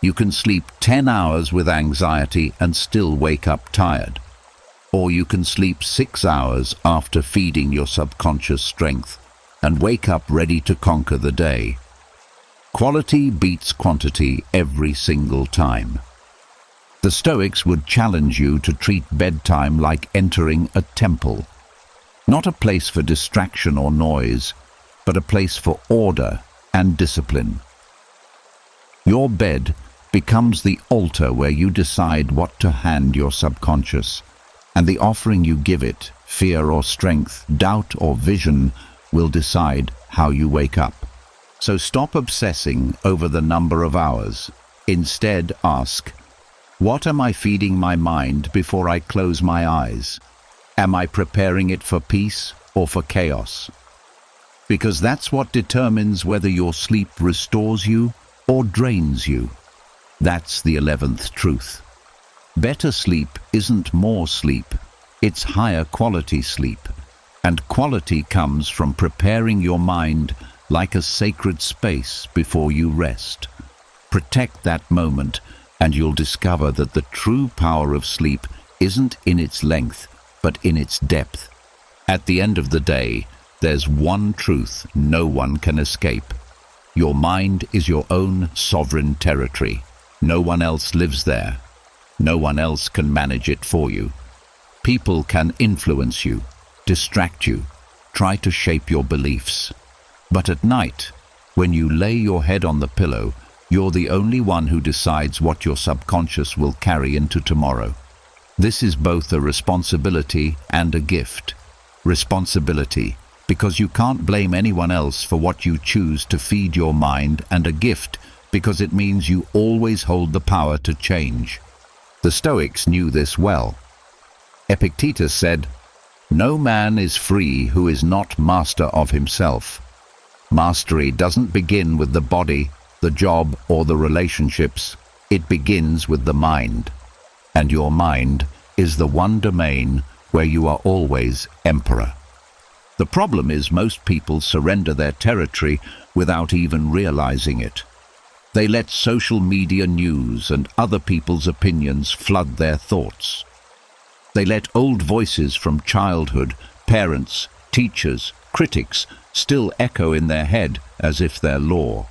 You can sleep 10 hours with anxiety and still wake up tired. Or you can sleep 6 hours after feeding your subconscious strength and wake up ready to conquer the day. Quality beats quantity every single time. The Stoics would challenge you to treat bedtime like entering a temple. Not a place for distraction or noise, but a place for order and discipline. Your bed becomes the altar where you decide what to hand your subconscious, and the offering you give it, fear or strength, doubt or vision, will decide how you wake up. So stop obsessing over the number of hours. Instead, ask, what am I feeding my mind before I close my eyes? Am I preparing it for peace or for chaos? Because that's what determines whether your sleep restores you or drains you. That's the 11th truth. Better sleep isn't more sleep, it's higher quality sleep. And quality comes from preparing your mind like a sacred space before you rest. Protect that moment, and you'll discover that the true power of sleep isn't in its length, but in its depth. At the end of the day, there's one truth no one can escape. Your mind is your own sovereign territory. No one else lives there. No one else can manage it for you. People can influence you, distract you, try to shape your beliefs. But at night, when you lay your head on the pillow, you're the only one who decides what your subconscious will carry into tomorrow. This is both a responsibility and a gift. Responsibility, because you can't blame anyone else for what you choose to feed your mind, and a gift, because it means you always hold the power to change. The Stoics knew this well. Epictetus said, "No man is free who is not master of himself." Mastery doesn't begin with the body, the job, or the relationships. It begins with the mind. And your mind is the one domain where you are always emperor. The problem is most people surrender their territory without even realizing it. They let social media news and other people's opinions flood their thoughts. They let old voices from childhood, parents, teachers, critics, still echo in their head as if they're law.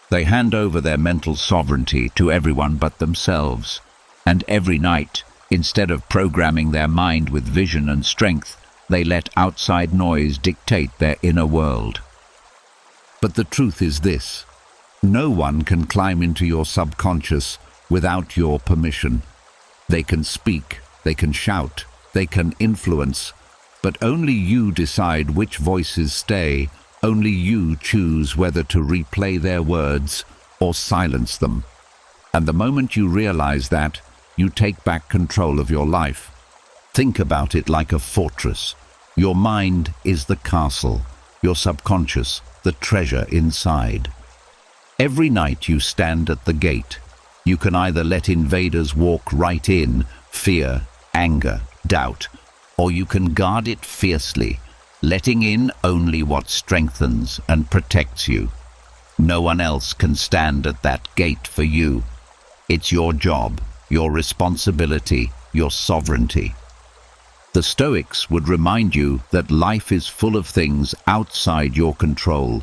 They hand over their mental sovereignty to everyone but themselves. And every night, instead of programming their mind with vision and strength, they let outside noise dictate their inner world. But the truth is this: no one can climb into your subconscious without your permission. They can speak, they can shout, they can influence, but only you decide which voices stay. Only you choose whether to replay their words or silence them. And the moment you realize that, you take back control of your life. Think about it like a fortress. Your mind is the castle, your subconscious the treasure inside. Every night you stand at the gate. You can either let invaders walk right in, fear, anger, doubt, or you can guard it fiercely, letting in only what strengthens and protects you. No one else can stand at that gate for you. It's your job, your responsibility, your sovereignty. The Stoics would remind you that life is full of things outside your control: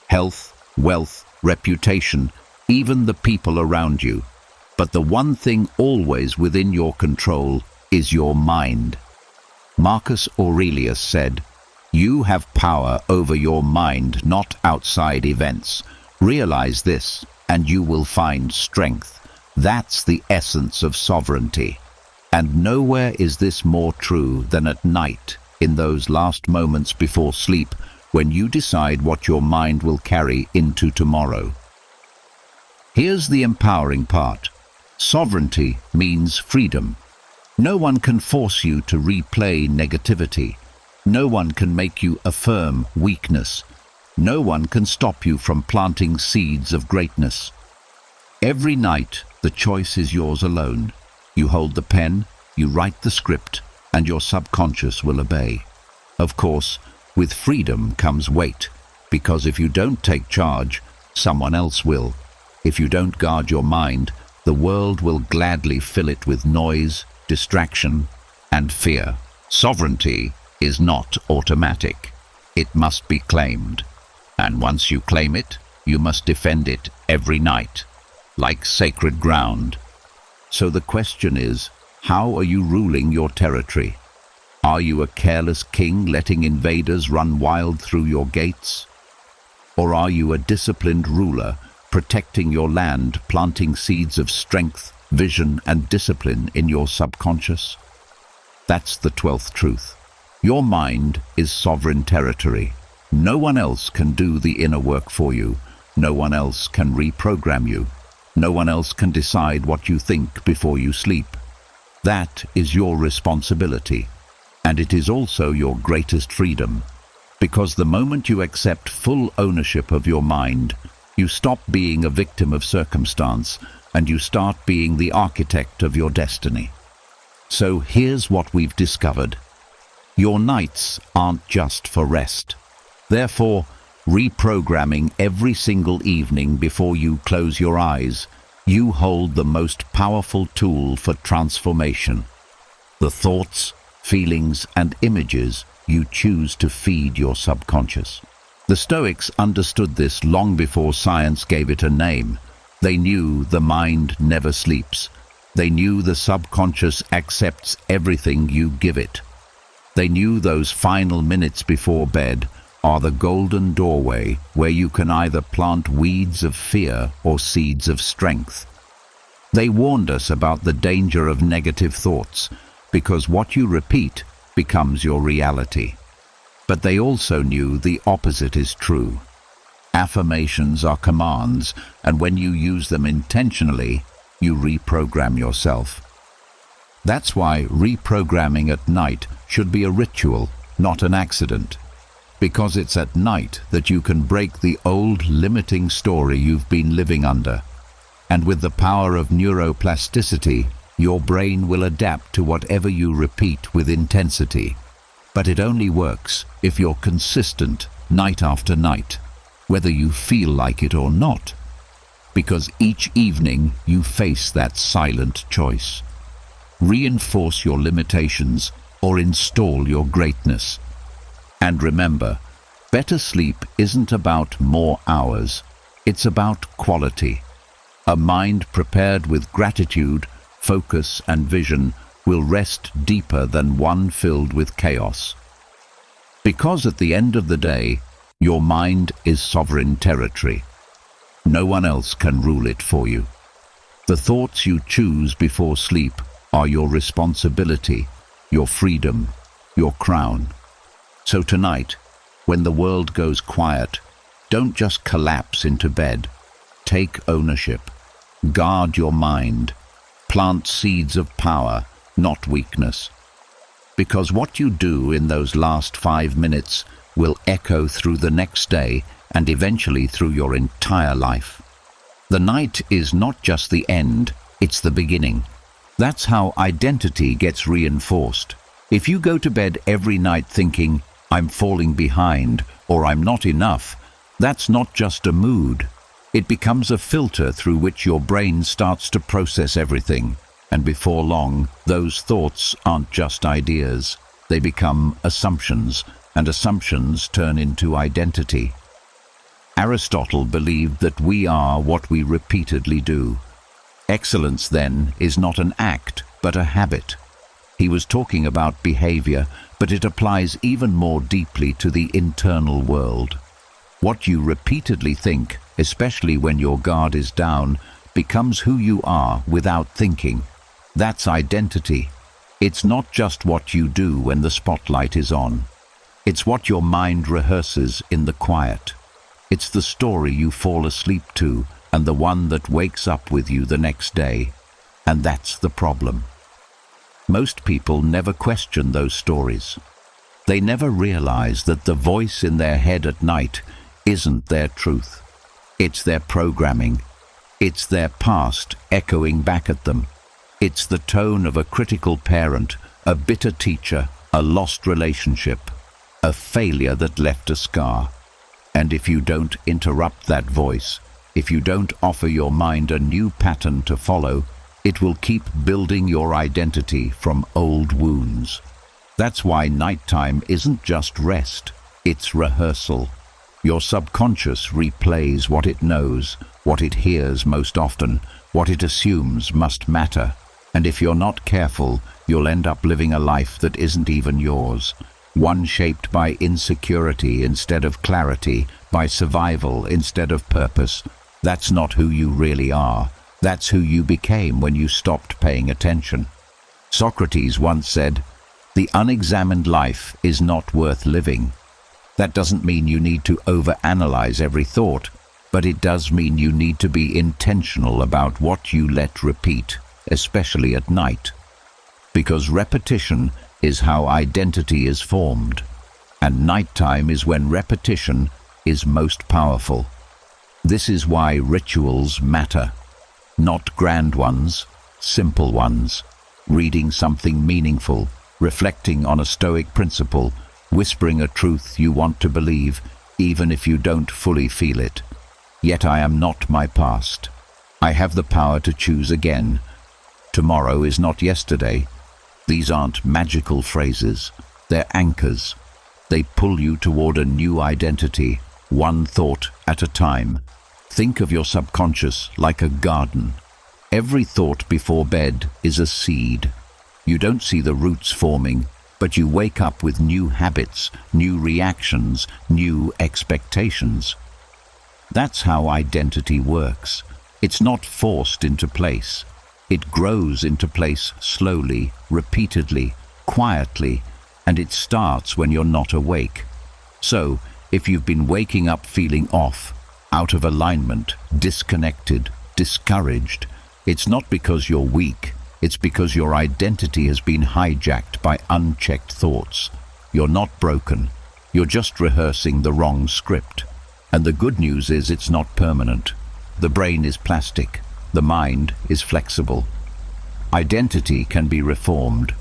health, wealth, reputation, even the people around you. But the one thing always within your control is your mind. Marcus Aurelius said, "You have power over your mind, not outside events. Realize this, and you will find strength." That's the essence of sovereignty. And nowhere is this more true than at night, in those last moments before sleep, when you decide what your mind will carry into tomorrow. Here's the empowering part. Sovereignty means freedom. No one can force you to replay negativity. No one can make you affirm weakness. No one can stop you from planting seeds of greatness. Every night, the choice is yours alone. You hold the pen, you write the script, and your subconscious will obey. Of course, with freedom comes weight, because if you don't take charge, someone else will. If you don't guard your mind, the world will gladly fill it with noise, distraction, and fear. Sovereignty is not automatic. It must be claimed. And once you claim it, you must defend it every night, like sacred ground. So the question is, how are you ruling your territory? Are you a careless king letting invaders run wild through your gates? Or are you a disciplined ruler, protecting your land, planting seeds of strength, vision, and discipline in your subconscious? That's the 12th truth. Your mind is sovereign territory. No one else can do the inner work for you. No one else can reprogram you. No one else can decide what you think before you sleep. That is your responsibility. And it is also your greatest freedom. Because the moment you accept full ownership of your mind, you stop being a victim of circumstance and you start being the architect of your destiny. So here's what we've discovered. Your nights aren't just for rest. Therefore, reprogramming every single evening before you close your eyes, you hold the most powerful tool for transformation. The thoughts, feelings, and images you choose to feed your subconscious. The Stoics understood this long before science gave it a name. They knew the mind never sleeps. They knew the subconscious accepts everything you give it. They knew those final minutes before bed are the golden doorway where you can either plant weeds of fear or seeds of strength. They warned us about the danger of negative thoughts, because what you repeat becomes your reality. But they also knew the opposite is true. Affirmations are commands, and when you use them intentionally, you reprogram yourself. That's why reprogramming at night should be a ritual, not an accident. Because it's at night that you can break the old limiting story you've been living under. And with the power of neuroplasticity, your brain will adapt to whatever you repeat with intensity. But it only works if you're consistent night after night, whether you feel like it or not. Because each evening you face that silent choice. Reinforce your limitations or install your greatness. And remember, better sleep isn't about more hours. It's about quality. A mind prepared with gratitude, focus, and vision will rest deeper than one filled with chaos. Because at the end of the day, your mind is sovereign territory. No one else can rule it for you. The thoughts you choose before sleep are your responsibility, your freedom, your crown. So tonight, when the world goes quiet, don't just collapse into bed. Take ownership. Guard your mind. Plant seeds of power, not weakness. Because what you do in those last 5 minutes will echo through the next day and eventually through your entire life. The night is not just the end, it's the beginning. That's how identity gets reinforced. If you go to bed every night thinking, I'm falling behind or I'm not enough, that's not just a mood. It becomes a filter through which your brain starts to process everything. And before long, those thoughts aren't just ideas. They become assumptions, and assumptions turn into identity. Aristotle believed that we are what we repeatedly do. Excellence, then, is not an act, but a habit. He was talking about behavior, but it applies even more deeply to the internal world. What you repeatedly think, especially when your guard is down, becomes who you are without thinking. That's identity. It's not just what you do when the spotlight is on. It's what your mind rehearses in the quiet. It's the story you fall asleep to and the one that wakes up with you the next day. And that's the problem. Most people never question those stories. They never realize that the voice in their head at night isn't their truth. It's their programming. It's their past echoing back at them. It's the tone of a critical parent, a bitter teacher, a lost relationship, a failure that left a scar. And if you don't interrupt that voice, if you don't offer your mind a new pattern to follow, it will keep building your identity from old wounds. That's why nighttime isn't just rest, it's rehearsal. Your subconscious replays what it knows, what it hears most often, what it assumes must matter. And if you're not careful, you'll end up living a life that isn't even yours. One shaped by insecurity instead of clarity, by survival instead of purpose. That's not who you really are. That's who you became when you stopped paying attention. Socrates once said, "The unexamined life is not worth living." That doesn't mean you need to overanalyze every thought, but it does mean you need to be intentional about what you let repeat, especially at night. Because repetition is how identity is formed, and nighttime is when repetition is most powerful. This is why rituals matter. Not grand ones, simple ones. Reading something meaningful, reflecting on a Stoic principle, whispering a truth you want to believe, even if you don't fully feel it. Yet I am not my past. I have the power to choose again. Tomorrow is not yesterday. These aren't magical phrases. They're anchors. They pull you toward a new identity, one thought at a time. Think of your subconscious like a garden. Every thought before bed is a seed. You don't see the roots forming, but you wake up with new habits, new reactions, new expectations. That's how identity works. It's not forced into place. It grows into place slowly, repeatedly, quietly, and it starts when you're not awake. So, if you've been waking up feeling off, out of alignment, disconnected, discouraged, it's not because you're weak. It's because your identity has been hijacked by unchecked thoughts. You're not broken. You're just rehearsing the wrong script. And the good news is it's not permanent. The brain is plastic. The mind is flexible. Identity can be reformed,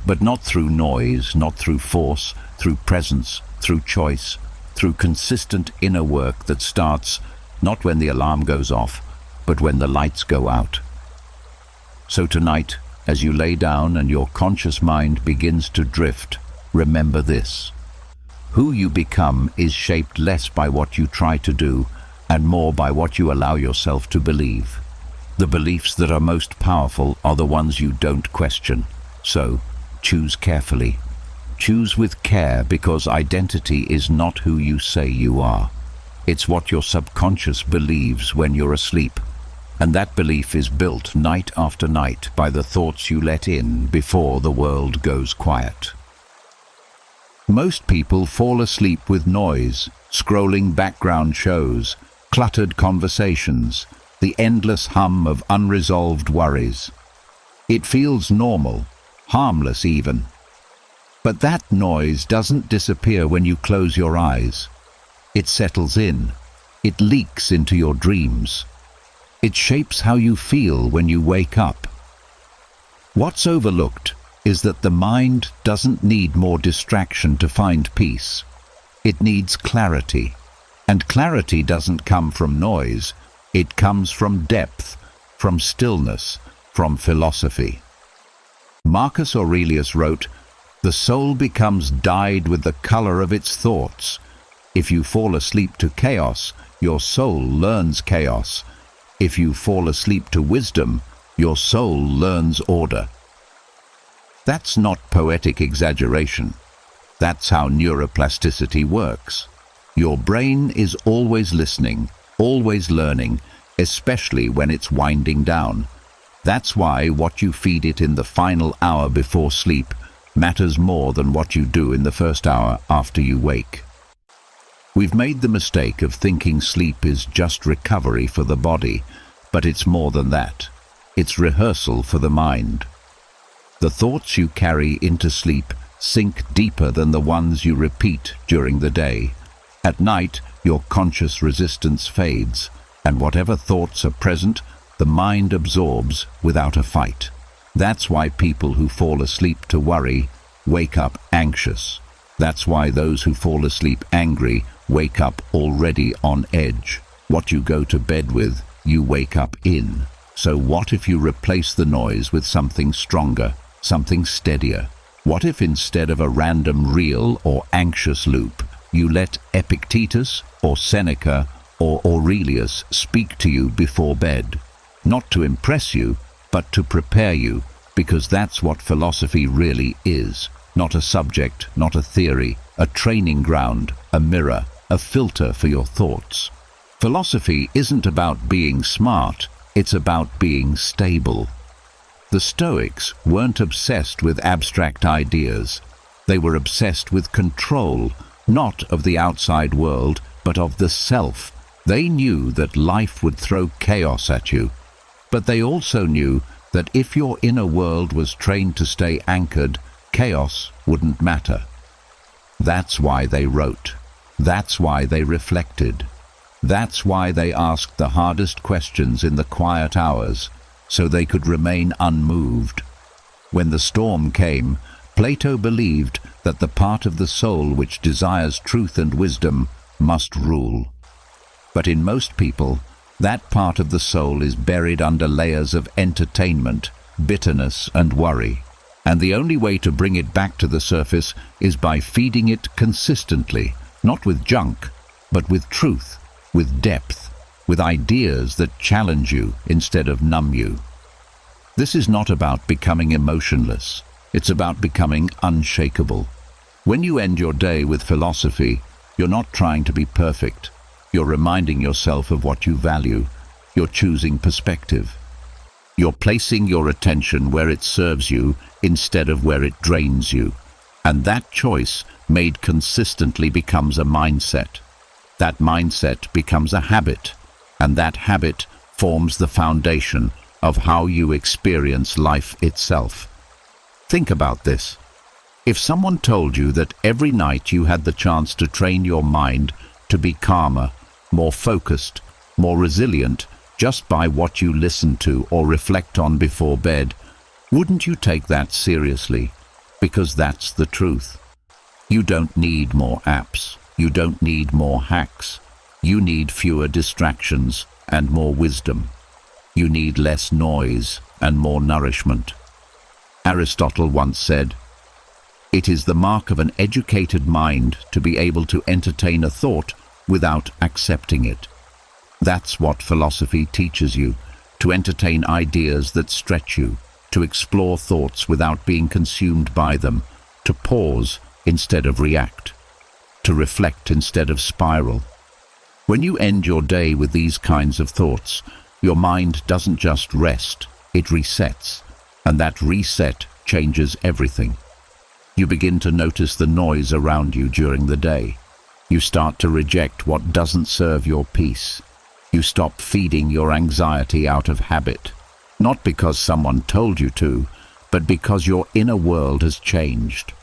but not through noise, not through force, through presence, through choice, through consistent inner work that starts not when the alarm goes off, but when the lights go out. So tonight, as you lay down and your conscious mind begins to drift, remember this. Who you become is shaped less by what you try to do and more by what you allow yourself to believe. The beliefs that are most powerful are the ones you don't question. So, choose carefully. Choose with care, because identity is not who you say you are. It's what your subconscious believes when you're asleep. And that belief is built night after night by the thoughts you let in before the world goes quiet. Most people fall asleep with noise, scrolling background shows, cluttered conversations, the endless hum of unresolved worries. It feels normal, harmless even. But that noise doesn't disappear when you close your eyes. It settles in. It leaks into your dreams. It shapes how you feel when you wake up. What's overlooked is that the mind doesn't need more distraction to find peace. It needs clarity. And clarity doesn't come from noise. It comes from depth, from stillness, from philosophy. Marcus Aurelius wrote, "The soul becomes dyed with the color of its thoughts. If you fall asleep to chaos, your soul learns chaos. If you fall asleep to wisdom, your soul learns order." That's not poetic exaggeration. That's how neuroplasticity works. Your brain is always listening, always learning, especially when it's winding down. That's why what you feed it in the final hour before sleep matters more than what you do in the first hour after you wake. We've made the mistake of thinking sleep is just recovery for the body, but it's more than that. It's rehearsal for the mind. The thoughts you carry into sleep sink deeper than the ones you repeat during the day. At night, your conscious resistance fades, and whatever thoughts are present, the mind absorbs without a fight. That's why people who fall asleep to worry wake up anxious. That's why those who fall asleep angry wake up already on edge. What you go to bed with, you wake up in. So what if you replace the noise with something stronger, something steadier? What if instead of a random reel or anxious loop, you let Epictetus or Seneca or Aurelius speak to you before bed? Not to impress you, but to prepare you, because that's what philosophy really is. Not a subject, not a theory, a training ground, a mirror, a filter for your thoughts. Philosophy isn't about being smart, it's about being stable. The Stoics weren't obsessed with abstract ideas. They were obsessed with control, not of the outside world, but of the self. They knew that life would throw chaos at you, but they also knew that if your inner world was trained to stay anchored, chaos wouldn't matter. That's why they wrote. That's why they reflected. That's why they asked the hardest questions in the quiet hours, so they could remain unmoved. When the storm came, Plato believed that the part of the soul which desires truth and wisdom must rule. But in most people, that part of the soul is buried under layers of entertainment, bitterness, and worry. And the only way to bring it back to the surface is by feeding it consistently, not with junk, but with truth, with depth, with ideas that challenge you instead of numb you. This is not about becoming emotionless. It's about becoming unshakable. When you end your day with philosophy, you're not trying to be perfect. You're reminding yourself of what you value. You're choosing perspective. You're placing your attention where it serves you instead of where it drains you. And that choice, made consistently, becomes a mindset. That mindset becomes a habit, and that habit forms the foundation of how you experience life itself. Think about this. If someone told you that every night you had the chance to train your mind to be calmer, more focused, more resilient, just by what you listen to or reflect on before bed, wouldn't you take that seriously? Because that's the truth. You don't need more apps. You don't need more hacks. You need fewer distractions and more wisdom. You need less noise and more nourishment. Aristotle once said, "It is the mark of an educated mind to be able to entertain a thought without accepting it." That's what philosophy teaches you, to entertain ideas that stretch you, to explore thoughts without being consumed by them, to pause instead of react, to reflect instead of spiral. When you end your day with these kinds of thoughts, your mind doesn't just rest, it resets, and that reset changes everything. You begin to notice the noise around you during the day. You start to reject what doesn't serve your peace. You stop feeding your anxiety out of habit, not because someone told you to, but because your inner world has changed.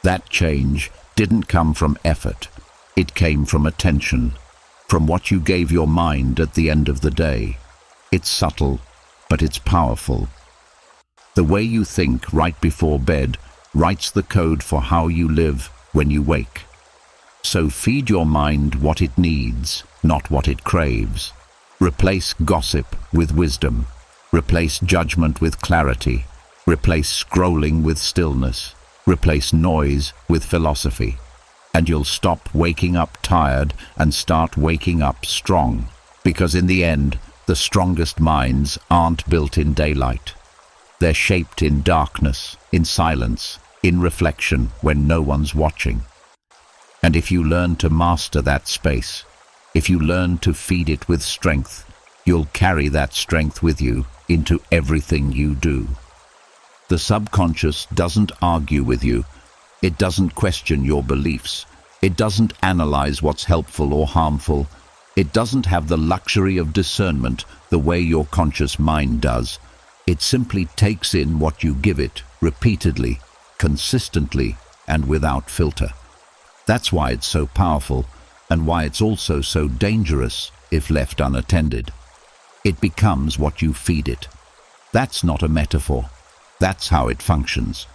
That change didn't come from effort. It came from attention, from what you gave your mind at the end of the day. It's subtle, but it's powerful. The way you think right before bed writes the code for how you live when you wake. So feed your mind what it needs, not what it craves. Replace gossip with wisdom. Replace judgment with clarity. Replace scrolling with stillness. Replace noise with philosophy. And you'll stop waking up tired and start waking up strong. Because in the end, the strongest minds aren't built in daylight. They're shaped in darkness, in silence, in reflection when no one's watching. And if you learn to master that space, if you learn to feed it with strength, you'll carry that strength with you into everything you do. The subconscious doesn't argue with you. It doesn't question your beliefs. It doesn't analyze what's helpful or harmful. It doesn't have the luxury of discernment the way your conscious mind does. It simply takes in what you give it repeatedly, consistently, and without filter. That's why it's so powerful, and why it's also so dangerous if left unattended. It becomes what you feed it. That's not a metaphor. That's how it functions.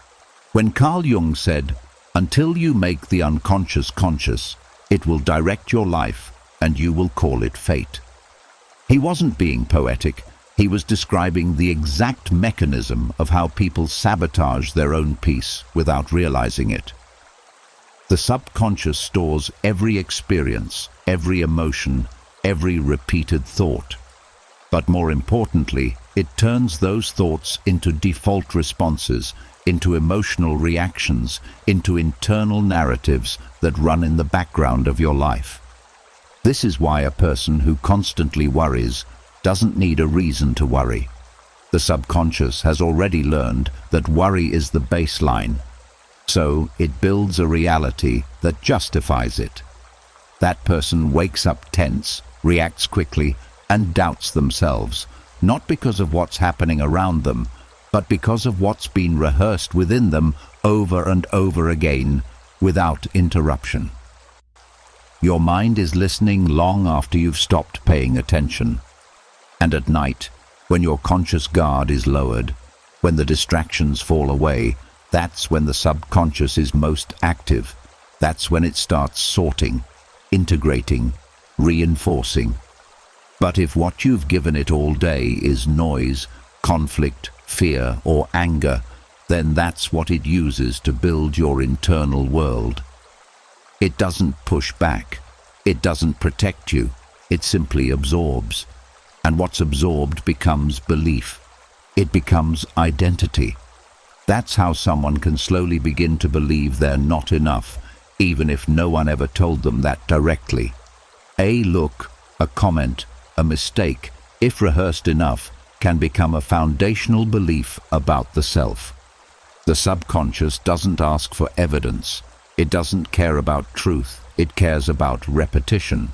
When Carl Jung said, "Until you make the unconscious conscious, it will direct your life and you will call it fate," he wasn't being poetic. He was describing the exact mechanism of how people sabotage their own peace without realizing it. The subconscious stores every experience, every emotion, every repeated thought. But more importantly, it turns those thoughts into default responses, into emotional reactions, into internal narratives that run in the background of your life. This is why a person who constantly worries doesn't need a reason to worry. The subconscious has already learned that worry is the baseline, so it builds a reality that justifies it. That person wakes up tense, reacts quickly, and doubts themselves, not because of what's happening around them, but because of what's been rehearsed within them over and over again, without interruption. Your mind is listening long after you've stopped paying attention. And at night, when your conscious guard is lowered, when the distractions fall away, that's when the subconscious is most active. That's when it starts sorting, integrating, reinforcing. But if what you've given it all day is noise, conflict, fear, or anger, then that's what it uses to build your internal world. It doesn't push back. It doesn't protect you. It simply absorbs. And what's absorbed becomes belief. It becomes identity. That's how someone can slowly begin to believe they're not enough, even if no one ever told them that directly. A look, a comment, a mistake, if rehearsed enough, can become a foundational belief about the self. The subconscious doesn't ask for evidence. It doesn't care about truth. It cares about repetition.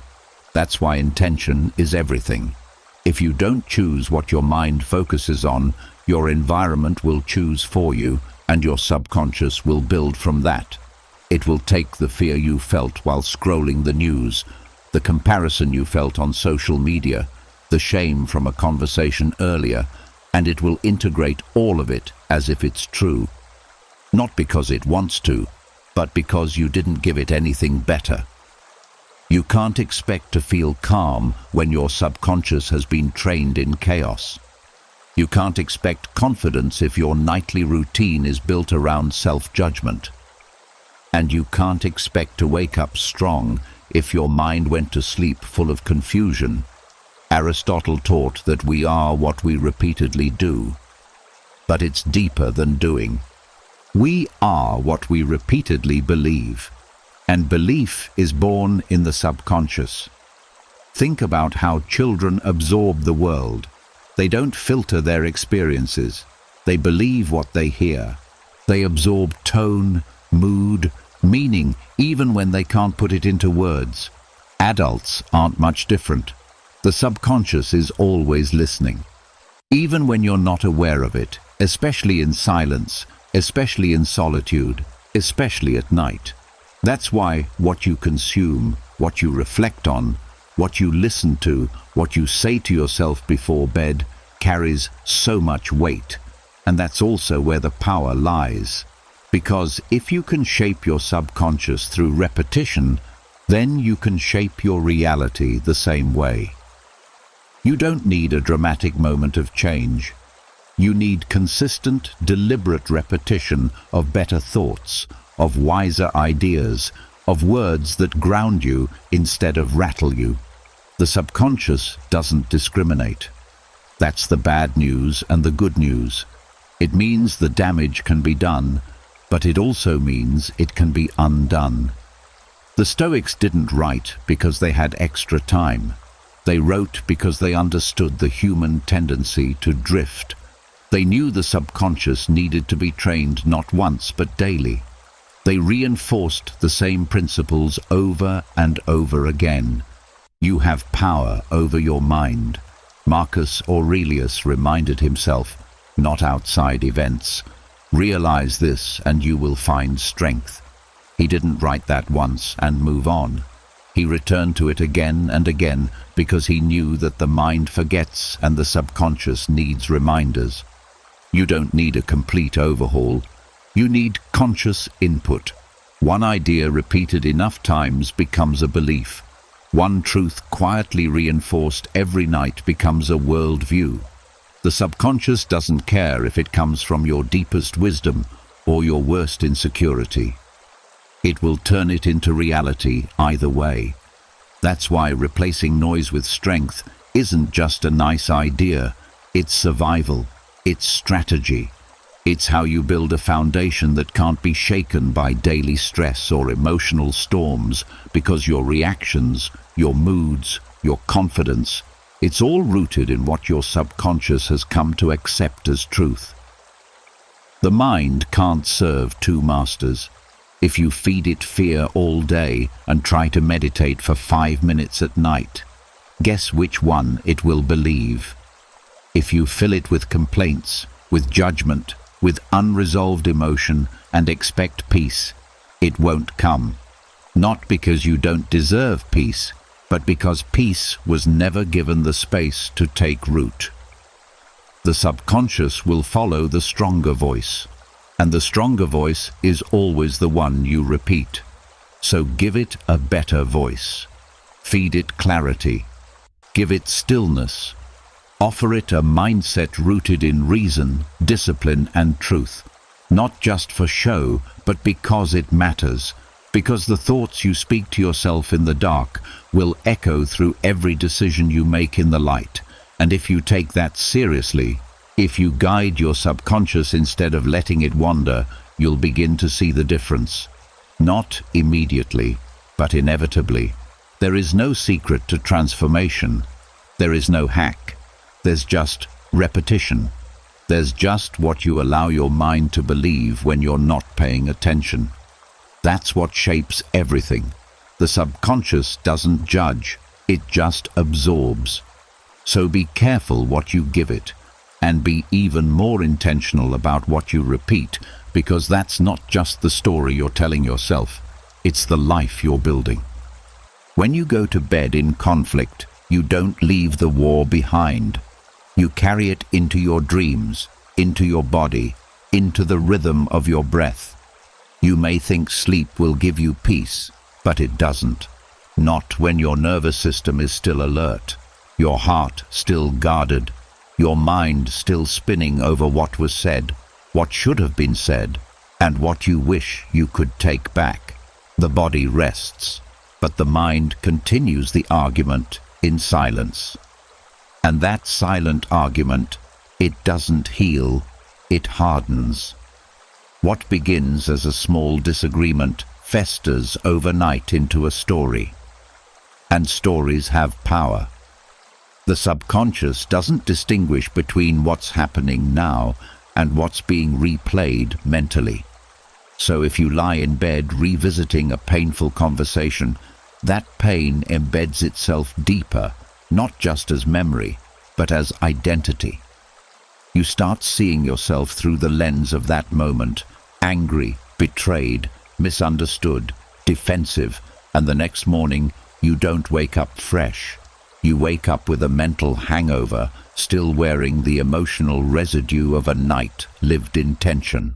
That's why intention is everything. If you don't choose what your mind focuses on, your environment will choose for you, and your subconscious will build from that. It will take the fear you felt while scrolling the news, the comparison you felt on social media, the shame from a conversation earlier, and it will integrate all of it as if it's true. Not because it wants to, but because you didn't give it anything better. You can't expect to feel calm when your subconscious has been trained in chaos. You can't expect confidence if your nightly routine is built around self-judgment. And you can't expect to wake up strong if your mind went to sleep full of confusion. Aristotle taught that we are what we repeatedly do. But it's deeper than doing. We are what we repeatedly believe. And belief is born in the subconscious. Think about how children absorb the world. They don't filter their experiences. They believe what they hear. They absorb tone, mood, meaning, even when they can't put it into words. Adults aren't much different. The subconscious is always listening. Even when you're not aware of it, especially in silence, especially in solitude, especially at night. That's why what you consume, what you reflect on, what you listen to, what you say to yourself before bed carries so much weight. And that's also where the power lies. Because if you can shape your subconscious through repetition, then you can shape your reality the same way. You don't need a dramatic moment of change. You need consistent, deliberate repetition of better thoughts, of wiser ideas, of words that ground you instead of rattle you. The subconscious doesn't discriminate. That's the bad news and the good news. It means the damage can be done, but it also means it can be undone. The Stoics didn't write because they had extra time. They wrote because they understood the human tendency to drift. They knew the subconscious needed to be trained not once but daily. They reinforced the same principles over and over again. You have power over your mind. Marcus Aurelius reminded himself, not outside events. Realize this and you will find strength. He didn't write that once and move on. He returned to it again and again because he knew that the mind forgets and the subconscious needs reminders. You don't need a complete overhaul. You need conscious input. One idea repeated enough times becomes a belief. One truth quietly reinforced every night becomes a worldview. The subconscious doesn't care if it comes from your deepest wisdom or your worst insecurity. It will turn it into reality either way. That's why replacing noise with strength isn't just a nice idea. It's survival. It's strategy. It's how you build a foundation that can't be shaken by daily stress or emotional storms, because your reactions, your moods, your confidence, it's all rooted in what your subconscious has come to accept as truth. The mind can't serve two masters. If you feed it fear all day and try to meditate for 5 minutes at night, guess which one it will believe? If you fill it with complaints, with judgment, with unresolved emotion, and expect peace, it won't come. Not because you don't deserve peace, but because peace was never given the space to take root. The subconscious will follow the stronger voice, and the stronger voice is always the one you repeat. So give it a better voice. Feed it clarity. Give it stillness. Offer it a mindset rooted in reason, discipline, and truth. Not just for show, but because it matters. Because the thoughts you speak to yourself in the dark will echo through every decision you make in the light. And if you take that seriously, if you guide your subconscious instead of letting it wander, you'll begin to see the difference. Not immediately, but inevitably. There is no secret to transformation. There is no hack. There's just repetition. There's just what you allow your mind to believe when you're not paying attention. That's what shapes everything. The subconscious doesn't judge, it just absorbs. So be careful what you give it, and be even more intentional about what you repeat, because that's not just the story you're telling yourself, it's the life you're building. When you go to bed in conflict, you don't leave the war behind. You carry it into your dreams, into your body, into the rhythm of your breath. You may think sleep will give you peace, but it doesn't. Not when your nervous system is still alert, your heart still guarded, your mind still spinning over what was said, what should have been said, and what you wish you could take back. The body rests, but the mind continues the argument in silence. And that silent argument, it doesn't heal, it hardens. What begins as a small disagreement festers overnight into a story. And stories have power. The subconscious doesn't distinguish between what's happening now and what's being replayed mentally. So if you lie in bed revisiting a painful conversation, that pain embeds itself deeper, not just as memory, but as identity. You start seeing yourself through the lens of that moment, angry, betrayed, misunderstood, defensive, and the next morning you don't wake up fresh. You wake up with a mental hangover, still wearing the emotional residue of a night lived in tension.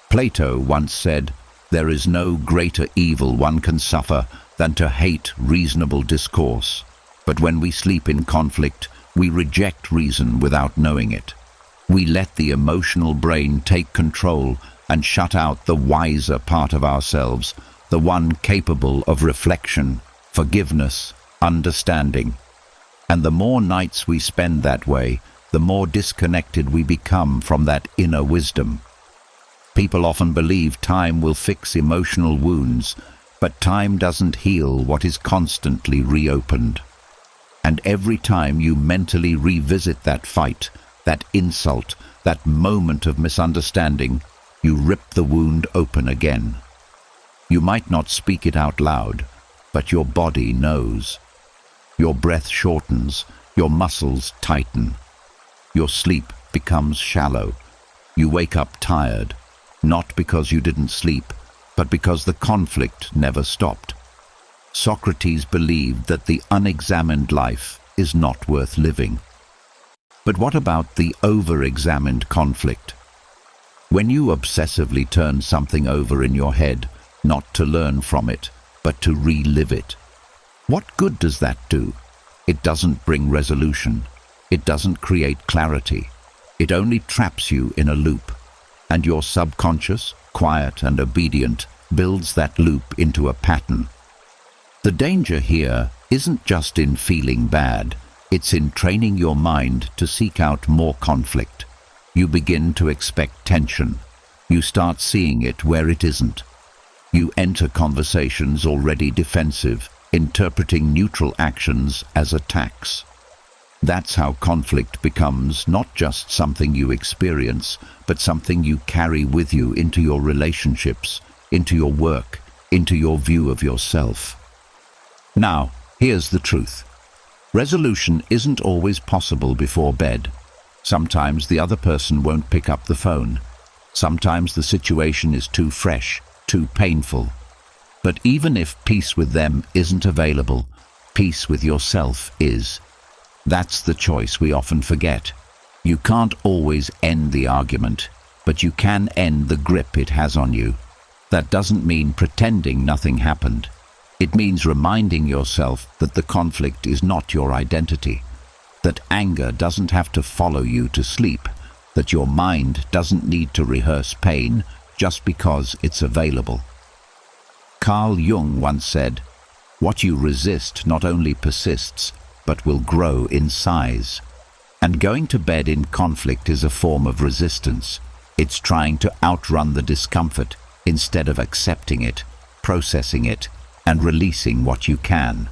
Plato once said, "There is no greater evil one can suffer than to hate reasonable discourse." But when we sleep in conflict, we reject reason without knowing it. We let the emotional brain take control and shut out the wiser part of ourselves, the one capable of reflection, forgiveness, understanding. And the more nights we spend that way, the more disconnected we become from that inner wisdom. People often believe time will fix emotional wounds, but time doesn't heal what is constantly reopened. And every time you mentally revisit that fight, that insult, that moment of misunderstanding, you rip the wound open again. You might not speak it out loud, but your body knows. Your breath shortens, your muscles tighten. Your sleep becomes shallow. You wake up tired, not because you didn't sleep, but because the conflict never stopped. Socrates believed that the unexamined life is not worth living. But what about the over-examined conflict? When you obsessively turn something over in your head, not to learn from it, but to relive it, what good does that do? It doesn't bring resolution. It doesn't create clarity. It only traps you in a loop. And your subconscious, quiet and obedient, builds that loop into a pattern. The danger here isn't just in feeling bad. It's in training your mind to seek out more conflict. You begin to expect tension. You start seeing it where it isn't. You enter conversations already defensive, interpreting neutral actions as attacks. That's how conflict becomes not just something you experience, but something you carry with you into your relationships, into your work, into your view of yourself. Now, here's the truth. Resolution isn't always possible before bed. Sometimes the other person won't pick up the phone. Sometimes the situation is too fresh, too painful. But even if peace with them isn't available, peace with yourself is. That's the choice we often forget. You can't always end the argument, but you can end the grip it has on you. That doesn't mean pretending nothing happened. It means reminding yourself that the conflict is not your identity, that anger doesn't have to follow you to sleep, that your mind doesn't need to rehearse pain just because it's available. Carl Jung once said, "What you resist not only persists, but will grow in size." And going to bed in conflict is a form of resistance. It's trying to outrun the discomfort instead of accepting it, processing it, and releasing what you can.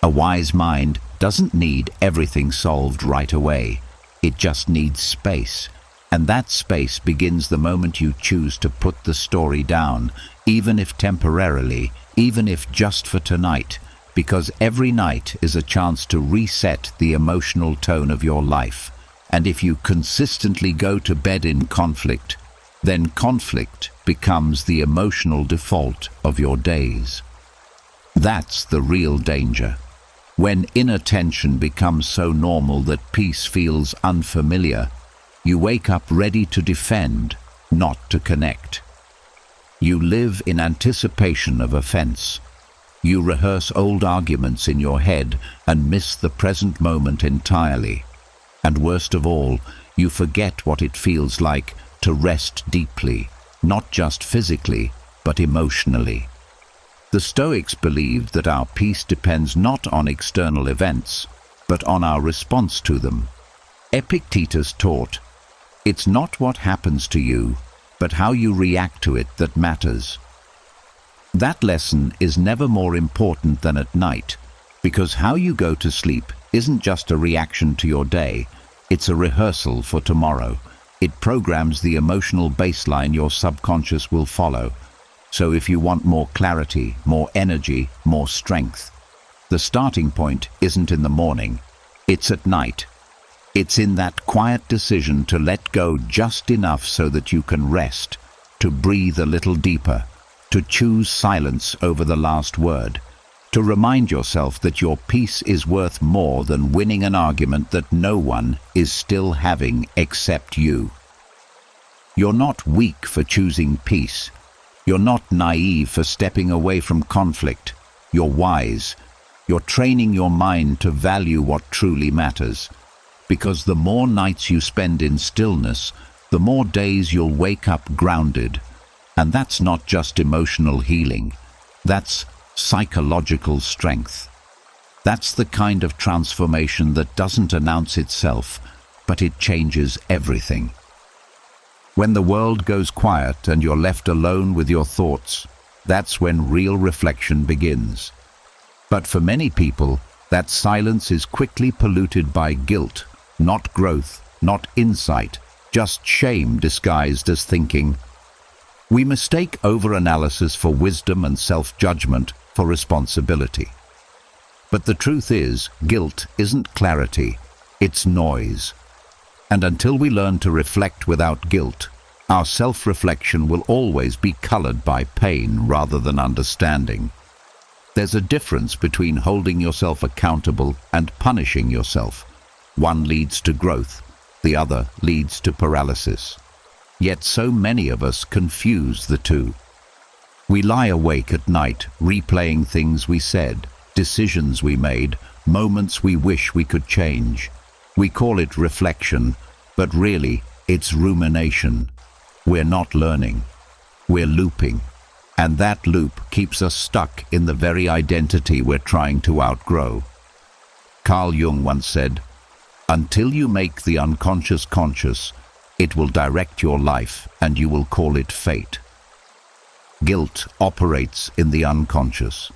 A wise mind doesn't need everything solved right away. It just needs space. And that space begins the moment you choose to put the story down, even if temporarily, even if just for tonight, because every night is a chance to reset the emotional tone of your life. And if you consistently go to bed in conflict, then conflict becomes the emotional default of your days. That's the real danger. When inner tension becomes so normal that peace feels unfamiliar, you wake up ready to defend, not to connect. You live in anticipation of offense. You rehearse old arguments in your head and miss the present moment entirely. And worst of all, you forget what it feels like to rest deeply, not just physically, but emotionally. The Stoics believed that our peace depends not on external events, but on our response to them. Epictetus taught, "It's not what happens to you, but how you react to it that matters." That lesson is never more important than at night, because how you go to sleep isn't just a reaction to your day, it's a rehearsal for tomorrow. It programs the emotional baseline your subconscious will follow. So if you want more clarity, more energy, more strength, the starting point isn't in the morning, it's at night. It's in that quiet decision to let go just enough so that you can rest, to breathe a little deeper, to choose silence over the last word, to remind yourself that your peace is worth more than winning an argument that no one is still having except you. You're not weak for choosing peace. You're not naive for stepping away from conflict. You're wise. You're training your mind to value what truly matters. Because the more nights you spend in stillness, the more days you'll wake up grounded. And that's not just emotional healing. That's psychological strength. That's the kind of transformation that doesn't announce itself, but it changes everything. When the world goes quiet and you're left alone with your thoughts, that's when real reflection begins. But for many people, that silence is quickly polluted by guilt, not growth, not insight, just shame disguised as thinking. We mistake overanalysis for wisdom and self-judgment for responsibility. But the truth is, guilt isn't clarity, it's noise. And until we learn to reflect without guilt, our self-reflection will always be colored by pain rather than understanding. There's a difference between holding yourself accountable and punishing yourself. One leads to growth, the other leads to paralysis. Yet so many of us confuse the two. We lie awake at night, replaying things we said, decisions we made, moments we wish we could change. We call it reflection, but really, it's rumination. We're not learning. We're looping. And that loop keeps us stuck in the very identity we're trying to outgrow. Carl Jung once said, "Until you make the unconscious conscious, it will direct your life and you will call it fate." Guilt operates in the unconscious.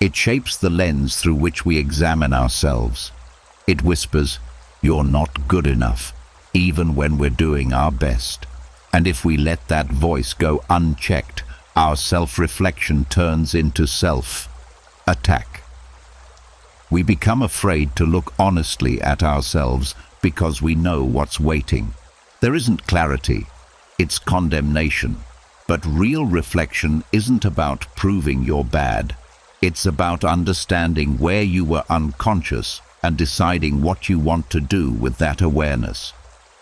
It shapes the lens through which we examine ourselves. It whispers, "You're not good enough," even when we're doing our best. And if we let that voice go unchecked, our self-reflection turns into self-attack. We become afraid to look honestly at ourselves because we know what's waiting. There isn't clarity, it's condemnation. But real reflection isn't about proving you're bad. It's about understanding where you were unconscious and deciding what you want to do with that awareness.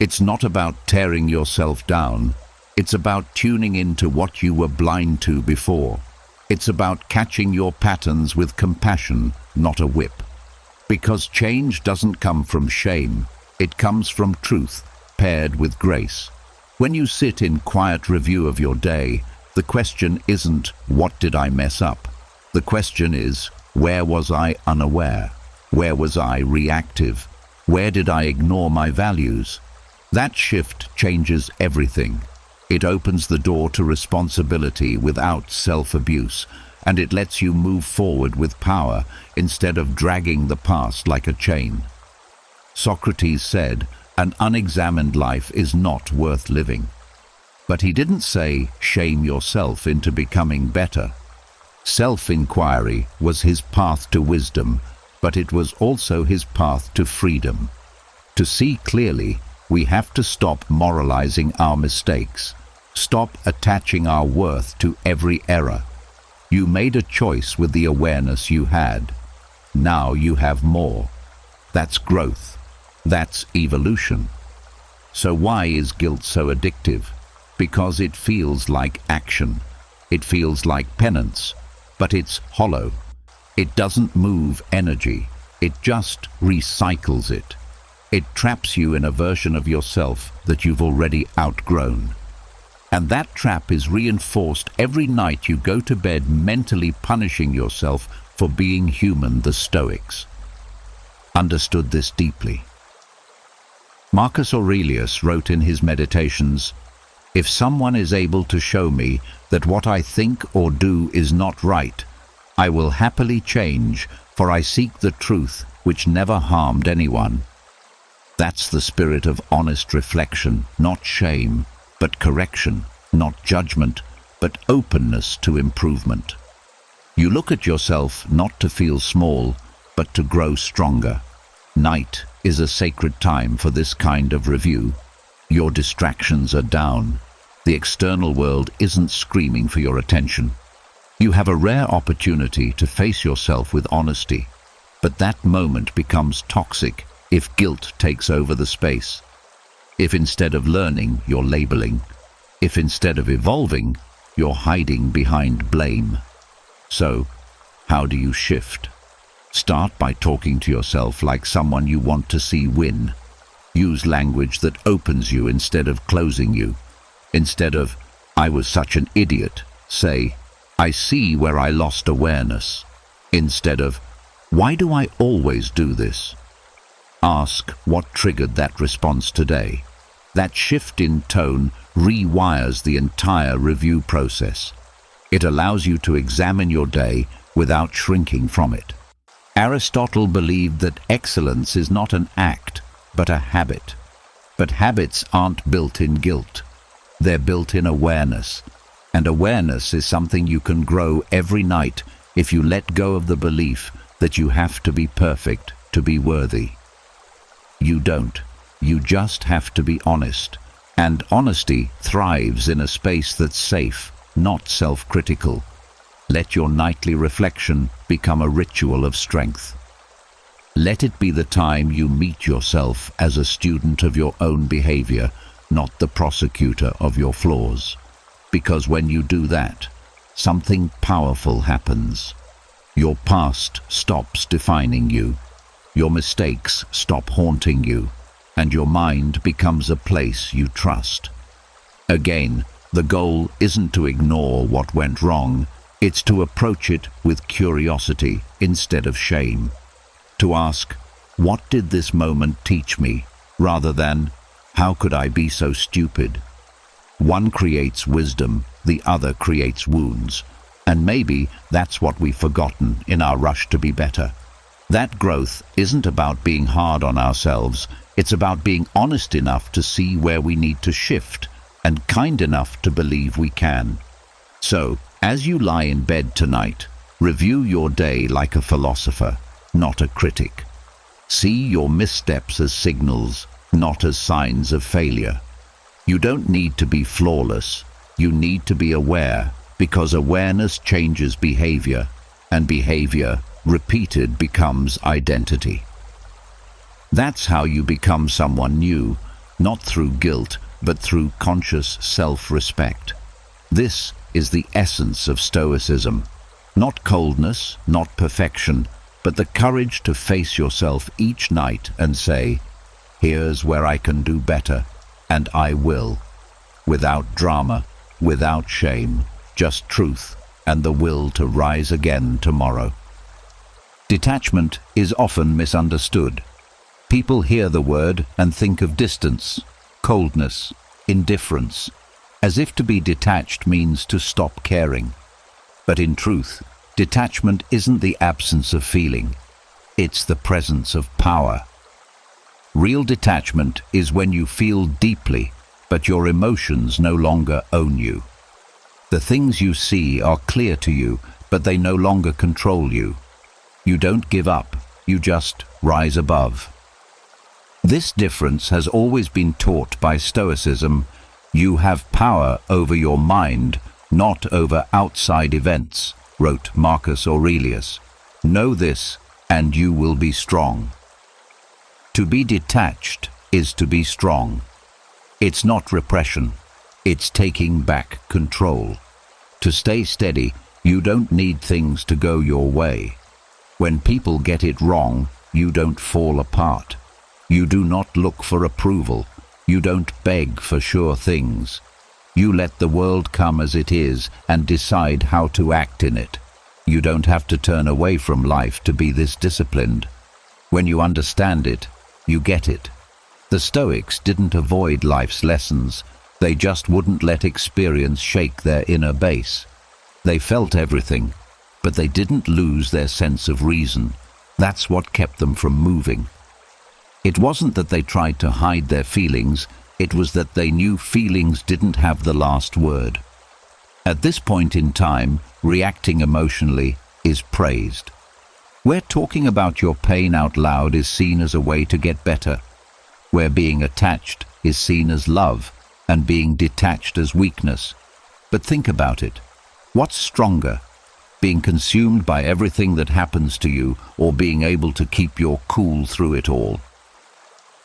It's not about tearing yourself down. It's about tuning into what you were blind to before. It's about catching your patterns with compassion, not a whip. Because change doesn't come from shame. It comes from truth, paired with grace. When you sit in quiet review of your day, the question isn't, "What did I mess up?" The question is, "Where was I unaware? Where was I reactive? Where did I ignore my values?" That shift changes everything. It opens the door to responsibility without self-abuse, and it lets you move forward with power instead of dragging the past like a chain. Socrates said, "An unexamined life is not worth living." But he didn't say, "Shame yourself into becoming better." Self-inquiry was his path to wisdom, but it was also his path to freedom. To see clearly, we have to stop moralizing our mistakes, stop attaching our worth to every error. You made a choice with the awareness you had. Now you have more. That's growth. That's evolution. So why is guilt so addictive? Because it feels like action. It feels like penance, but it's hollow. It doesn't move energy. It just recycles it. It traps you in a version of yourself that you've already outgrown. And that trap is reinforced every night you go to bed mentally punishing yourself for being human. The Stoics understood this deeply. Marcus Aurelius wrote in his Meditations, "If someone is able to show me that what I think or do is not right, I will happily change, for I seek the truth which never harmed anyone." That's the spirit of honest reflection, not shame, but correction, not judgment, but openness to improvement. You look at yourself not to feel small, but to grow stronger. Night is a sacred time for this kind of review. Your distractions are down. The external world isn't screaming for your attention. You have a rare opportunity to face yourself with honesty, but that moment becomes toxic if guilt takes over the space. If instead of learning, you're labeling. If instead of evolving, you're hiding behind blame. So, how do you shift? Start by talking to yourself like someone you want to see win. Use language that opens you instead of closing you. Instead of, "I was such an idiot," say, "I see where I lost awareness." Instead of, "Why do I always do this?" Ask what triggered that response today. That shift in tone rewires the entire review process. It allows you to examine your day without shrinking from it. Aristotle believed that excellence is not an act, but a habit. But habits aren't built in guilt. They're built in awareness. And awareness is something you can grow every night if you let go of the belief that you have to be perfect to be worthy. You don't. You just have to be honest. And honesty thrives in a space that's safe, not self-critical. Let your nightly reflection become a ritual of strength. Let it be the time you meet yourself as a student of your own behavior, not the prosecutor of your flaws. Because when you do that, something powerful happens. Your past stops defining you. Your mistakes stop haunting you, and your mind becomes a place you trust. Again, the goal isn't to ignore what went wrong, it's to approach it with curiosity instead of shame. To ask, what did this moment teach me, rather than, how could I be so stupid? One creates wisdom, the other creates wounds, and maybe that's what we've forgotten in our rush to be better. That growth isn't about being hard on ourselves, it's about being honest enough to see where we need to shift, and kind enough to believe we can. So, as you lie in bed tonight, review your day like a philosopher, not a critic. See your missteps as signals, not as signs of failure. You don't need to be flawless, you need to be aware, because awareness changes behavior, and behavior, repeated, becomes identity. That's how you become someone new, not through guilt, but through conscious self-respect. This is the essence of Stoicism. Not coldness, not perfection, but the courage to face yourself each night and say, here's where I can do better, and I will. Without drama, without shame, just truth and the will to rise again tomorrow. Detachment is often misunderstood. People hear the word and think of distance, coldness, indifference, as if to be detached means to stop caring. But in truth, detachment isn't the absence of feeling, it's the presence of power. Real detachment is when you feel deeply, but your emotions no longer own you. The things you see are clear to you, but they no longer control you. You don't give up, you just rise above. This difference has always been taught by Stoicism. You have power over your mind, not over outside events, wrote Marcus Aurelius. Know this, and you will be strong. To be detached is to be strong. It's not repression, it's taking back control. To stay steady, you don't need things to go your way. When people get it wrong, you don't fall apart. You do not look for approval. You don't beg for sure things. You let the world come as it is and decide how to act in it. You don't have to turn away from life to be this disciplined. When you understand it, you get it. The Stoics didn't avoid life's lessons. They just wouldn't let experience shake their inner base. They felt everything, but they didn't lose their sense of reason. That's what kept them from moving. It wasn't that they tried to hide their feelings, it was that they knew feelings didn't have the last word. At this point in time, reacting emotionally is praised. Where talking about your pain out loud is seen as a way to get better. Where being attached is seen as love, and being detached as weakness. But think about it. What's stronger? Being consumed by everything that happens to you, or being able to keep your cool through it all?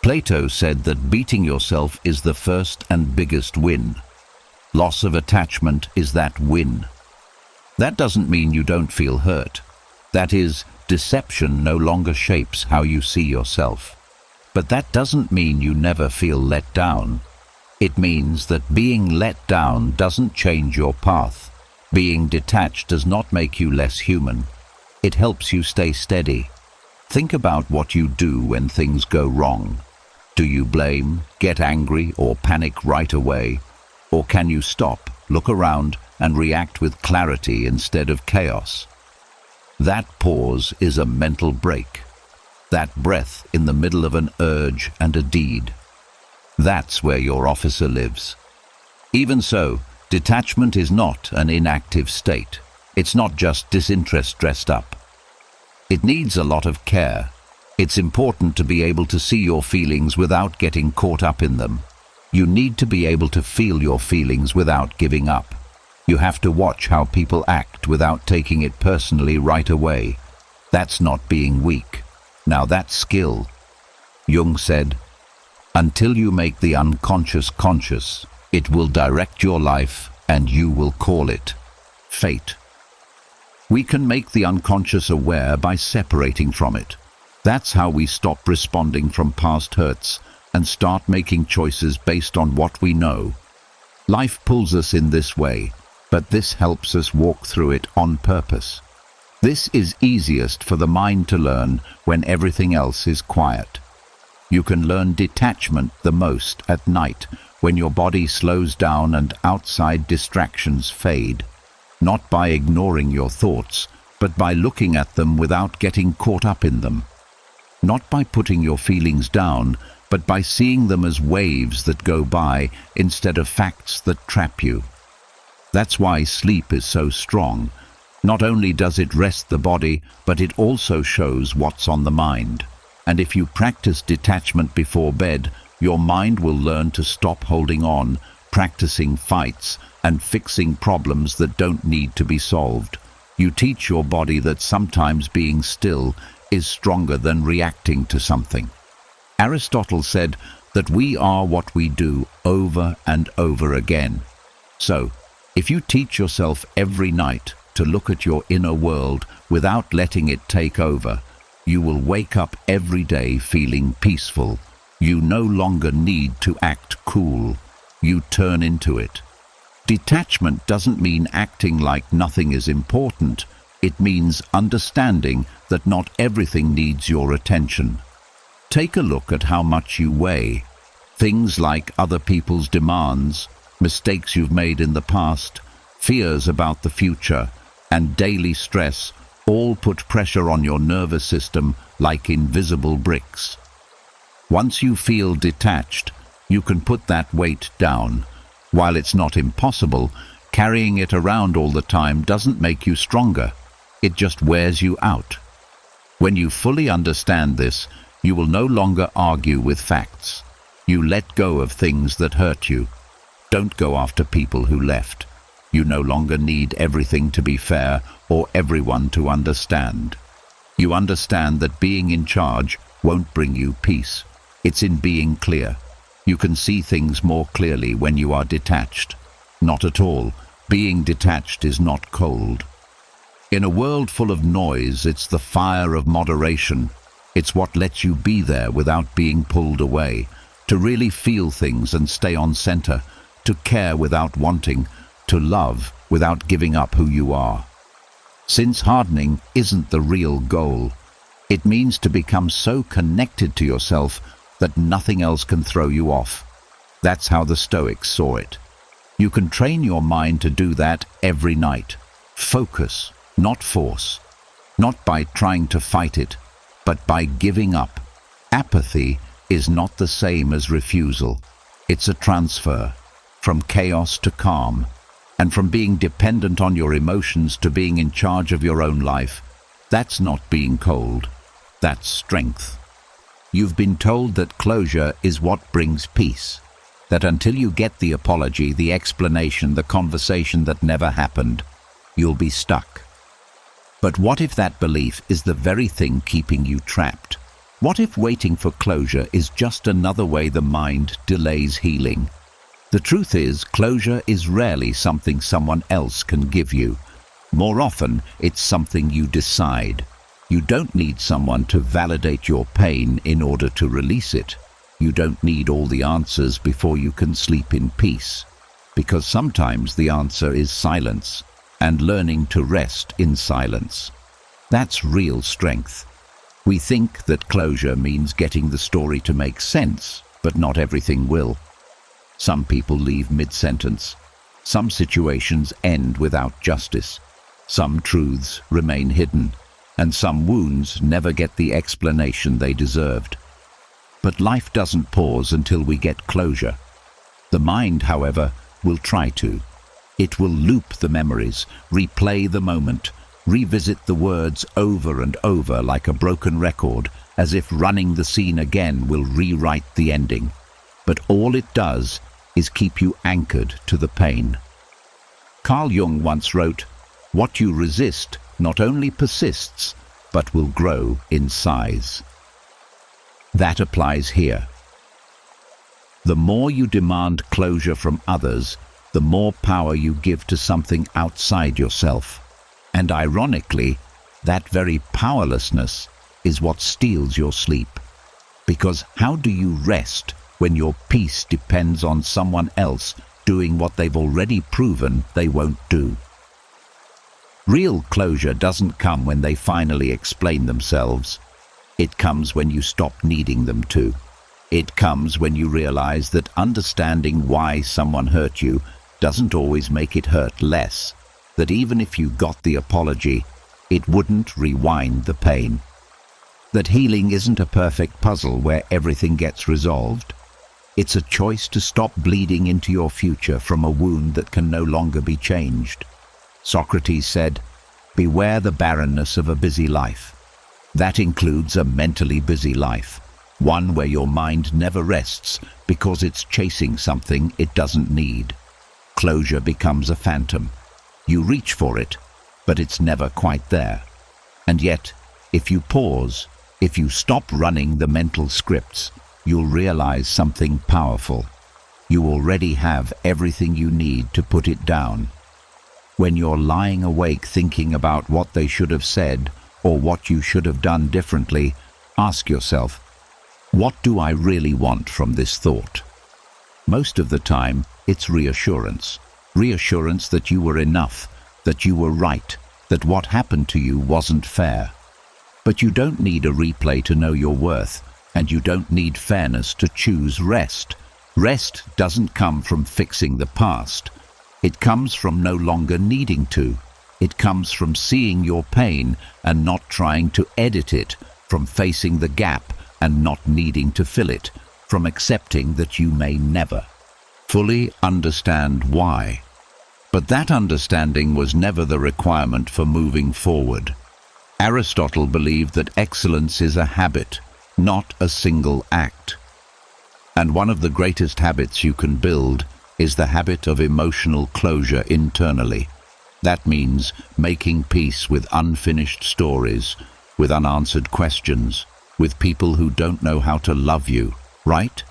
Plato said that beating yourself is the first and biggest win. Loss of attachment is that win. That doesn't mean you don't feel hurt. That is, deception no longer shapes how you see yourself. But that doesn't mean you never feel let down. It means that being let down doesn't change your path. Being detached does not make you less human. It helps you stay steady. Think about what you do when things go wrong. Do you blame, get angry, or panic right away? Or can you stop, look around, and react with clarity instead of chaos? That pause is a mental break. That breath in the middle of an urge and a deed. That's where your officer lives. Even so, detachment is not an inactive state. It's not just disinterest dressed up. It needs a lot of care. It's important to be able to see your feelings without getting caught up in them. You need to be able to feel your feelings without giving up. You have to watch how people act without taking it personally right away. That's not being weak. Now that's skill. Jung said, "Until you make the unconscious conscious, it will direct your life and you will call it fate." We can make the unconscious aware by separating from it. That's how we stop responding from past hurts and start making choices based on what we know. Life pulls us in this way, but this helps us walk through it on purpose. This is easiest for the mind to learn when everything else is quiet. You can learn detachment the most at night, when your body slows down and outside distractions fade. Not by ignoring your thoughts, but by looking at them without getting caught up in them. Not by putting your feelings down, but by seeing them as waves that go by instead of facts that trap you. That's why sleep is so strong. Not only does it rest the body, but it also shows what's on the mind. And if you practice detachment before bed, your mind will learn to stop holding on, practicing fights, and fixing problems that don't need to be solved. You teach your body that sometimes being still is stronger than reacting to something. Aristotle said that we are what we do over and over again. So, if you teach yourself every night to look at your inner world without letting it take over, you will wake up every day feeling peaceful. You no longer need to act cool. You turn into it. Detachment doesn't mean acting like nothing is important. It means understanding that not everything needs your attention. Take a look at how much you weigh. Things like other people's demands, mistakes you've made in the past, fears about the future, and daily stress all put pressure on your nervous system like invisible bricks. Once you feel detached, you can put that weight down. While it's not impossible, carrying it around all the time doesn't make you stronger. It just wears you out. When you fully understand this, you will no longer argue with facts. You let go of things that hurt you. Don't go after people who left. You no longer need everything to be fair or everyone to understand. You understand that being in charge won't bring you peace. It's in being clear. You can see things more clearly when you are detached. Not at all. Being detached is not cold. In a world full of noise, it's the fire of moderation. It's what lets you be there without being pulled away, to really feel things and stay on center, to care without wanting, to love without giving up who you are. Since hardening isn't the real goal, it means to become so connected to yourself that nothing else can throw you off. That's how the Stoics saw it. You can train your mind to do that every night. Focus, not force. Not by trying to fight it, but by giving up. Apathy is not the same as refusal. It's a transfer from chaos to calm, and from being dependent on your emotions to being in charge of your own life. That's not being cold. That's strength. You've been told that closure is what brings peace, that until you get the apology, the explanation, the conversation that never happened, you'll be stuck. But what if that belief is the very thing keeping you trapped? What if waiting for closure is just another way the mind delays healing? The truth is, closure is rarely something someone else can give you. More often, it's something you decide. You don't need someone to validate your pain in order to release it. You don't need all the answers before you can sleep in peace. Because sometimes the answer is silence, and learning to rest in silence. That's real strength. We think that closure means getting the story to make sense, but not everything will. Some people leave mid-sentence. Some situations end without justice. Some truths remain hidden, and some wounds never get the explanation they deserved. But life doesn't pause until we get closure. The mind, however, will try to. It will loop the memories, replay the moment, revisit the words over and over like a broken record, as if running the scene again will rewrite the ending. But all it does is keep you anchored to the pain. Carl Jung once wrote, "What you resist not only persists, but will grow in size." That applies here. The more you demand closure from others, the more power you give to something outside yourself. And ironically, that very powerlessness is what steals your sleep. Because how do you rest when your peace depends on someone else doing what they've already proven they won't do? Real closure doesn't come when they finally explain themselves. It comes when you stop needing them to. It comes when you realize that understanding why someone hurt you doesn't always make it hurt less. That even if you got the apology, it wouldn't rewind the pain. That healing isn't a perfect puzzle where everything gets resolved. It's a choice to stop bleeding into your future from a wound that can no longer be changed. Socrates said, "Beware the barrenness of a busy life." That includes a mentally busy life, one where your mind never rests because it's chasing something it doesn't need. Closure becomes a phantom. You reach for it, but it's never quite there. And yet, if you pause, if you stop running the mental scripts, you'll realize something powerful. You already have everything you need to put it down. When you're lying awake thinking about what they should have said or what you should have done differently, ask yourself, what do I really want from this thought? Most of the time, it's reassurance. Reassurance that you were enough, that you were right, that what happened to you wasn't fair. But you don't need a replay to know your worth, and you don't need fairness to choose rest. Rest doesn't come from fixing the past. It comes from no longer needing to. It comes from seeing your pain and not trying to edit it, from facing the gap and not needing to fill it, from accepting that you may never fully understand why. But that understanding was never the requirement for moving forward. Aristotle believed that excellence is a habit, not a single act. And one of the greatest habits you can build is the habit of emotional closure internally. That means making peace with unfinished stories, with unanswered questions, with people who don't know how to love you, right?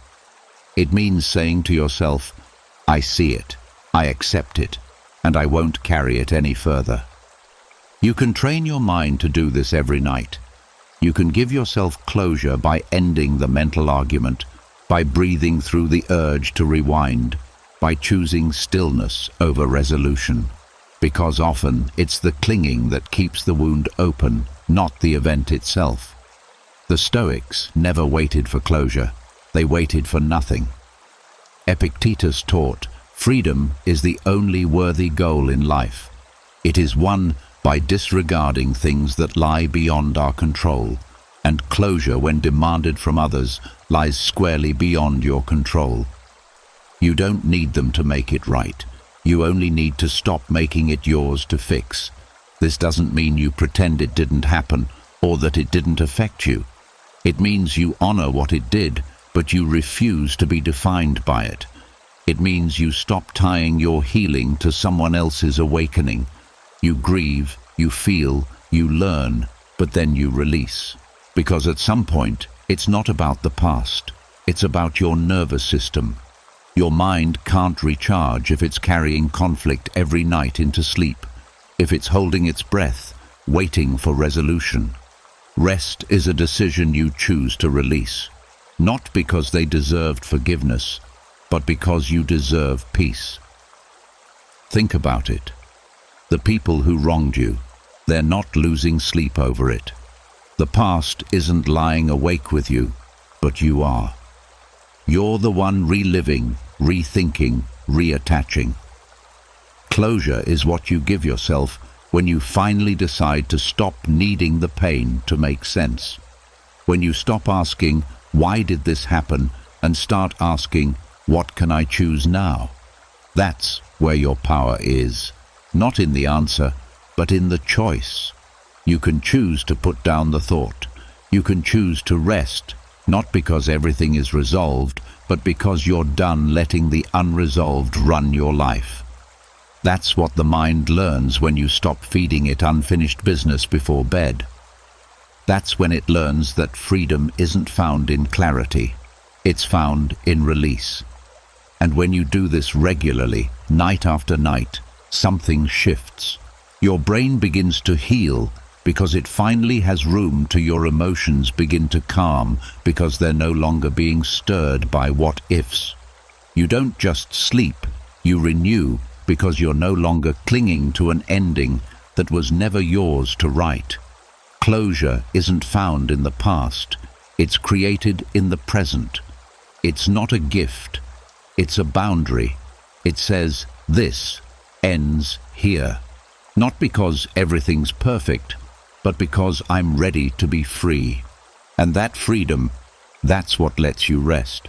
It means saying to yourself, I see it, I accept it, and I won't carry it any further. You can train your mind to do this every night. You can give yourself closure by ending the mental argument, by breathing through the urge to rewind, by choosing stillness over resolution. Because often it's the clinging that keeps the wound open, not the event itself. The Stoics never waited for closure. They waited for nothing. Epictetus taught, freedom is the only worthy goal in life. It is won by disregarding things that lie beyond our control, and closure, when demanded from others, lies squarely beyond your control. You don't need them to make it right. You only need to stop making it yours to fix. This doesn't mean you pretend it didn't happen or that it didn't affect you. It means you honor what it did, but you refuse to be defined by it. It means you stop tying your healing to someone else's awakening. You grieve, you feel, you learn, but then you release. Because at some point, it's not about the past. It's about your nervous system. Your mind can't recharge if it's carrying conflict every night into sleep, if it's holding its breath, waiting for resolution. Rest is a decision you choose to release, not because they deserved forgiveness, but because you deserve peace. Think about it. The people who wronged you, they're not losing sleep over it. The past isn't lying awake with you, but you are. You're the one reliving, rethinking, reattaching. Closure is what you give yourself when you finally decide to stop needing the pain to make sense. When you stop asking, why did this happen, and start asking, what can I choose now? That's where your power is. Not in the answer, but in the choice. You can choose to put down the thought. You can choose to rest, not because everything is resolved, but because you're done letting the unresolved run your life. That's what the mind learns when you stop feeding it unfinished business before bed. That's when it learns that freedom isn't found in clarity. It's found in release. And when you do this regularly, night after night, something shifts. Your brain begins to heal because it finally has room to your emotions begin to calm because they're no longer being stirred by what-ifs. You don't just sleep, you renew because you're no longer clinging to an ending that was never yours to write. Closure isn't found in the past, it's created in the present. It's not a gift, it's a boundary. It says, this ends here. Not because everything's perfect, but because I'm ready to be free. And that freedom, that's what lets you rest.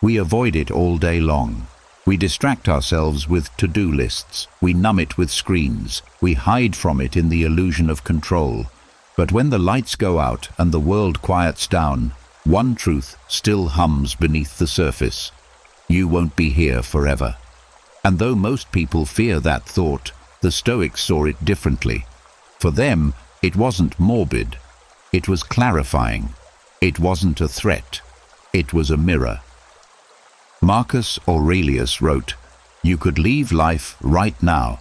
We avoid it all day long. We distract ourselves with to-do lists. We numb it with screens. We hide from it in the illusion of control. But when the lights go out and the world quiets down, one truth still hums beneath the surface. You won't be here forever. And though most people fear that thought, the Stoics saw it differently. For them, it wasn't morbid. It was clarifying. It wasn't a threat. It was a mirror. Marcus Aurelius wrote, "You could leave life right now.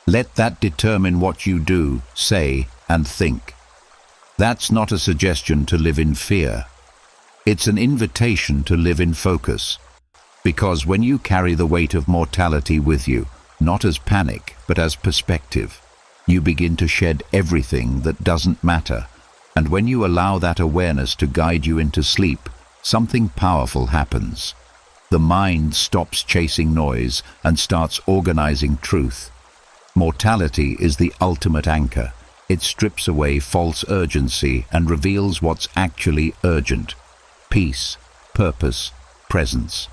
Let that determine what you do, say, and think." That's not a suggestion to live in fear. It's an invitation to live in focus. Because when you carry the weight of mortality with you, not as panic, but as perspective, you begin to shed everything that doesn't matter. And when you allow that awareness to guide you into sleep, something powerful happens. The mind stops chasing noise and starts organizing truth. Mortality is the ultimate anchor. It strips away false urgency and reveals what's actually urgent: peace, purpose, presence.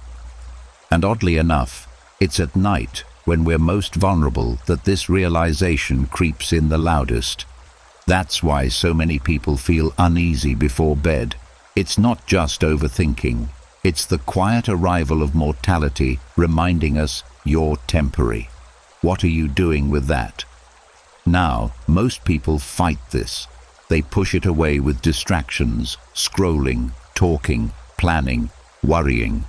And oddly enough, it's at night, when we're most vulnerable, that this realization creeps in the loudest. That's why so many people feel uneasy before bed. It's not just overthinking. It's the quiet arrival of mortality reminding us you're temporary. What are you doing with that? Now, most people fight this. They push it away with distractions, scrolling, talking, planning, worrying.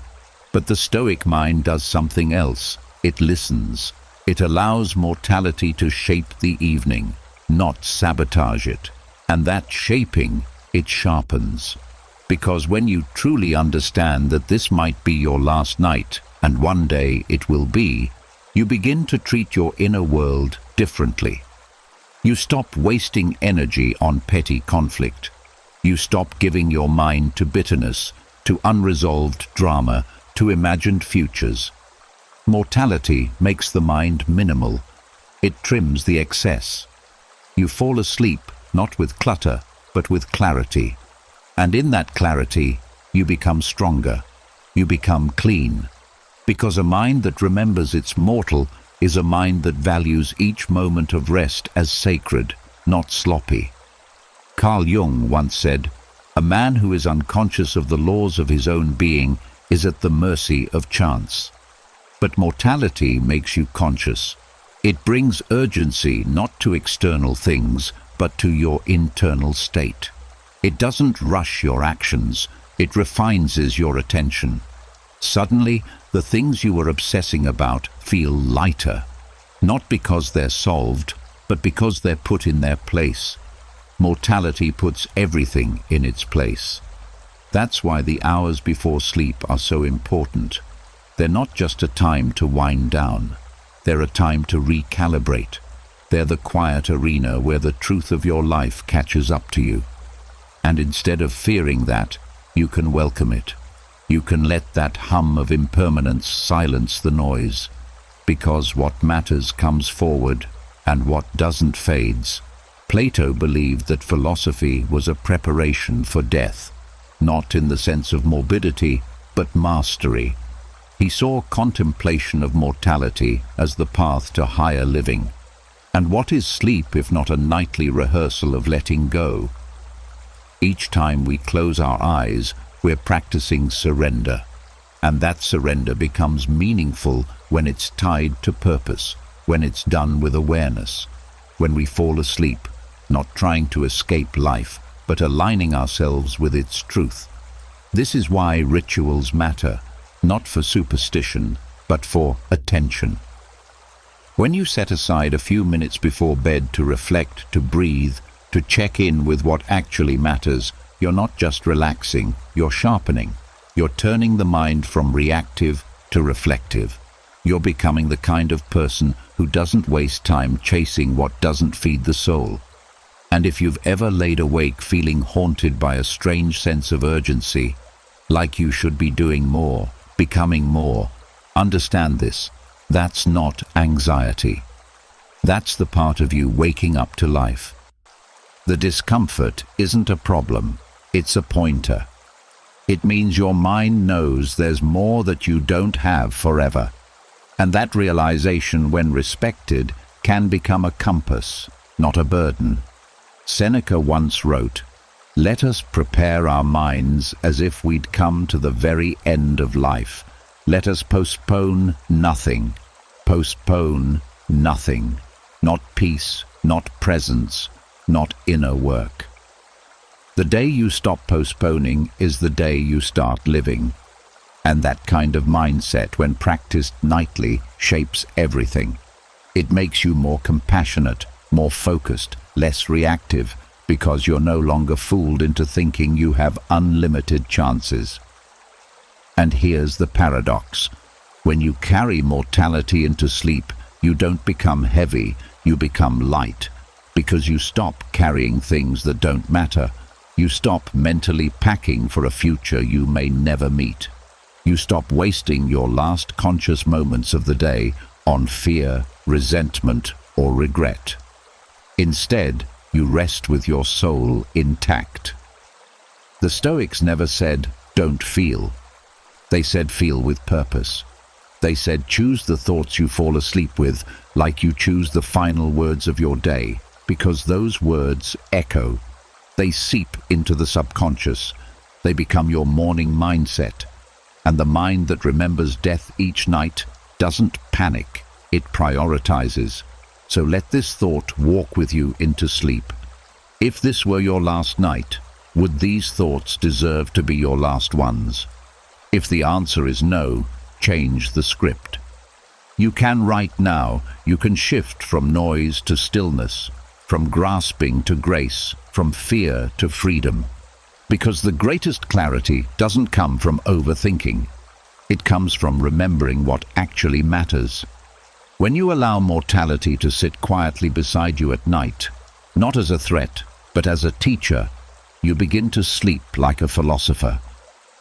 But the Stoic mind does something else. It listens. It allows mortality to shape the evening, not sabotage it. And that shaping, it sharpens. Because when you truly understand that this might be your last night, and one day it will be, you begin to treat your inner world differently. You stop wasting energy on petty conflict. You stop giving your mind to bitterness, to unresolved drama, to imagined futures. Mortality makes the mind minimal. It trims the excess. You fall asleep, not with clutter, but with clarity. And in that clarity, you become stronger. You become clean. Because a mind that remembers it's mortal is a mind that values each moment of rest as sacred, not sloppy. Carl Jung once said, "A man who is unconscious of the laws of his own being is at the mercy of chance." But mortality makes you conscious. It brings urgency not to external things, but to your internal state. It doesn't rush your actions, it refines your attention. Suddenly, the things you were obsessing about feel lighter, not because they're solved, but because they're put in their place. Mortality puts everything in its place. That's why the hours before sleep are so important. They're not just a time to wind down. They're a time to recalibrate. They're the quiet arena where the truth of your life catches up to you. And instead of fearing that, you can welcome it. You can let that hum of impermanence silence the noise. Because what matters comes forward, and what doesn't fades. Plato believed that philosophy was a preparation for death, not in the sense of morbidity, but mastery. He saw contemplation of mortality as the path to higher living. And what is sleep if not a nightly rehearsal of letting go? Each time we close our eyes, we're practicing surrender. And that surrender becomes meaningful when it's tied to purpose, when it's done with awareness, when we fall asleep, not trying to escape life, but aligning ourselves with its truth. This is why rituals matter, not for superstition, but for attention. When you set aside a few minutes before bed to reflect, to breathe, to check in with what actually matters, you're not just relaxing, you're sharpening. You're turning the mind from reactive to reflective. You're becoming the kind of person who doesn't waste time chasing what doesn't feed the soul. And if you've ever laid awake feeling haunted by a strange sense of urgency, like you should be doing more, becoming more, understand this. That's not anxiety. That's the part of you waking up to life. The discomfort isn't a problem, it's a pointer. It means your mind knows there's more that you don't have forever. And that realization, when respected, can become a compass, not a burden. Seneca once wrote, "Let us prepare our minds as if we'd come to the very end of life. Let us postpone nothing. Postpone nothing. Not peace, not presence, not inner work." The day you stop postponing is the day you start living. And that kind of mindset, when practiced nightly, shapes everything. It makes you more compassionate, more focused, less reactive, because you're no longer fooled into thinking you have unlimited chances. And here's the paradox. When you carry mortality into sleep, you don't become heavy, you become light, because you stop carrying things that don't matter. You stop mentally packing for a future you may never meet. You stop wasting your last conscious moments of the day on fear, resentment, or regret. Instead, you rest with your soul intact. The Stoics never said, "Don't feel." They said, "Feel with purpose." They said, "Choose the thoughts you fall asleep with, like you choose the final words of your day, because those words echo. They seep into the subconscious. They become your morning mindset. And the mind that remembers death each night doesn't panic, it prioritizes. So let this thought walk with you into sleep. If this were your last night, would these thoughts deserve to be your last ones? If the answer is no, change the script. You can right now. You can shift from noise to stillness, from grasping to grace, from fear to freedom. Because the greatest clarity doesn't come from overthinking. It comes from remembering what actually matters. When you allow mortality to sit quietly beside you at night, not as a threat, but as a teacher, you begin to sleep like a philosopher.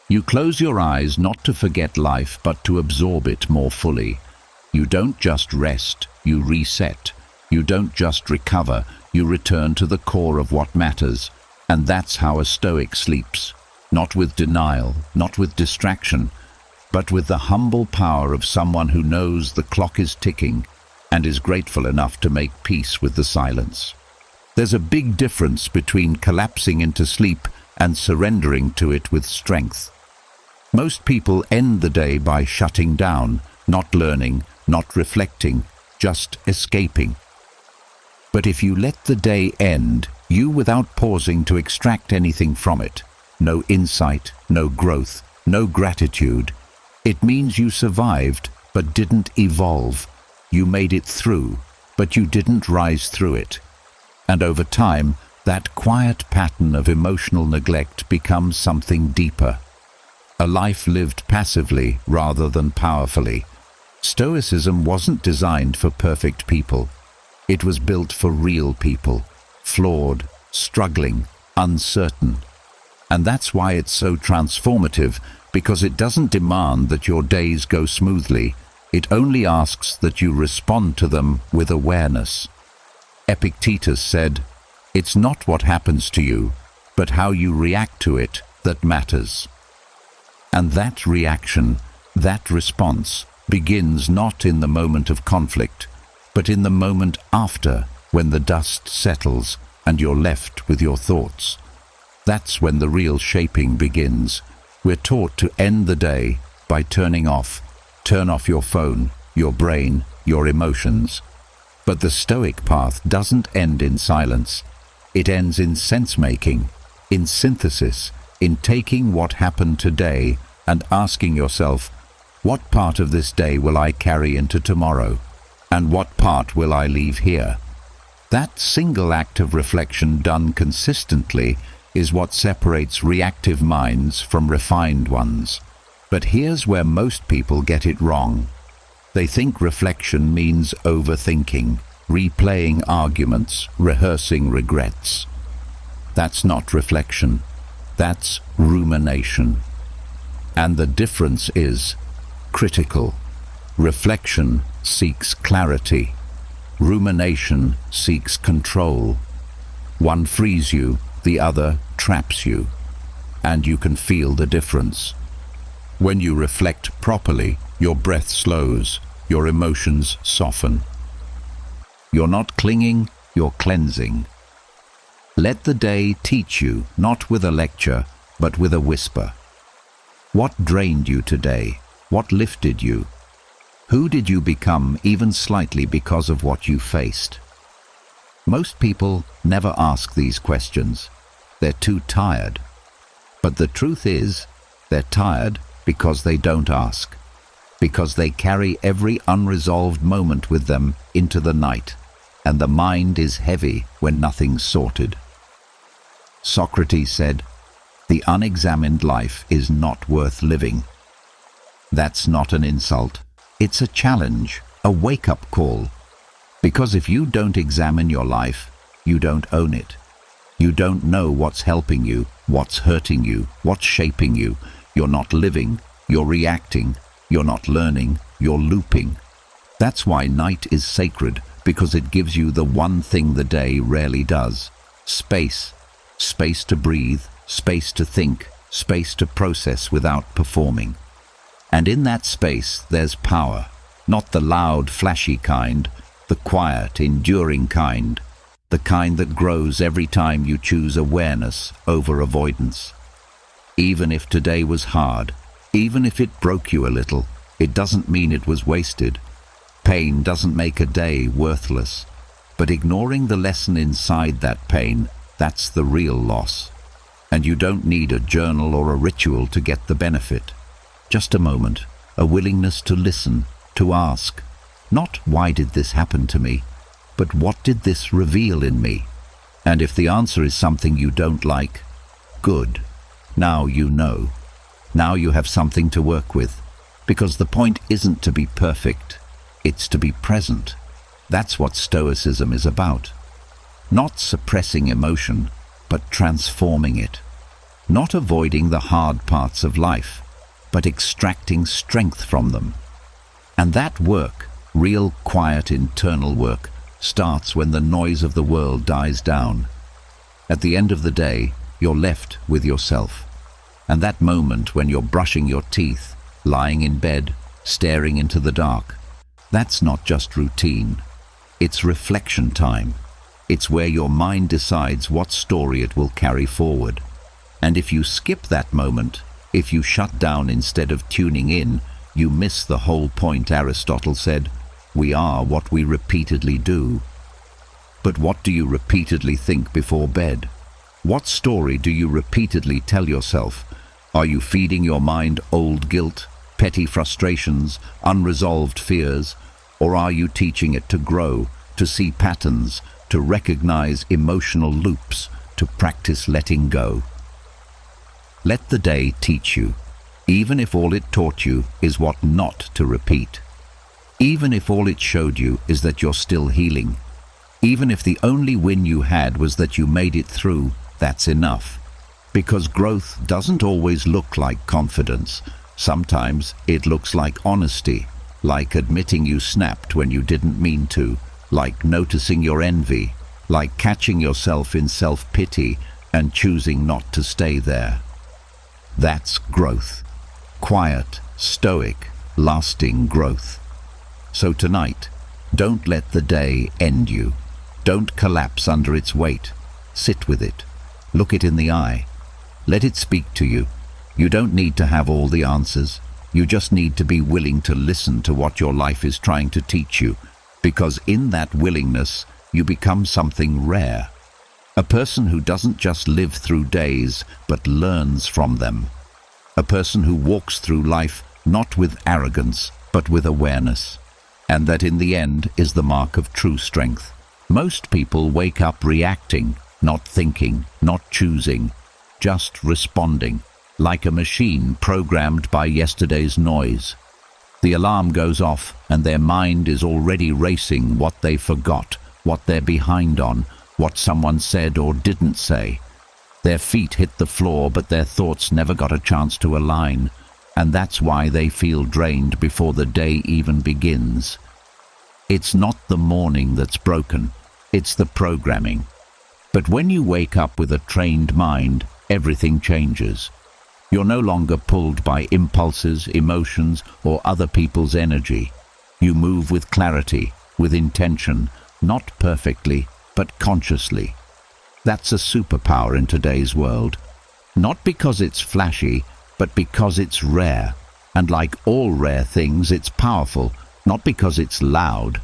You close your eyes not to forget life, but to absorb it more fully. You don't just rest, you reset. You don't just recover, you return to the core of what matters. And that's how a Stoic sleeps, not with denial, not with distraction, but with the humble power of someone who knows the clock is ticking and is grateful enough to make peace with the silence. There's a big difference between collapsing into sleep and surrendering to it with strength. Most people end the day by shutting down, not learning, not reflecting, just escaping. But if you let the day end, you without pausing to extract anything from it, no insight, no growth, no gratitude, it means you survived but didn't evolve. You made it through, but you didn't rise through it. And over time, that quiet pattern of emotional neglect becomes something deeper. A life lived passively rather than powerfully. Stoicism wasn't designed for perfect people. It was built for real people, flawed, struggling, uncertain. And that's why it's so transformative, because it doesn't demand that your days go smoothly. It only asks that you respond to them with awareness. Epictetus said, "It's not what happens to you, but how you react to it that matters." And that reaction, that response, begins not in the moment of conflict, but in the moment after, when the dust settles and you're left with your thoughts. That's when the real shaping begins. We're taught to end the day by turning off. Turn off your phone, your brain, your emotions. But the Stoic path doesn't end in silence. It ends in sense-making. In synthesis, in taking what happened today and asking yourself, what part of this day will I carry into tomorrow? And what part will I leave here? That single act of reflection done consistently is what separates reactive minds from refined ones. But here's where most people get it wrong. They think reflection means overthinking, replaying arguments, rehearsing regrets. That's not reflection. That's rumination. And the difference is critical. Reflection seeks clarity. Rumination seeks control. One frees you, the other traps you. And you can feel the difference. When you reflect properly, your breath slows, your emotions soften. You're not clinging, you're cleansing. Let the day teach you, not with a lecture, but with a whisper. What drained you today? What lifted you? Who did you become even slightly because of what you faced? Most people never ask these questions. They're too tired. But the truth is, they're tired because they don't ask. Because they carry every unresolved moment with them into the night, and the mind is heavy when nothing's sorted. Socrates said, "The unexamined life is not worth living." That's not an insult. It's a challenge, a wake-up call. Because if you don't examine your life, you don't own it. You don't know what's helping you, what's hurting you, what's shaping you. You're not living, you're reacting, you're not learning, you're looping. That's why night is sacred, because it gives you the one thing the day rarely does. Space. Space to breathe, space to think, space to process without performing. And in that space there's power, not the loud, flashy kind, the quiet, enduring kind, the kind that grows every time you choose awareness over avoidance. Even if today was hard, even if it broke you a little, it doesn't mean it was wasted. Pain doesn't make a day worthless, but ignoring the lesson inside that pain, that's the real loss. And you don't need a journal or a ritual to get the benefit. Just a moment, a willingness to listen, to ask, not why did this happen to me, but what did this reveal in me? And if the answer is something you don't like, good. Now you know. Now you have something to work with. Because the point isn't to be perfect, it's to be present. That's what Stoicism is about. Not suppressing emotion, but transforming it. Not avoiding the hard parts of life, but extracting strength from them. And that work, real quiet internal work, starts when the noise of the world dies down. At the end of the day, you're left with yourself. And that moment when you're brushing your teeth, lying in bed, staring into the dark, that's not just routine. It's reflection time. It's where your mind decides what story it will carry forward. And if you skip that moment, if you shut down instead of tuning in, you miss the whole point. Aristotle said, "We are what we repeatedly do." But what do you repeatedly think before bed? What story do you repeatedly tell yourself? Are you feeding your mind old guilt, petty frustrations, unresolved fears? Or are you teaching it to grow, to see patterns, to recognize emotional loops, to practice letting go? Let the day teach you, even if all it taught you is what not to repeat. Even if all it showed you is that you're still healing. Even if the only win you had was that you made it through, that's enough. Because growth doesn't always look like confidence. Sometimes it looks like honesty, like admitting you snapped when you didn't mean to, like noticing your envy, like catching yourself in self-pity and choosing not to stay there. That's growth. Quiet, stoic, lasting growth. So tonight, don't let the day end you. Don't collapse under its weight. Sit with it. Look it in the eye. Let it speak to you. You don't need to have all the answers. You just need to be willing to listen to what your life is trying to teach you, because in that willingness, you become something rare. A person who doesn't just live through days, but learns from them. A person who walks through life not with arrogance, but with awareness. And that in the end is the mark of true strength. Most people wake up reacting, not thinking, not choosing, just responding, like a machine programmed by yesterday's noise. The alarm goes off and their mind is already racing what they forgot, what they're behind on, what someone said or didn't say. Their feet hit the floor, but their thoughts never got a chance to align, and that's why they feel drained before the day even begins. It's not the morning that's broken, it's the programming. But when you wake up with a trained mind, everything changes. You're no longer pulled by impulses, emotions, or other people's energy. You move with clarity, with intention, not perfectly, but consciously. That's a superpower in today's world. Not because it's flashy, but because it's rare. And like all rare things, it's powerful, not because it's loud,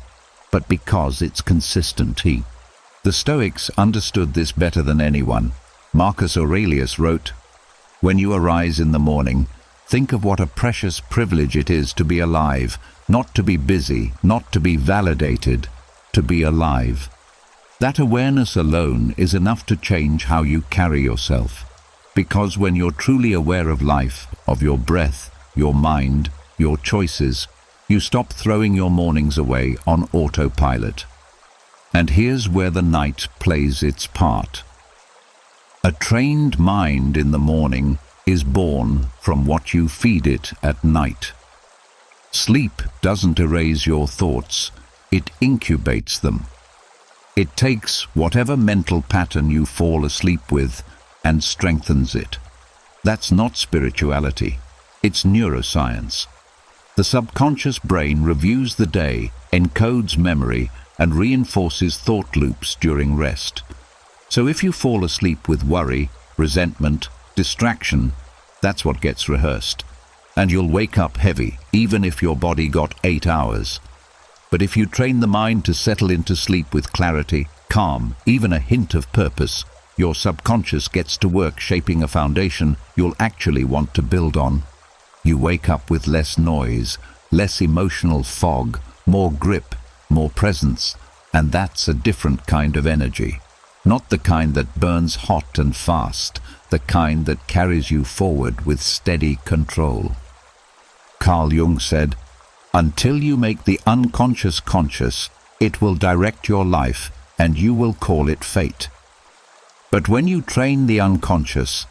but because it's consistent. The Stoics understood this better than anyone. Marcus Aurelius wrote, "When you arise in the morning, think of what a precious privilege it is to be alive, not to be busy, not to be validated, to be alive." That awareness alone is enough to change how you carry yourself. Because when you're truly aware of life, of your breath, your mind, your choices, you stop throwing your mornings away on autopilot. And here's where the night plays its part. A trained mind in the morning is born from what you feed it at night. Sleep doesn't erase your thoughts, it incubates them. It takes whatever mental pattern you fall asleep with and strengthens it. That's not spirituality, it's neuroscience. The subconscious brain reviews the day, encodes memory, and reinforces thought loops during rest. So if you fall asleep with worry, resentment, distraction, that's what gets rehearsed. And you'll wake up heavy, even if your body got 8 hours. But if you train the mind to settle into sleep with clarity, calm, even a hint of purpose, your subconscious gets to work shaping a foundation you'll actually want to build on. You wake up with less noise, less emotional fog, more grip, more presence, and that's a different kind of energy. Not the kind that burns hot and fast, the kind that carries you forward with steady control. Carl Jung said, "Until you make the unconscious conscious, it will direct your life and you will call it fate. But when you train the unconscious,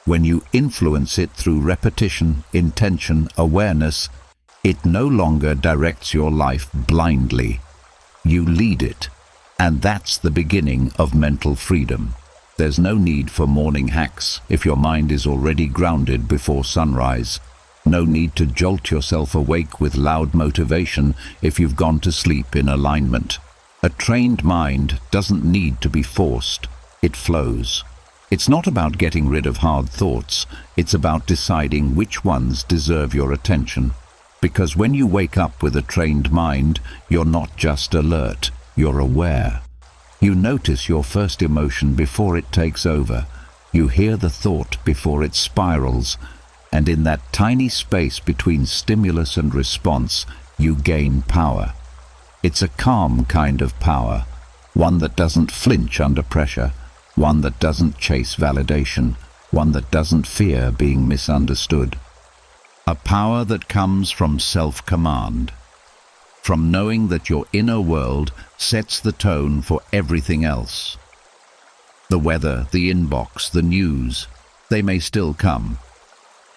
when you influence it through repetition, intention, awareness, it no longer directs your life blindly. You lead it, and that's the beginning of mental freedom. There's no need for morning hacks if your mind is already grounded before sunrise. No need to jolt yourself awake with loud motivation if you've gone to sleep in alignment. A trained mind doesn't need to be forced, it flows. It's not about getting rid of hard thoughts, it's about deciding which ones deserve your attention. Because when you wake up with a trained mind, you're not just alert, you're aware. You notice your first emotion before it takes over. You hear the thought before it spirals. And in that tiny space between stimulus and response, you gain power. It's a calm kind of power, one that doesn't flinch under pressure, one that doesn't chase validation, one that doesn't fear being misunderstood. A power that comes from self-command, from knowing that your inner world sets the tone for everything else. The weather, the inbox, the news, they may still come.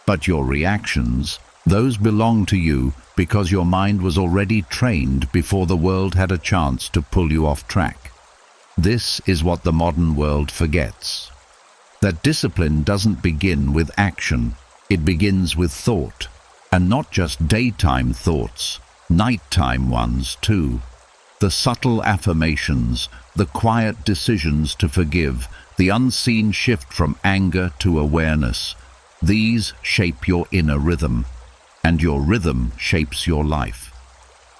But your reactions, those belong to you because your mind was already trained before the world had a chance to pull you off track. This is what the modern world forgets. That discipline doesn't begin with action, it begins with thought. And not just daytime thoughts, nighttime ones too. The subtle affirmations, the quiet decisions to forgive, the unseen shift from anger to awareness. These shape your inner rhythm, and your rhythm shapes your life.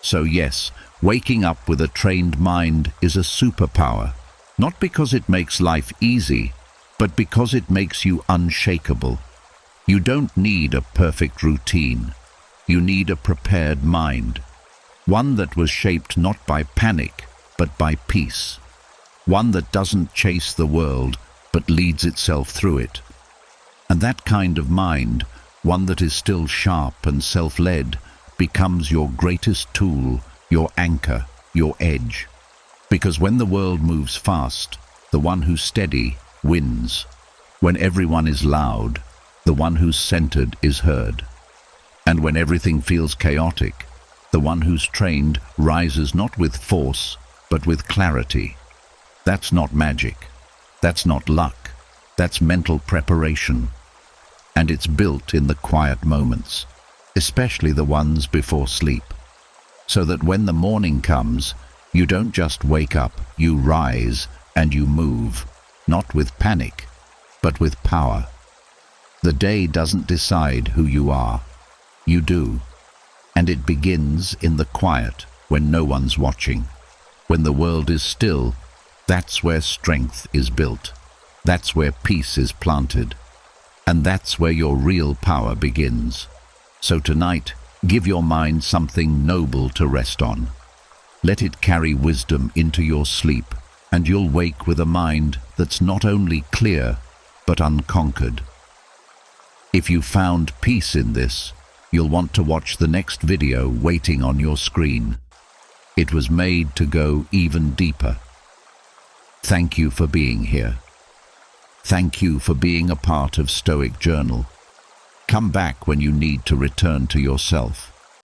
So yes, waking up with a trained mind is a superpower. Not because it makes life easy, but because it makes you unshakable. You don't need a perfect routine. You need a prepared mind. One that was shaped not by panic, but by peace. One that doesn't chase the world, but leads itself through it. And that kind of mind, one that is still sharp and self-led, becomes your greatest tool, your anchor, your edge. Because when the world moves fast, the one who's steady wins. When everyone is loud, the one who's centered is heard. And when everything feels chaotic, the one who's trained rises not with force, but with clarity. That's not magic. That's not luck. That's mental preparation. And it's built in the quiet moments, especially the ones before sleep. So that when the morning comes, you don't just wake up, you rise and you move, not with panic, but with power. The day doesn't decide who you are. You do. And it begins in the quiet, when no one's watching. When the world is still, that's where strength is built. That's where peace is planted. And that's where your real power begins. So tonight, give your mind something noble to rest on. Let it carry wisdom into your sleep, and you'll wake with a mind that's not only clear, but unconquered. If you found peace in this, you'll want to watch the next video waiting on your screen. It was made to go even deeper. Thank you for being here. Thank you for being a part of Stoic Journal. Come back when you need to return to yourself.